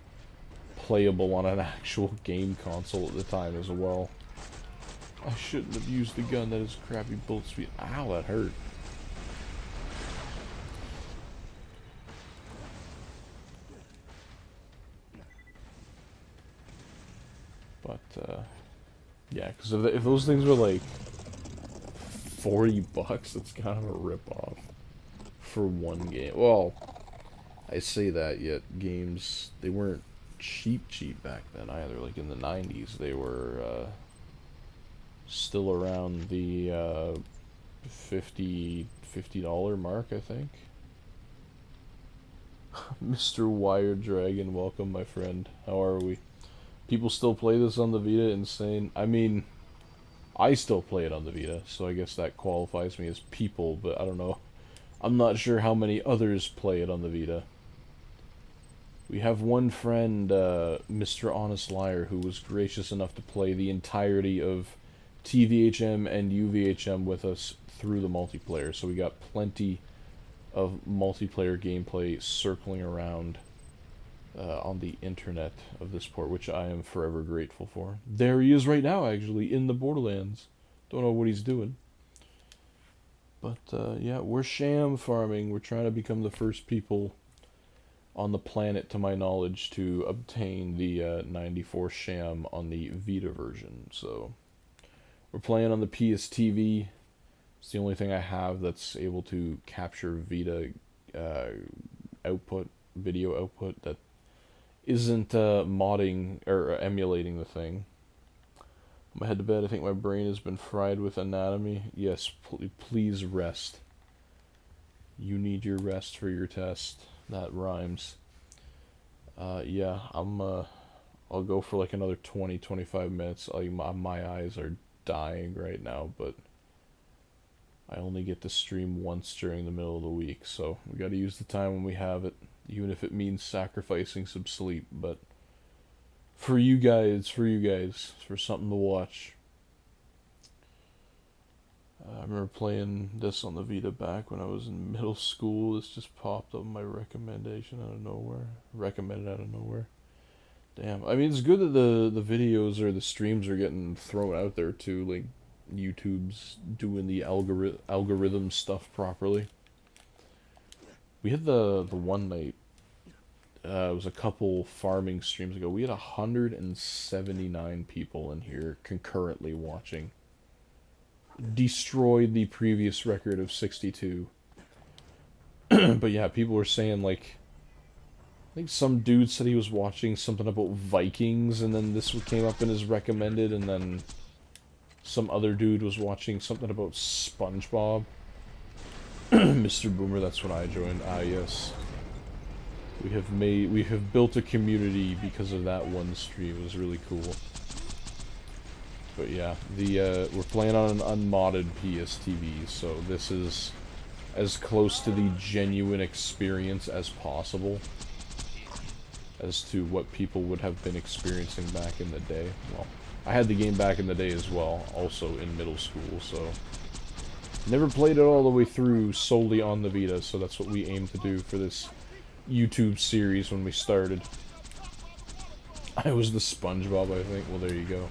Speaker 1: playable on an actual game console at the time as well. I shouldn't have used the gun. That is crappy bullet speed. Ow, that hurt. But, yeah, because if those things were like $40, it's kind of a rip-off for one game. Well, I say that, yet games, they weren't cheap back then either. Like in the 90s, they were still around the $50 mark, I think. Mr. Wired Dragon, welcome, my friend. How are we? People still play this on the Vita? Insane. I mean, I still play it on the Vita, so I guess that qualifies me as people, but I don't know. I'm not sure how many others play it on the Vita. We have one friend, Mr. Honest Liar, who was gracious enough to play the entirety of TVHM and UVHM with us through the multiplayer, so we got plenty of multiplayer gameplay circling around on the internet of this port, which I am forever grateful for. There he is right now, actually, in the Borderlands. Don't know what he's doing. But, yeah, we're Sham farming. We're trying to become the first people on the planet, to my knowledge, to obtain the 94 Sham on the Vita version. So, we're playing on the PSTV. It's the only thing I have that's able to capture Vita output, video output, that isn't modding or emulating the thing. I'm gonna head to bed. I think my brain has been fried with anatomy. Yes, please rest. You need your rest for your test. That rhymes. Yeah, I'll go for like another 20-25 minutes. My eyes are dying right now, but I only get to stream once during the middle of the week, so we gotta use the time when we have it, even if it means sacrificing some sleep. But for you guys, for something to watch. I remember playing this on the Vita back when I was in middle school. This just popped up my recommendation out of nowhere. Recommended out of nowhere. Damn. I mean, it's good that the videos or the streams are getting thrown out there too. Like, YouTube's doing the algorithm stuff properly. We had the one night, it was a couple farming streams ago. We had 179 people in here concurrently watching. Destroyed the previous record of 62. But yeah, people were saying, like, I think some dude said he was watching something about Vikings, and then this came up in his recommended, and then some other dude was watching something about SpongeBob. Mr. Boomer, that's when I joined. Ah, yes. We have built a community because of that one stream. It was really cool. But yeah, we're playing on an unmodded PSTV, so this is as close to the genuine experience as possible as to what people would have been experiencing back in the day. Well, I had the game back in the day as well, also in middle school, so never played it all the way through solely on the Vita, so that's what we aim to do for this YouTube series when we started. I was the SpongeBob, I think. Well, there you go.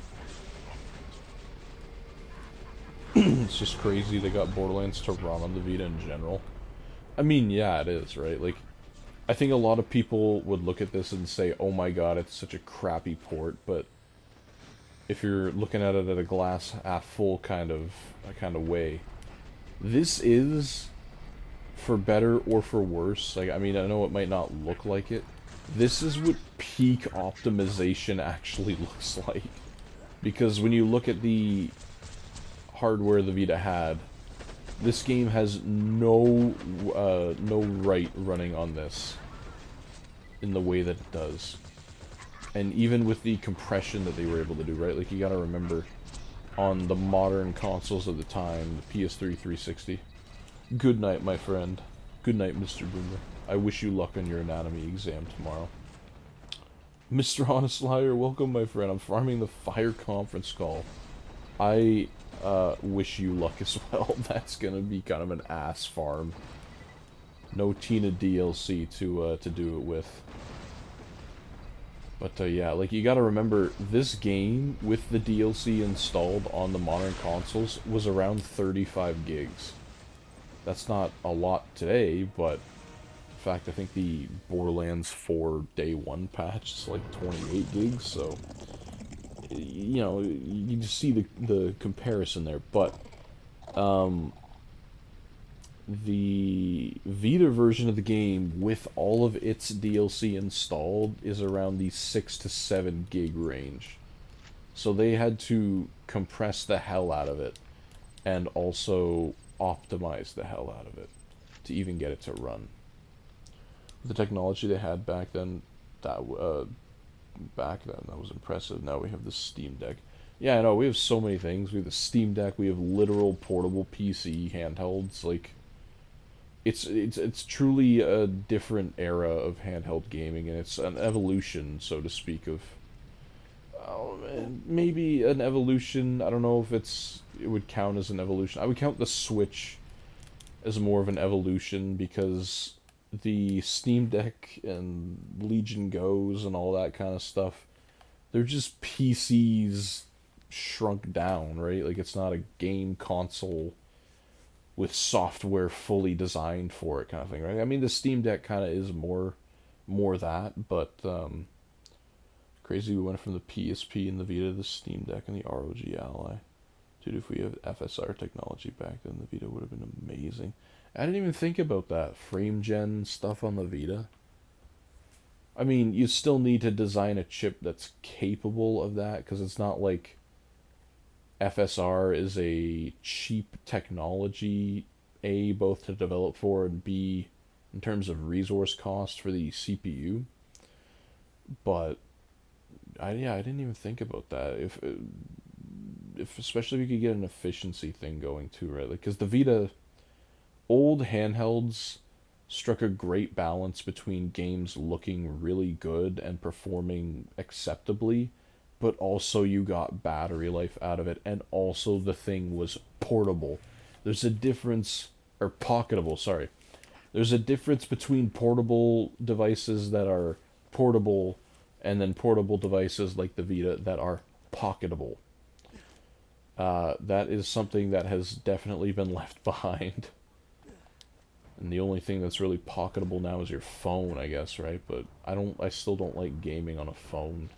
Speaker 1: It's just crazy they got Borderlands to run on the Vita in general. I mean, yeah, it is, right? Like, I think a lot of people would look at this and say, oh my god, it's such a crappy port, but if you're looking at it at a glass half full kind of way, this is, for better or for worse, like, I mean, I know it might not look like it, this is what peak optimization actually looks like. Because when you look at the hardware the Vita had, this game has no right running on this in the way that it does. And even with the compression that they were able to do, right? Like, you gotta remember, on the modern consoles of the time, the PS3 360. Good night, my friend. Good night, Mr. Boomer. I wish you luck on your anatomy exam tomorrow. Mr. Honest Liar, welcome, my friend. I'm farming the Fire Conference Call. I wish you luck as well. That's gonna be kind of an ass farm. No Tina DLC to do it with. But yeah, like, you gotta remember, this game, with the DLC installed on the modern consoles, was around 35 gigs. That's not a lot today, but in fact, I think the Borderlands 4 Day 1 patch is like 28 gigs, so you know, you just see the comparison there. But um, the Vita version of the game with all of its DLC installed is around the 6 to 7 gig range. So they had to compress the hell out of it and also optimize the hell out of it to even get it to run. The technology they had back then, that that was impressive. Now we have the Steam Deck. Yeah, I know, we have so many things. We have the Steam Deck, we have literal portable PC handhelds. Like, it's truly a different era of handheld gaming, and it's an evolution, so to speak, of maybe an evolution. I don't know if it would count as an evolution. I would count the Switch as more of an evolution because the Steam Deck and Legion Goes and all that kind of stuff, they're just PCs shrunk down, right? Like, it's not a game console with software fully designed for it kind of thing, right? I mean, the Steam Deck kind of is more that, but crazy we went from the PSP and the Vita to the Steam Deck and the ROG Ally. Dude, if we have FSR technology back then, the Vita would have been amazing. I didn't even think about that. Frame gen stuff on the Vita. I mean, you still need to design a chip that's capable of that, because it's not like FSR is a cheap technology, A, both to develop for, and B, in terms of resource cost for the CPU. But, I didn't even think about that. If especially if you could get an efficiency thing going too, right? Like, because the Vita, old handhelds struck a great balance between games looking really good and performing acceptably, but also you got battery life out of it, and also the thing was portable. There's a difference, or pocketable, sorry. There's a difference between portable devices that are portable and then portable devices like the Vita that are pocketable. That is something that has definitely been left behind. And the only thing that's really pocketable now is your phone, I guess, right? But I still don't like gaming on a phone.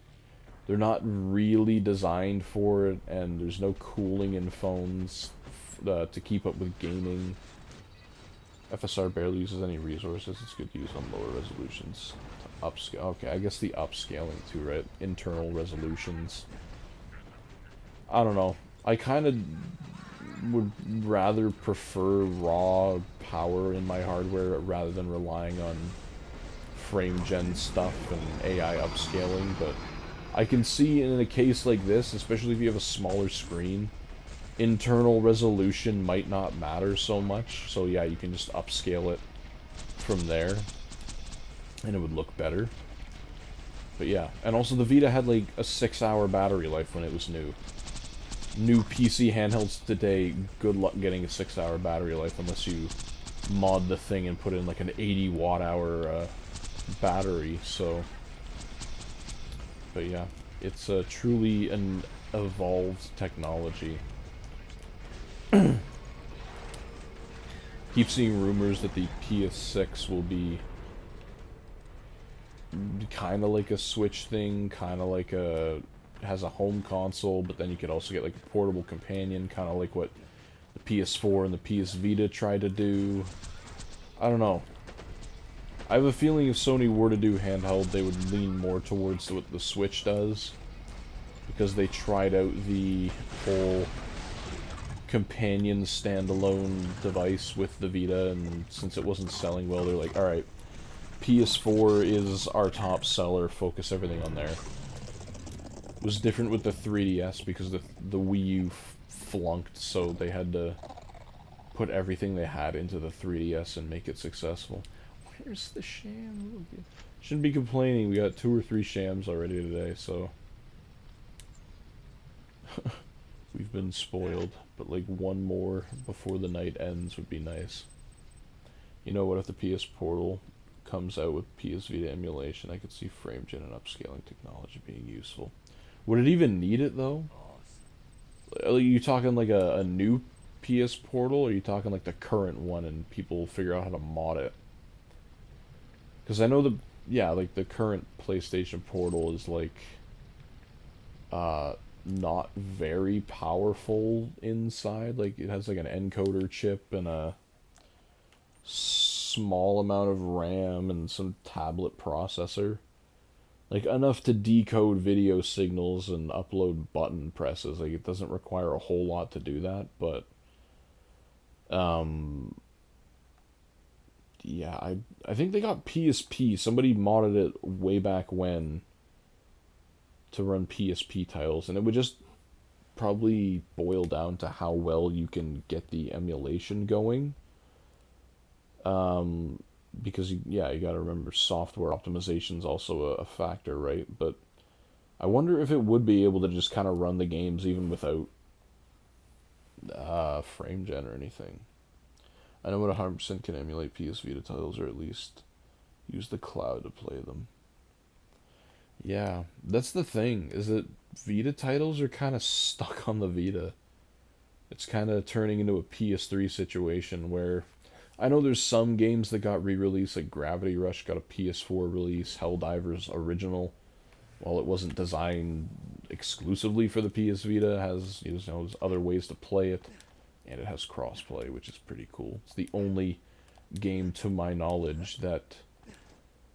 Speaker 1: They're not really designed for it, and there's no cooling in phones to keep up with gaming. FSR barely uses any resources. It's good to use on lower resolutions. Upscale. Okay, I guess the upscaling too, right? Internal resolutions. I don't know. I kind of would rather prefer raw power in my hardware rather than relying on frame gen stuff and AI upscaling, but I can see in a case like this, especially if you have a smaller screen, internal resolution might not matter so much, so yeah, you can just upscale it from there, and it would look better. But yeah, and also the Vita had like a 6-hour battery life when it was new. New PC handhelds today, good luck getting a 6-hour battery life unless you mod the thing and put in like an 80 watt hour battery, so... But yeah, it's truly an evolved technology. Keep seeing rumors that the PS6 will be kind of like a Switch thing, kind of like has a home console, but then you could also get like a portable companion, kind of like what the PS4 and the PS Vita tried to do. I don't know. I have a feeling if Sony were to do handheld, they would lean more towards what the Switch does, because they tried out the whole companion standalone device with the Vita, and since it wasn't selling well, they're like, alright, PS4 is our top seller, focus everything on there. It was different with the 3DS because the Wii U flunked, so they had to put everything they had into the 3DS and make it successful. Where's the Sham? Shouldn't be complaining, we got 2 or 3 Shams already today, so... We've been spoiled, but like one more before the night ends would be nice. You know what, if the PS Portal comes out with PS Vita emulation, I could see frame gen and upscaling technology being useful. Would it even need it, though? Are you talking like a new PS Portal, or are you talking like the current one and people figure out how to mod it? Because I know yeah, like the current PlayStation Portal is like... not very powerful inside. Like, it has like an encoder chip and a small amount of RAM and some tablet processor. Like, enough to decode video signals and upload button presses. Like, it doesn't require a whole lot to do that, but um yeah, I think they got PSP. Somebody modded it way back when to run PSP titles, and it would just probably boil down to how well you can get the emulation going. Because yeah, you got to remember software optimization is also a factor, right? But I wonder if it would be able to just kind of run the games even without frame gen or anything. I know it 100% can emulate PS Vita titles, or at least use the cloud to play them. Yeah, that's the thing, is that Vita titles are kind of stuck on the Vita. It's kind of turning into a PS3 situation where I know there's some games that got re-released, like Gravity Rush got a PS4 release, Helldivers Original, while it wasn't designed exclusively for the PS Vita, has, you know, there's other ways to play it, and it has crossplay, which is pretty cool. It's the only game, to my knowledge, that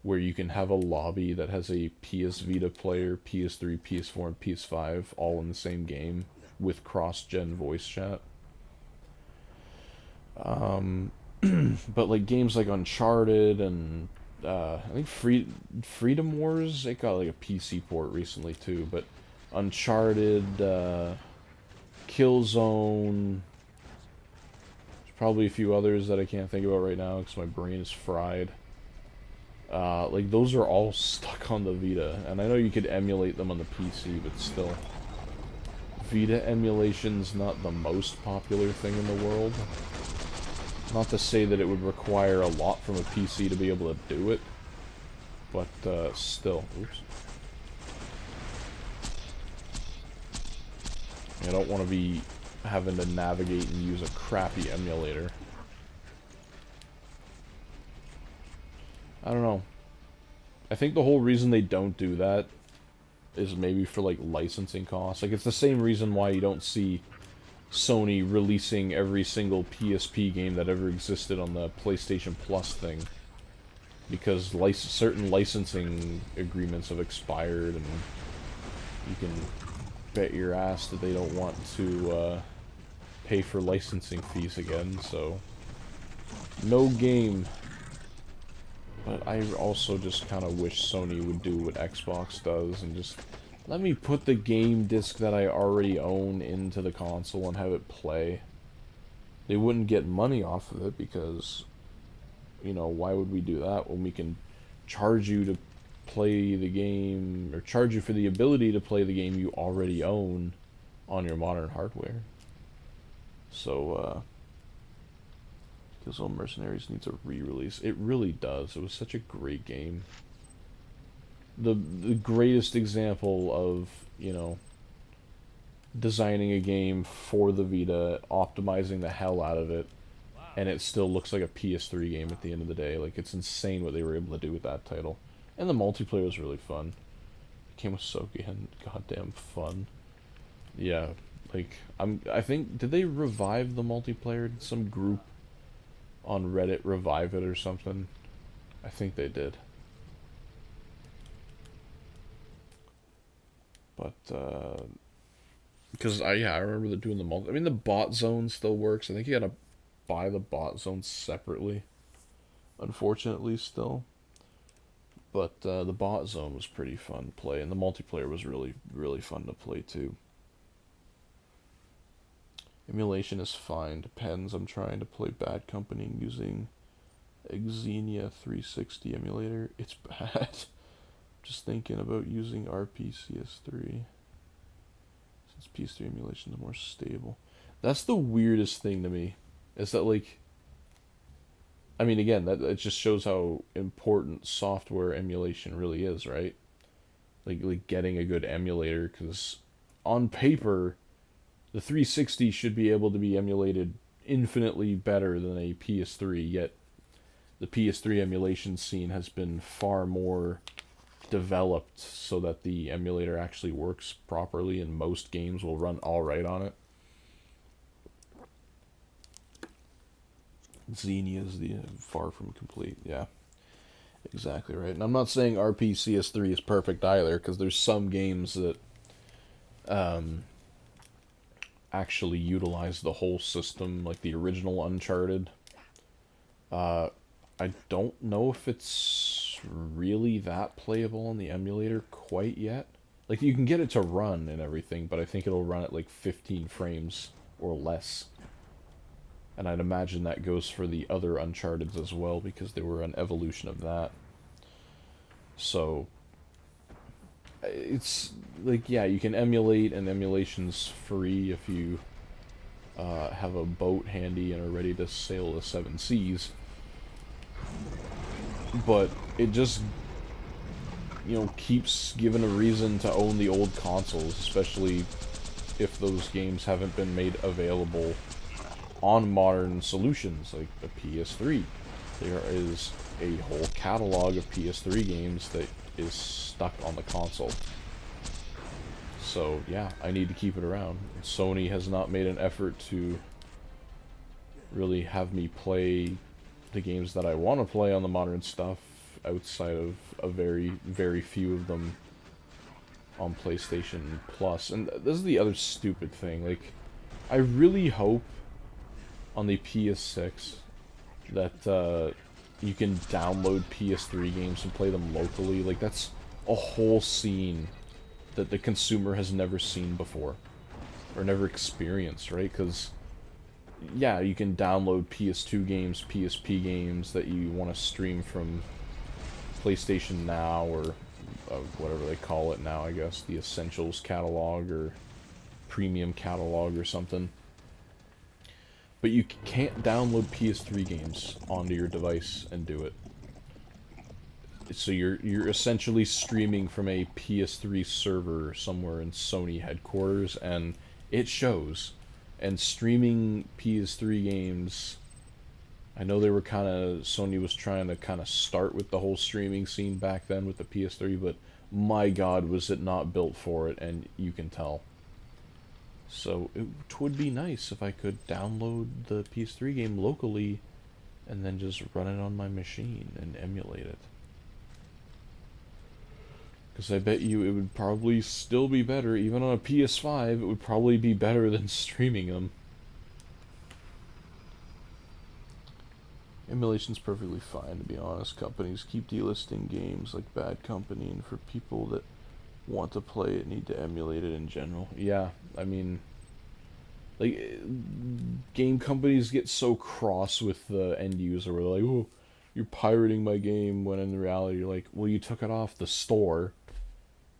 Speaker 1: where you can have a lobby that has a PS Vita player, PS3, PS4, and PS5 all in the same game with cross-gen voice chat. But like games like Uncharted and I think Freedom Wars, it got like a PC port recently too. But Uncharted, Killzone, there's probably a few others that I can't think about right now because my brain is fried. Like those are all stuck on the Vita, and I know you could emulate them on the PC, but still, Vita emulation's not the most popular thing in the world. Not to say that it would require a lot from a PC to be able to do it, but still. Oops. I don't want to be having to navigate and use a crappy emulator. I don't know. I think the whole reason they don't do that is maybe for like licensing costs. Like, it's the same reason why you don't see Sony releasing every single PSP game that ever existed on the PlayStation Plus thing, because certain licensing agreements have expired, and you can bet your ass that they don't want to pay for licensing fees again, so no game. But I also just kind of wish Sony would do what Xbox does and just let me put the game disc that I already own into the console and have it play. They wouldn't get money off of it because, you know, why would we do that when we can charge you to play the game, or charge you for the ability to play the game you already own on your modern hardware? So, Killzone Mercenaries needs a re-release. It really does. It was such a great game. The greatest example of, you know, designing a game for the Vita, optimizing the hell out of it, and it still looks like a PS3 game at the end of the day. Like, it's insane what they were able to do with that title. And the multiplayer was really fun. The game was so goddamn fun. Yeah, like, I think, did they revive the multiplayer? Did some group on Reddit revive it or something? I think they did. But, because I remember doing the multi. I mean, the bot zone still works. I think you gotta buy the bot zone separately, unfortunately, still. But the bot zone was pretty fun to play, and the multiplayer was really, really fun to play too. Emulation is fine. Depends. I'm trying to play Bad Company using Xenia 360 emulator. It's bad. Just thinking about using RPCS3 since PS3 emulation is more stable. That's the weirdest thing to me. Is that, like, I mean, again, that it just shows how important software emulation really is, right? Like getting a good emulator, because on paper, the 360 should be able to be emulated infinitely better than a PS3. Yet the PS3 emulation scene has been far more developed so that the emulator actually works properly and most games will run alright on it. Xenia is the far from complete, yeah. Exactly right. And I'm not saying RPCS3 is perfect either, because there's some games that actually utilize the whole system, like the original Uncharted. I don't know if it's really that playable on the emulator quite yet. Like, you can get it to run and everything, but I think it'll run at like 15 frames or less. And I'd imagine that goes for the other Uncharteds as well, because they were an evolution of that. So, it's like, yeah, you can emulate, and emulation's free if you have a boat handy and are ready to sail the seven seas. But it just, keeps giving a reason to own the old consoles, especially if those games haven't been made available on modern solutions like the PS3. There is a whole catalog of PS3 games that is stuck on the console. So yeah, I need to keep it around. Sony has not made an effort to really have me play the games that I want to play on the modern stuff, outside of a very, very few of them on PlayStation Plus. And this is the other stupid thing, like, I really hope on the PS6 that you can download PS3 games and play them locally. Like, that's a whole scene that the consumer has never seen before, or never experienced, right? Because, yeah, you can download PS2 games, PSP games that you want to stream from PlayStation Now, or whatever they call it now, I guess, the Essentials catalog, or Premium catalog, or something. But you can't download PS3 games onto your device and do it. So you're essentially streaming from a PS3 server somewhere in Sony headquarters, and it shows. And streaming PS3 games, I know they were Sony was trying to kind of start with the whole streaming scene back then with the PS3, but my god, was it not built for it, and you can tell. So it would be nice if I could download the PS3 game locally and then just run it on my machine and emulate it. Because I bet you it would probably still be better, even on a PS5, it would probably be better than streaming them. Emulation's perfectly fine, to be honest. Companies keep delisting games like Bad Company, and for people that want to play it need to emulate it in general. Yeah, I mean, like, game companies get so cross with the end user where they're like, oh, you're pirating my game, when in reality you're like, well, you took it off the store.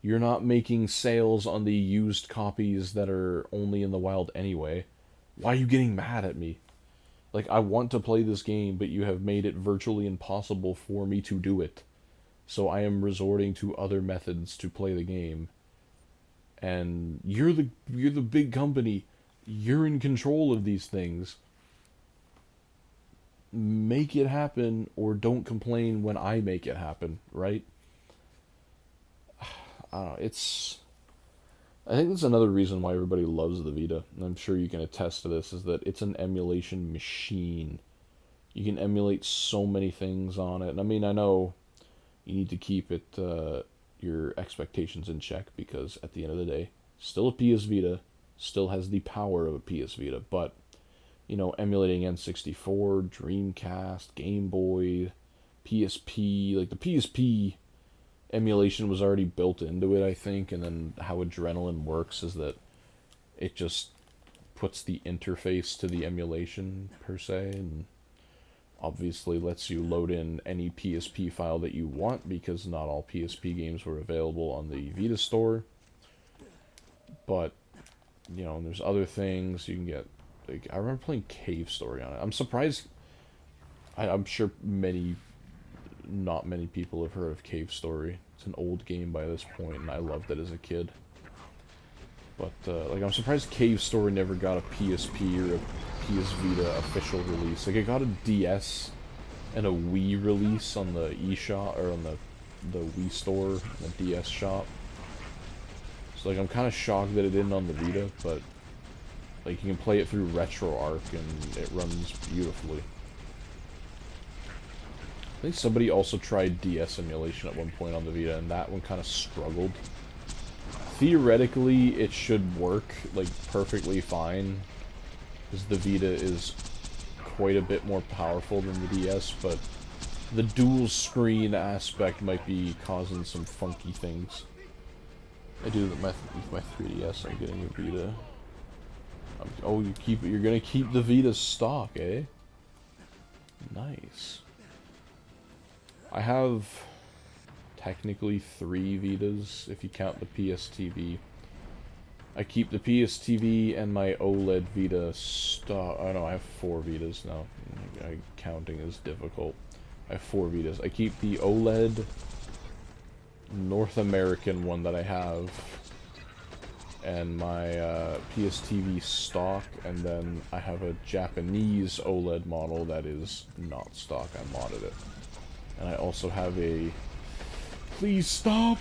Speaker 1: You're not making sales on the used copies that are only in the wild anyway. Why are you getting mad at me? Like, I want to play this game, but you have made it virtually impossible for me to do it. So I am resorting to other methods to play the game. And you're the big company. You're in control of these things. Make it happen, or don't complain when I make it happen, right? I don't know, I think that's another reason why everybody loves the Vita, and I'm sure you can attest to this, is that it's an emulation machine. You can emulate so many things on it. And I mean, I know you need to keep your expectations in check, because at the end of the day, still a PS Vita, still has the power of a PS Vita, but, emulating N64, Dreamcast, Game Boy, PSP, like the PSP emulation was already built into it, I think, and then how Adrenaline works is that it just puts the interface to the emulation, per se, and obviously lets you load in any PSP file that you want, because not all PSP games were available on the Vita store. But, and there's other things you can get. Like, I remember playing Cave Story on it. I'm surprised. I'm sure not many people have heard of Cave Story. It's an old game by this point, and I loved it as a kid. But, I'm surprised Cave Story never got a PSP or a PS Vita official release. Like, it got a DS and a Wii release on the eShop, or on the the Wii Store, the DS shop. So like I'm kind of shocked that it didn't on the Vita, but like you can play it through RetroArch and it runs beautifully. I think somebody also tried DS emulation at one point on the Vita, and that one kind of struggled. Theoretically, it should work like perfectly fine, because the Vita is quite a bit more powerful than the DS, but the dual screen aspect might be causing some funky things. I do with my 3DS. I'm getting a Vita. Oh, you're gonna keep the Vita stock, eh? Nice. I have technically 3 Vitas if you count the PS TV. I keep the PS TV and my OLED Vita stock. Oh no, I have 4 Vitas now. Counting is difficult. I have 4 Vitas. I keep the OLED North American one that I have, and my PS TV stock, and then I have a Japanese OLED model that is not stock. I modded it. And I also have a... Please stop!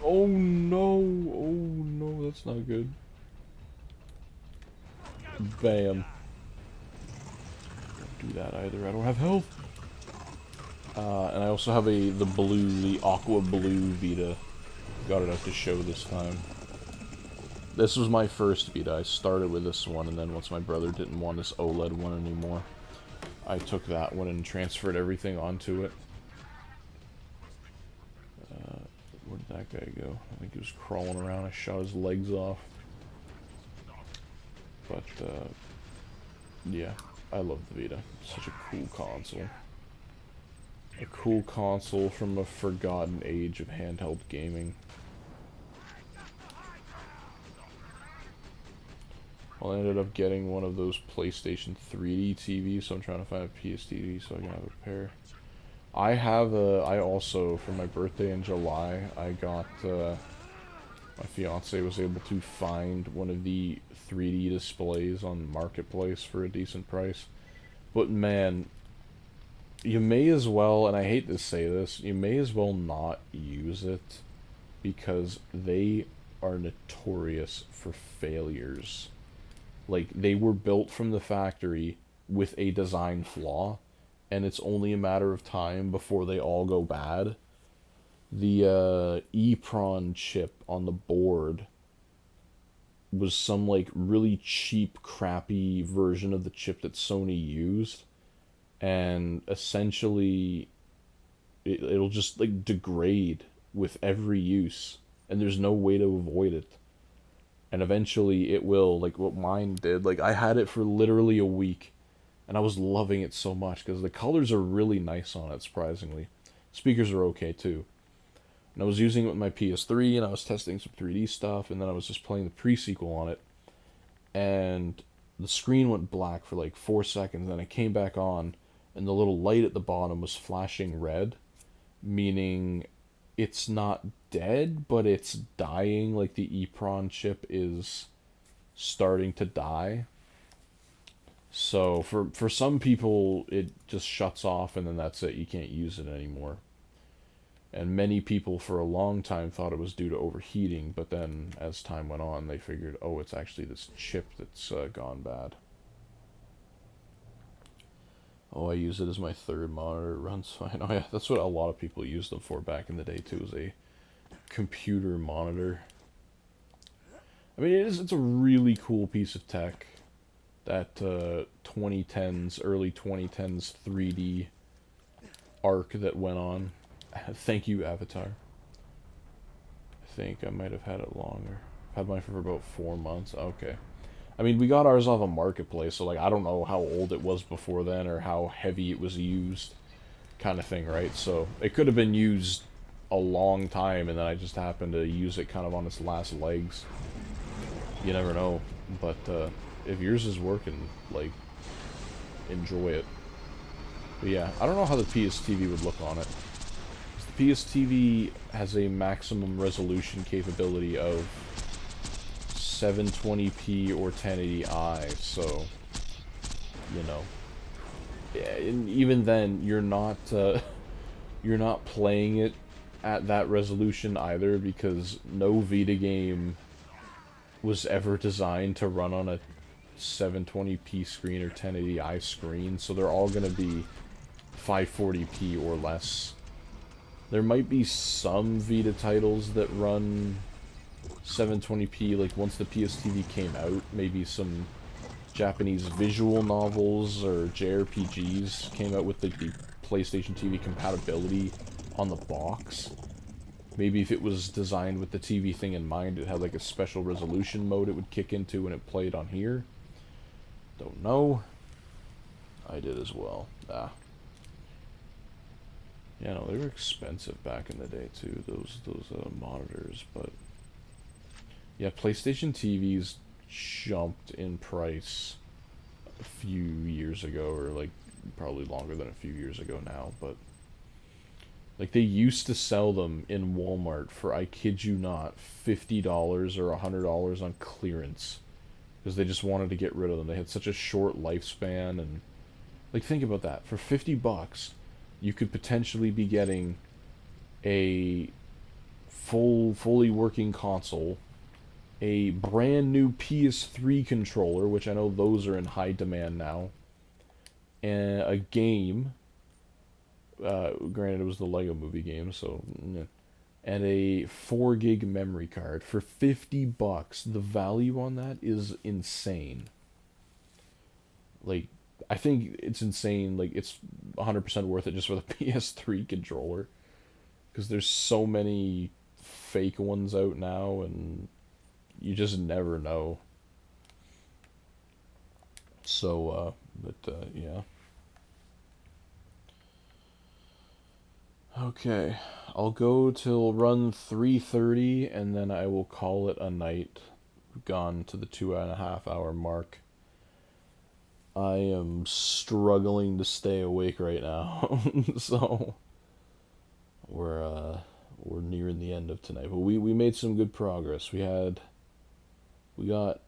Speaker 1: Oh no, oh no, that's not good. Bam. Don't do that either, I don't have health. And I also have the aqua blue Vita. Got it out to show this time. This was my first Vita. I started with this one, and then once my brother didn't want this OLED one anymore, I took that one and transferred everything onto it. Where did that guy go? I think he was crawling around. I shot his legs off. But, yeah, I love the Vita. It's such a cool console. A cool console from a forgotten age of handheld gaming. Well, I ended up getting one of those PlayStation 3D TVs, so I'm trying to find a PS TV so I can have a pair. I also, for my birthday in July, I got, my fiance was able to find one of the 3D displays on Marketplace for a decent price. But man, you may as well, and I hate to say this, you may as well not use it, because they are notorious for failures. Like, they were built from the factory with a design flaw, and it's only a matter of time before they all go bad. The EEPROM chip on the board was some, like, really cheap, crappy version of the chip that Sony used, and essentially it'll just, like, degrade with every use, and there's no way to avoid it. And eventually it will, like what mine did. Like, I had it for literally a week, and I was loving it so much, because the colors are really nice on it, surprisingly. Speakers are okay, too. And I was using it with my PS3, and I was testing some 3D stuff, and then I was just playing the pre-sequel on it, and the screen went black for like 4 seconds, and then it came back on, and the little light at the bottom was flashing red, meaning it's not dead, but it's dying. Like, the EEPROM chip is starting to die. So for some people, it just shuts off, and then that's it. You can't use it anymore. And many people for a long time thought it was due to overheating, but then as time went on, they figured, oh, it's actually this chip that's gone bad. Oh, I use it as my third monitor. It runs fine. Oh yeah, that's what a lot of people used them for back in the day too, is a computer monitor. I mean, it's a really cool piece of tech. That 2010s, early 2010s 3D arc that went on. Thank you, Avatar. I think I might have had it longer. I've had mine for about 4 months. Okay. I mean, we got ours off a Marketplace, so, like, I don't know how old it was before then, or how heavy it was used, kind of thing, right? So, it could have been used a long time, and then I just happened to use it kind of on its last legs. You never know. But, if yours is working, like, enjoy it. But yeah, I don't know how the PS TV would look on it. The PS TV has a maximum resolution capability of 720p or 1080i, so, you know, and even then, you're not you're not playing it at that resolution either, because no Vita game was ever designed to run on a 720p screen or 1080i screen, so they're all going to be 540p or less. There might be some Vita titles that run 720p, like once the PSTV came out, maybe some Japanese visual novels or JRPGs came out with the PlayStation TV compatibility on the box. Maybe if it was designed with the TV thing in mind, it had like a special resolution mode it would kick into when it played on here. Don't know. I did as well. Ah. Yeah, no, they were expensive back in the day too, those monitors, but yeah, PlayStation TVs jumped in price a few years ago, or like probably longer than a few years ago now, but like they used to sell them in Walmart for, I kid you not, $50 or $100 on clearance, because they just wanted to get rid of them. They had such a short lifespan, and like think about that. For $50, you could potentially be getting a fully working console, a brand new PS3 controller, which I know those are in high demand now, and a game. Granted, it was the Lego Movie game, so, and a 4 gig memory card for $50. The value on that is insane. Like, I think it's insane. Like, it's 100% worth it just for the PS3 controller, because there's so many fake ones out now, and you just never know. So, yeah. Okay, I'll go till run 3:30, and then I will call it a night. Gone to the 2.5 hour mark. I am struggling to stay awake right now, so we're nearing the end of tonight. But we made some good progress. We got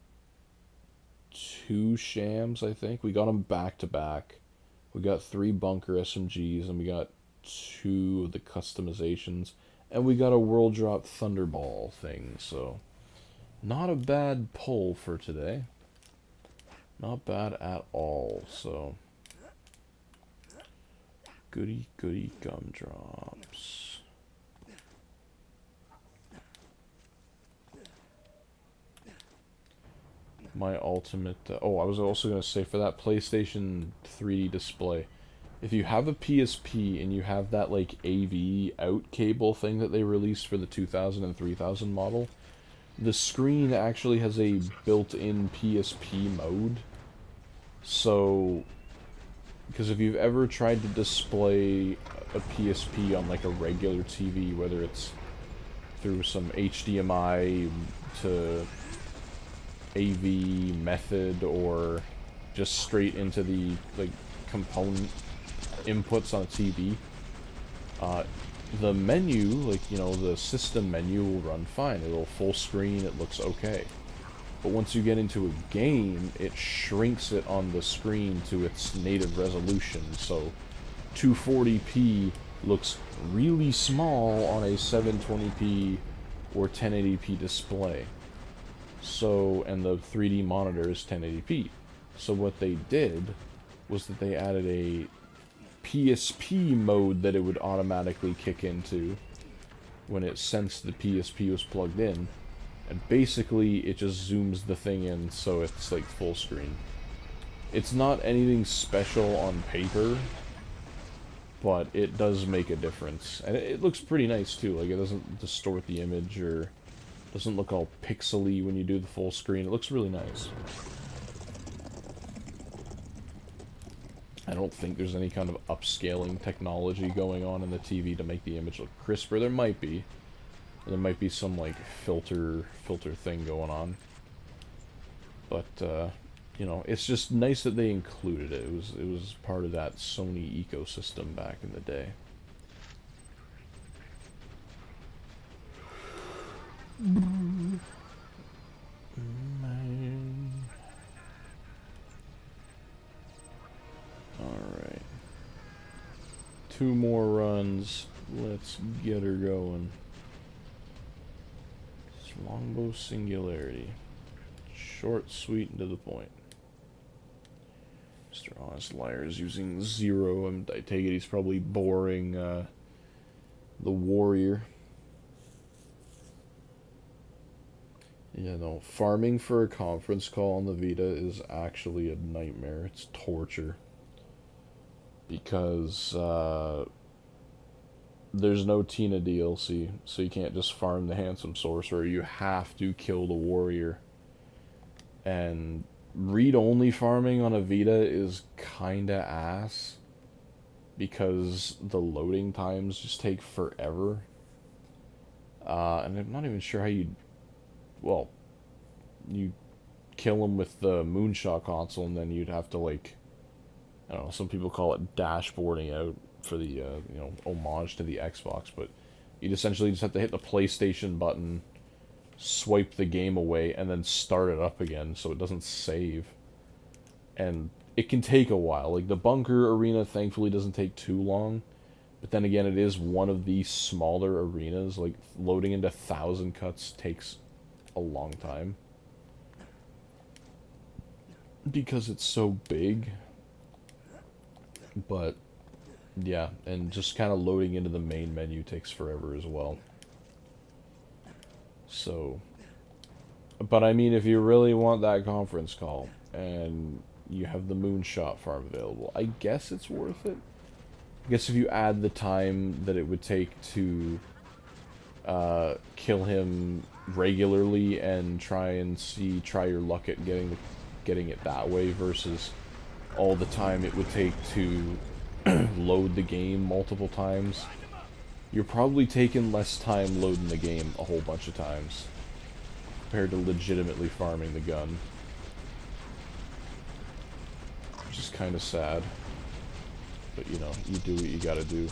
Speaker 1: 2 Shams, I think. We got them back to back. We got 3 bunker SMGs, and we got 2 of the customizations, and we got a World Drop Thunderball thing, so not a bad pull for today. Not bad at all, so goody gumdrops. My ultimate... oh, I was also going to say, for that PlayStation 3D display, if you have a PSP and you have that like AV out cable thing that they released for the 2000 and 3000 model, the screen actually has a built-in PSP mode. So, because if you've ever tried to display a PSP on like a regular TV, whether it's through some HDMI to AV method or just straight into the like component inputs on a TV, the menu, like, you know, the system menu will run fine. It'll full screen, it looks okay. But once you get into a game, it shrinks it on the screen to its native resolution. So 240p looks really small on a 720p or 1080p display. So, and the 3D monitor is 1080p. So what they did was that they added a PSP mode that it would automatically kick into when it sensed the PSP was plugged in, and basically it just zooms the thing in so it's like full screen. It's not anything special on paper, but it does make a difference, and it looks pretty nice too. Like, it doesn't distort the image or doesn't look all pixely when you do the full screen. It looks really nice. I don't think there's any kind of upscaling technology going on in the TV to make the image look crisper. There might be. There might be some, like, filter thing going on. But, you know, it's just nice that they included it. It was part of that Sony ecosystem back in the day. Alright. 2 more runs. Let's get her going. Longbow Singularity. Short, sweet, and to the point. Mr. Honest Liar is using 0. I take it he's probably boring the warrior. Yeah, no. Farming for a conference call on the Vita is actually a nightmare. It's torture. Because there's no Tina DLC, so you can't just farm the Handsome Sorcerer. You have to kill the warrior. And read-only farming on a Vita is kinda ass, because the loading times just take forever. And I'm not even sure how you... Well, you kill him with the Moonshot console, and then you'd have to, like... I don't know, some people call it dashboarding out for the, you know, homage to the Xbox, but you'd essentially just have to hit the PlayStation button, swipe the game away, and then start it up again so it doesn't save. And it can take a while. Like, the bunker arena thankfully doesn't take too long, but then again, it is one of the smaller arenas. Like, loading into 1,000 cuts takes a long time because it's so big. But yeah, and just kind of loading into the main menu takes forever as well. So, but I mean, if you really want that conference call and you have the Moonshot farm available, I guess it's worth it. I guess if you add the time that it would take to kill him regularly and try your luck at getting it that way versus all the time it would take to load the game multiple times, you're probably taking less time loading the game a whole bunch of times compared to legitimately farming the gun. Which is kind of sad. But, you know, you do what you gotta do.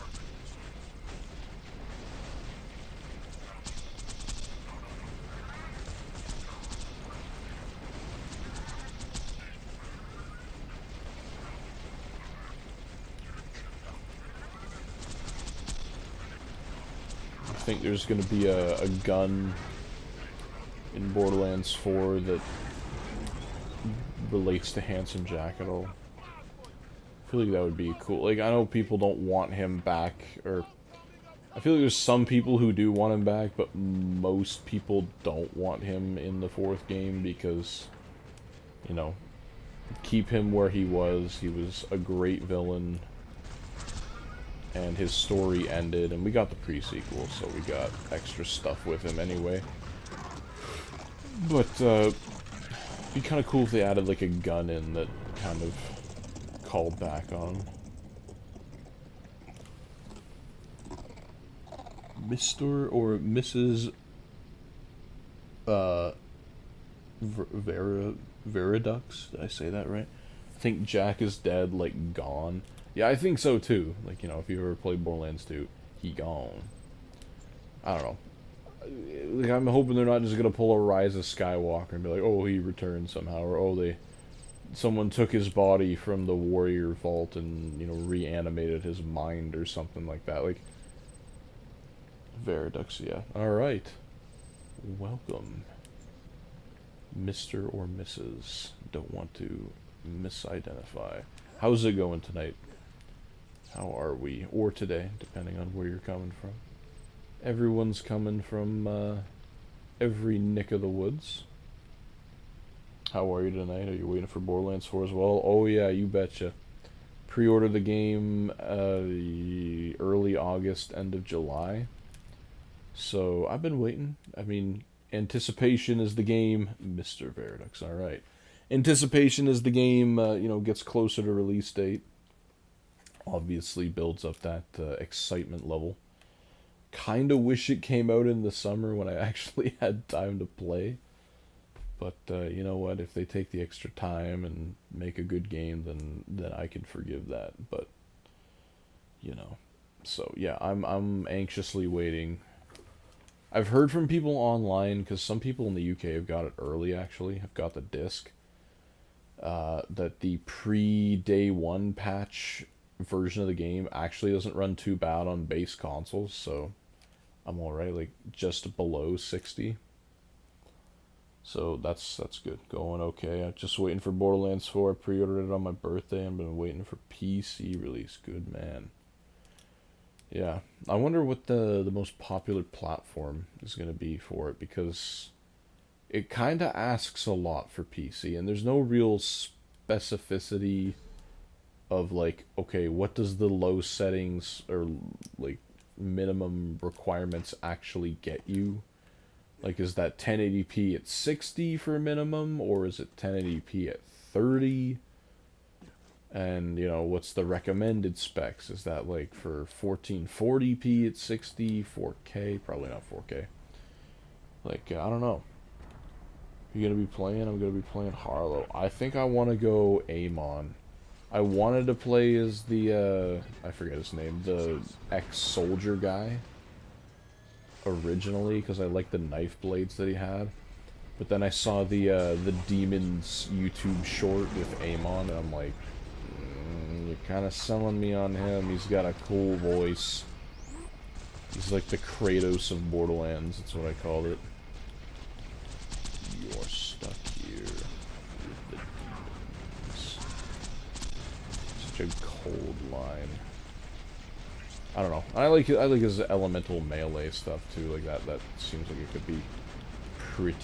Speaker 1: I think there's going to be a gun in Borderlands 4 that relates to Handsome Jack at all. I feel like that would be cool. Like, I know people don't want him back, or I feel like there's some people who do want him back, but most people don't want him in the 4th game because, you know, keep him where he was. He was a great villain. And his story ended, and we got the pre-sequel, so we got extra stuff with him anyway. But, it'd be kind of cool if they added, like, a gun in that kind of called back on him. Mr. or Mrs. Veridux? Did I say that right? I think Jack is dead, like, gone. Yeah, I think so too. Like, you know, if you ever played Borderlands 2, he gone. I don't know. Like, I'm hoping they're not just gonna pull a Rise of Skywalker and be like, oh, he returned somehow, or oh, someone took his body from the warrior vault and, you know, reanimated his mind or something like that. Like, Veridux, yeah. Alright. Welcome. Mr. or Mrs. Don't want to misidentify. How's it going tonight? How are we? Or today, depending on where you're coming from. Everyone's coming from every nick of the woods. How are you tonight? Are you waiting for Borderlands 4 as well? Oh yeah, you betcha. Pre-ordered the game early August, end of July. So I've been waiting. I mean, anticipation is the game. Mr. Veridux, alright. Anticipation as the game, you know, gets closer to release date. Obviously builds up that excitement level. Kinda wish it came out in the summer when I actually had time to play. But, you know what, if they take the extra time and make a good game, then I can forgive that. But, you know. So, yeah, I'm anxiously waiting. I've heard from people online, because some people in the UK have got it early, actually. Have got the disc. That the pre-day one patch version of the game actually doesn't run too bad on base consoles, so I'm alright, like just below 60. So that's good. Going okay. I'm just waiting for Borderlands 4. I pre-ordered it on my birthday. I've been waiting for PC release. Good man. Yeah. I wonder what the most popular platform is going to be for it, because it kind of asks a lot for PC, and there's no real specificity of like, okay, what does the low settings or like minimum requirements actually get you? Like, is that 1080p at 60 for minimum, or is it 1080p at 30? And, you know, what's the recommended specs? Is that like for 1440p at 60, 4K? Probably not 4K. Like, I don't know. You gonna be playing? I'm gonna be playing Harlow. I think I want to go Amon. I wanted to play as the, I forget his name, the ex-soldier guy originally, because I like the knife blades that he had. But then I saw the Demons YouTube short with Amon, and I'm like, you're kind of selling me on him. He's got a cool voice. He's like the Kratos of Borderlands, that's what I called it. You're stuck here with the demons. Such a cold line. I don't know. I like his elemental melee stuff too. Like that seems like it could be pretty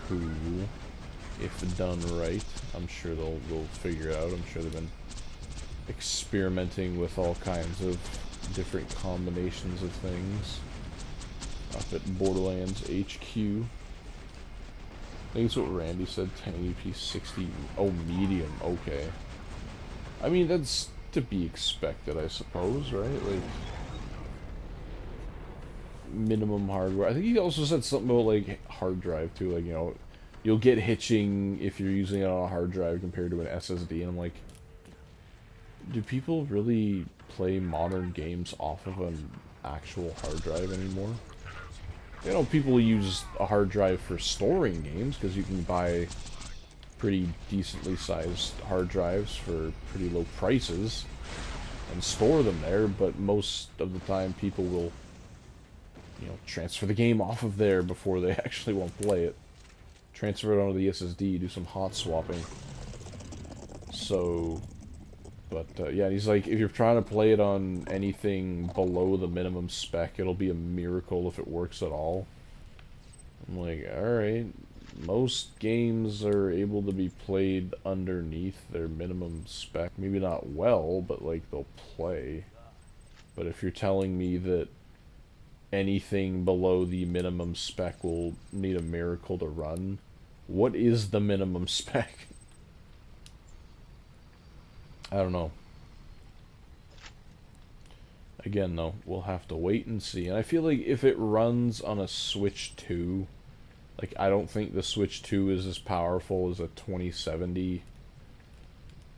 Speaker 1: cool if done right. I'm sure they'll figure it out. I'm sure they've been experimenting with all kinds of different combinations of things up at Borderlands HQ. I think it's what Randy said. 1080p 60. Oh, medium. Okay. I mean, that's to be expected, I suppose, right? Like, minimum hardware. I think he also said something about like hard drive too, like, you know, you'll get hitching if you're using it on a hard drive compared to an SSD, and I'm like, do people really play modern games off of an actual hard drive anymore? You know, people use a hard drive for storing games because you can buy pretty decently sized hard drives for pretty low prices and store them there, but most of the time people will, you know, transfer the game off of there before they actually won't play it. Transfer it onto the SSD, do some hot swapping. So, but yeah, he's like, if you're trying to play it on anything below the minimum spec, it'll be a miracle if it works at all. I'm like, alright, most games are able to be played underneath their minimum spec. Maybe not well, but like, they'll play. But if you're telling me that anything below the minimum spec will need a miracle to run, what is the minimum spec? I don't know. Again, though, we'll have to wait and see. And I feel like if it runs on a Switch 2, like, I don't think the Switch 2 is as powerful as a 2070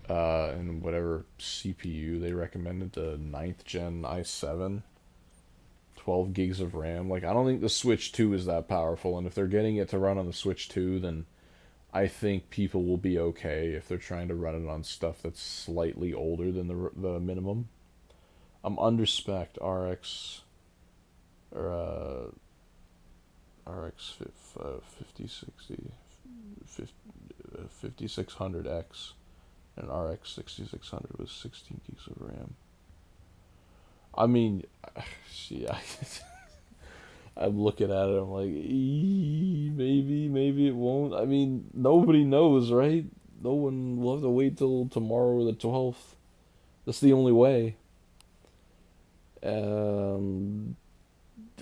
Speaker 1: and whatever CPU they recommended, the 9th gen i7. 12 gigs of RAM. Like, I don't think the Switch 2 is that powerful, and if they're getting it to run on the Switch 2, then I think people will be okay if they're trying to run it on stuff that's slightly older than the minimum. Under spec RX or RX 5060 5600X and RX 6600 with 16 gigs of RAM. I mean, yeah, I'm looking at it, I'm like, maybe it won't. I mean, nobody knows, right? No one will have to wait till tomorrow or the 12th. That's the only way. I don't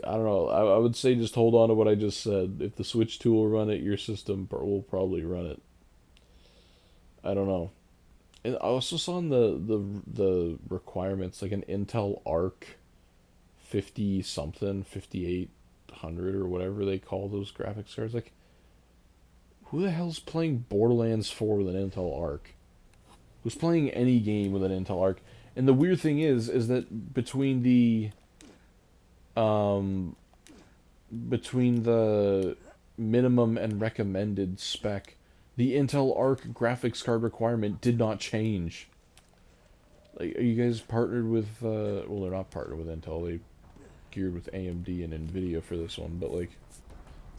Speaker 1: know. I would say just hold on to what I just said. If the Switch 2 will run it, your system will probably run it. I don't know. And I also saw in the requirements, like an Intel Arc 50 something, 5800 or whatever they call those graphics cards. Like, who the hell's playing Borderlands 4 with an Intel Arc? Who's playing any game with an Intel Arc? And the weird thing is that between the minimum and recommended spec, the Intel Arc graphics card requirement did not change. Like, are you guys partnered with, well, they're not partnered with Intel, they geared with AMD and Nvidia for this one, but, like,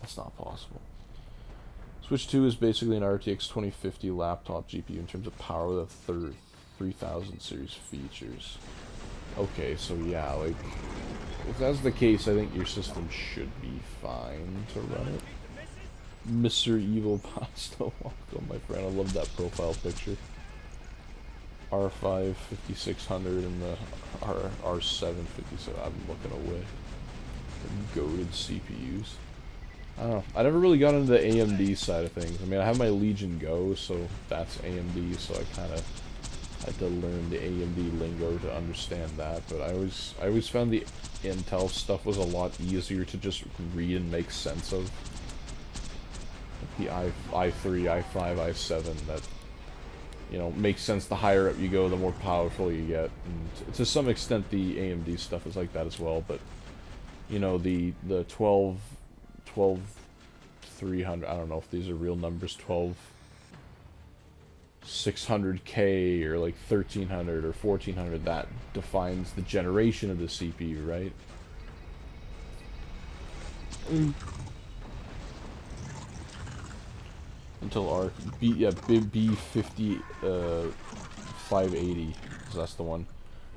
Speaker 1: that's not possible. Switch 2 is basically an RTX 2050 laptop GPU in terms of power with a 3000 series features. Okay, so yeah, like, if that's the case, I think your system should be fine to run it. Mr. Evil Pasta, welcome, my friend. I love that profile picture. R5 5600 and the R7 57. I'm looking away. The goated CPUs. I don't know. I never really got into the AMD side of things. I mean, I have my Legion Go, so that's AMD, so I kind of had to learn the AMD lingo to understand that. But I always found the Intel stuff was a lot easier to just read and make sense of. The i3, i5, i7, that, you know, makes sense. The higher up you go, the more powerful you get. And to some extent, the AMD stuff is like that as well. But, you know, the 12 300, I don't know if these are real numbers, 12 600K or like 1300 or 1400, that defines the generation of the CPU, right? Until Arc B50 580, so that's the one.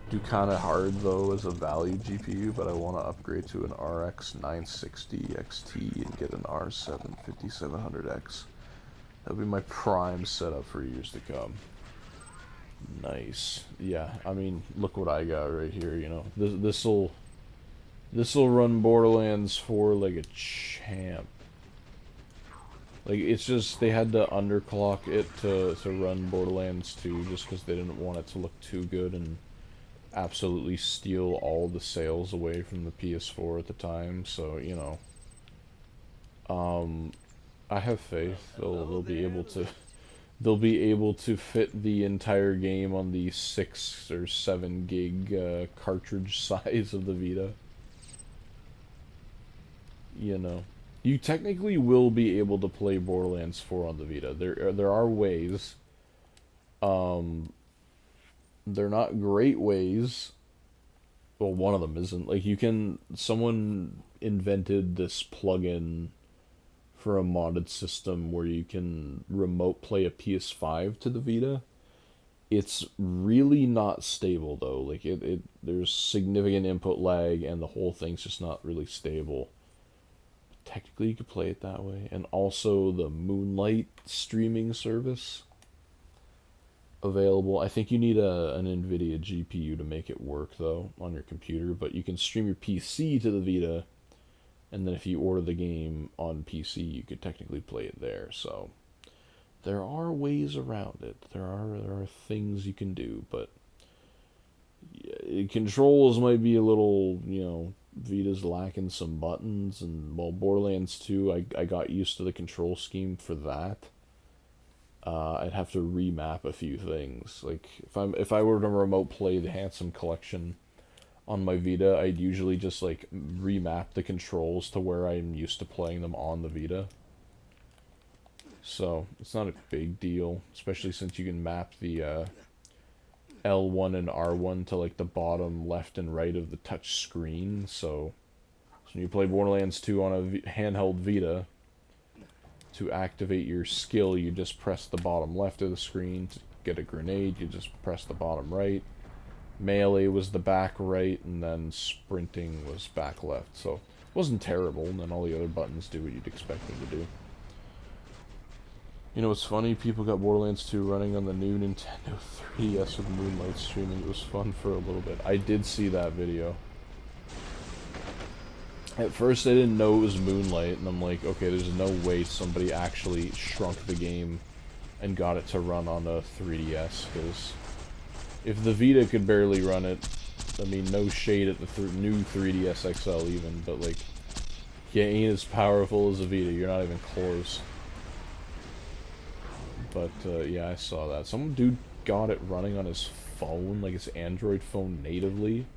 Speaker 1: Do kind of hard though as a value GPU, but I want to upgrade to an RX 960 XT and get an R7 5700X. That'll be my prime setup for years to come. Nice. Yeah, I mean, look what I got right here. You know, this'll run Borderlands 4 like a champ. Like, it's just, they had to underclock it to run Borderlands 2 just because they didn't want it to look too good and absolutely steal all the sales away from the PS4 at the time. So, you know, I have faith they'll be able to fit the entire game on the 6 or 7 gig cartridge size of the Vita. You know, you technically will be able to play Borderlands 4 on the Vita. There are ways. They're not great ways. Well, one of them isn't. Like, someone invented this plugin for a modded system where you can remote play a PS5 to the Vita. It's really not stable though. Like, there's significant input lag and the whole thing's just not really stable. Technically you could play it that way. And also the Moonlight streaming service available. I think you need an NVIDIA GPU to make it work though on your computer, but you can stream your PC to the Vita, and then if you order the game on PC, you could technically play it there. So there are ways around it. There are things you can do, but controls might be a little, you know, Vita's lacking some buttons, and well, Borderlands 2, I got used to the control scheme for that. I'd have to remap a few things. Like, if I were to remote play the Handsome Collection on my Vita, I'd usually just like remap the controls to where I'm used to playing them on the Vita. So it's not a big deal, especially since you can map the L1 and R1 to like the bottom left and right of the touch screen. So when you play Borderlands 2 on a handheld Vita, to activate your skill, you just press the bottom left of the screen. To get a grenade, you just press the bottom right. Melee was the back right, and then sprinting was back left. So it wasn't terrible, and then all the other buttons do what you'd expect them to do. You know what's funny? People got Borderlands 2 running on the new Nintendo 3DS with Moonlight streaming. It was fun for a little bit. I did see that video. At first I didn't know it was Moonlight, and I'm like, okay, there's no way somebody actually shrunk the game and got it to run on a 3DS, because if the Vita could barely run it, I mean, no shade at the new 3DS XL even, but like, you ain't as powerful as a Vita, you're not even close. But yeah, I saw that. Some dude got it running on his phone, like his Android phone natively,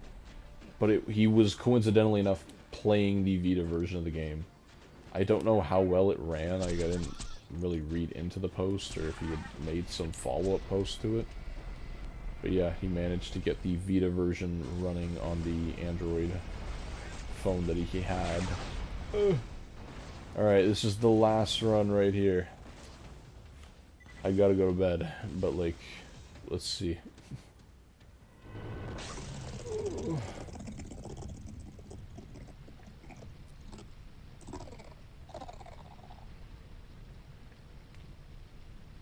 Speaker 1: but he was coincidentally enough playing the Vita version of the game. I don't know how well it ran. I didn't really read into the post, or if he had made some follow-up post to it. But yeah, he managed to get the Vita version running on the Android phone that he had. Alright, this is the last run right here. I gotta go to bed, but like, let's see.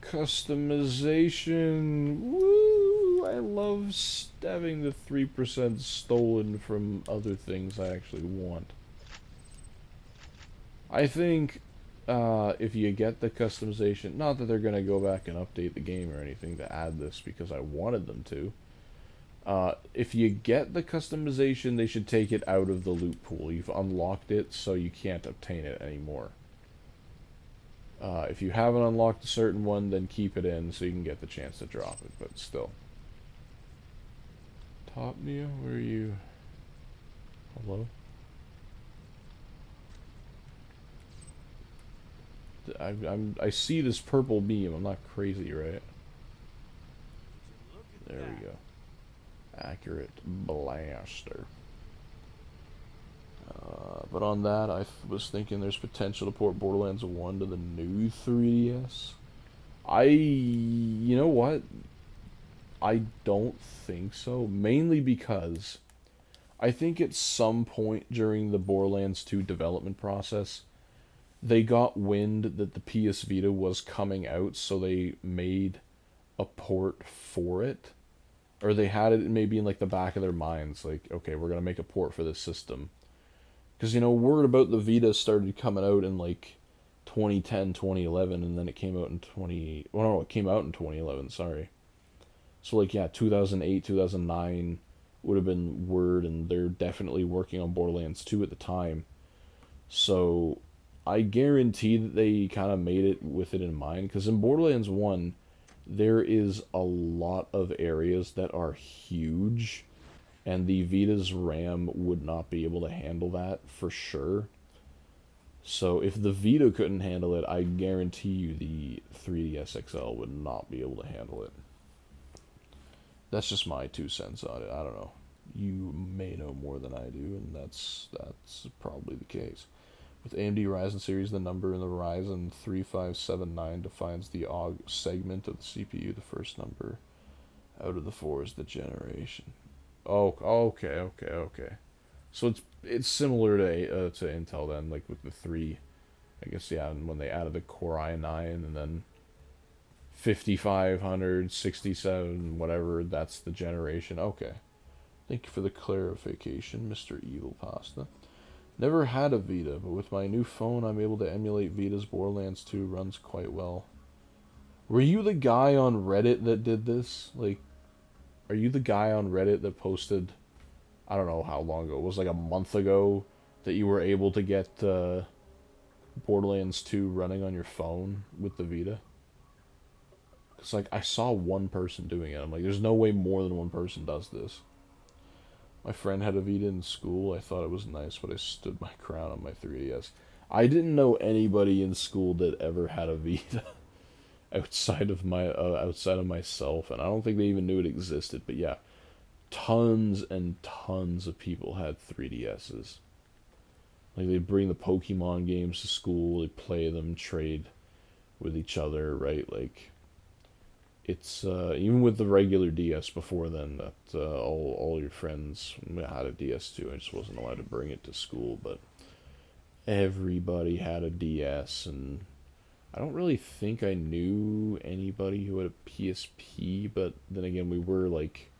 Speaker 1: Customization. Woo! I love having the 3% stolen from other things I actually want. I think if you get the customization, not that they're going to go back and update the game or anything to add this because I wanted them to. If you get the customization, they should take it out of the loot pool. You've unlocked it, so you can't obtain it anymore. If you haven't unlocked a certain one, then keep it in so you can get the chance to drop it, but still. Top Neo, where are you? Hello? I see this purple beam. I'm not crazy, right? There we go. Accurate blaster. But on that, I was thinking there's potential to port Borderlands 1 to the new 3DS. You know what? I don't think so. Mainly because I think at some point during the Borderlands 2 development process, they got wind that the PS Vita was coming out, so they made a port for it. Or they had it maybe in like the back of their minds, like, okay, we're gonna make a port for this system. Because, you know, word about the Vita started coming out in like 2010, 2011, and then it came out in well, no, it came out in 2011, sorry. So, like, yeah, 2008, 2009 would have been word, and they're definitely working on Borderlands 2 at the time. So, I guarantee that they kind of made it with it in mind, because in Borderlands 1, there is a lot of areas that are huge, and the Vita's RAM would not be able to handle that for sure. So if the Vita couldn't handle it, I guarantee you the 3DS XL would not be able to handle it. That's just my 2 cents on it. I don't know. You may know more than I do, and that's probably the case. With AMD Ryzen series, the number in the Ryzen 3579 defines the AUG segment of the CPU. The first number out of the four is the generation. Oh, okay. So it's similar to Intel then, like with the three. I guess yeah, and when they added the Core i9 and then 5500, 67, whatever, that's the generation. Okay. Thank you for the clarification, Mr. Evil Pasta. Never had a Vita, but with my new phone, I'm able to emulate Vita's Borderlands 2. Runs quite well. Were you the guy on Reddit that did this? Like, are you the guy on Reddit that posted, I don't know how long ago, it was like a month ago, that you were able to get Borderlands 2 running on your phone with the Vita? Because, like, I saw one person doing it. I'm like, there's no way more than one person does this. My friend had a Vita in school. I thought it was nice, but I stood my ground on my 3DS. I didn't know anybody in school that ever had a Vita outside of myself, and I don't think they even knew it existed. But yeah, tons and tons of people had 3DSs. Like, they'd bring the Pokemon games to school, they'd play them, trade with each other, right? Like, it's even with the regular DS before then, that all your friends had a DS too. I just wasn't allowed to bring it to school, but everybody had a DS, and I don't really think I knew anybody who had a PSP. But then again, we were like,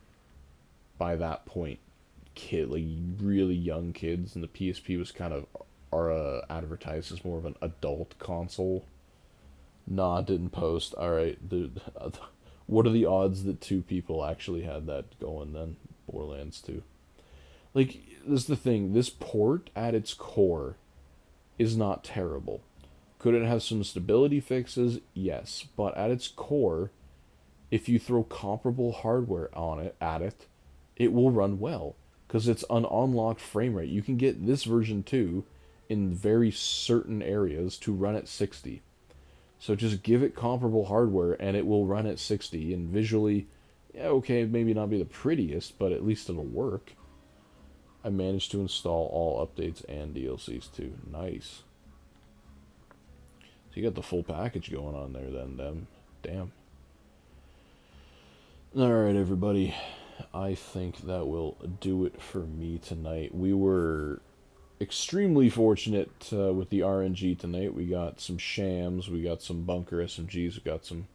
Speaker 1: by that point, like really young kids, and the PSP was kind of advertised as more of an adult console. Nah, didn't post. All right, dude. What are the odds that two people actually had that going then? Borderlands 2. Like, this is the thing. This port, at its core, is not terrible. Could it have some stability fixes? Yes. But at its core, if you throw comparable hardware on it, it will run well. Because it's an unlocked frame rate. You can get this version 2 in very certain areas to run at 60. So just give it comparable hardware and it will run at 60, and visually, Yeah, okay, maybe not be the prettiest, but at least it'll work. I managed to install all updates and DLCs too. Nice. So you got the full package going on there then, damn. Alright, everybody. I think that will do it for me tonight. We were extremely fortunate with the RNG tonight. We got some shams, we got some bunker SMGs, we got some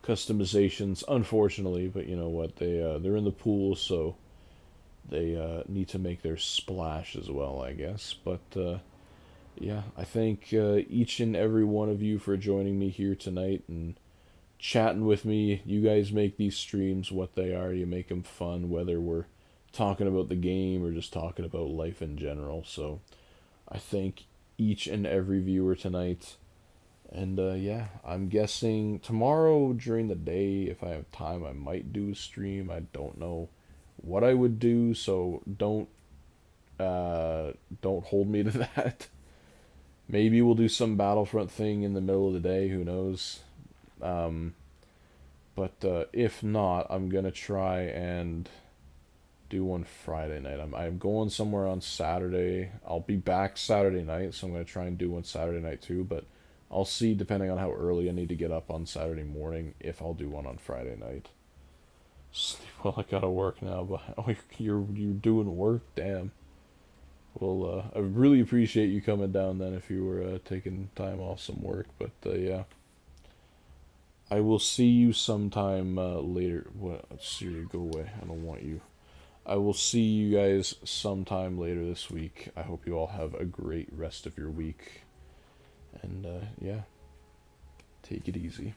Speaker 1: customizations, unfortunately, but you know what? They're in the pool, so they need to make their splash as well, I guess. But yeah, I thank each and every one of you for joining me here tonight and chatting with me. You guys make these streams what they are. You make them fun, whether we're talking about the game or just talking about life in general. So I thank each and every viewer tonight. And yeah, I'm guessing tomorrow during the day, if I have time, I might do a stream. I don't know what I would do, so don't hold me to that. Maybe we'll do some Battlefront thing in the middle of the day. Who knows? Um, but if not, I'm gonna try and do one Friday night. I'm going somewhere on Saturday. I'll be back Saturday night, so I'm gonna try and do one Saturday night too. But I'll see depending on how early I need to get up on Saturday morning if I'll do one on Friday night. Well, I gotta work now, but oh, you're doing work, damn. Well, I really appreciate you coming down then if you were taking time off some work. But yeah, I will see you sometime later. What? Siri, go away. I don't want you. I will see you guys sometime later this week. I hope you all have a great rest of your week. And yeah, take it easy.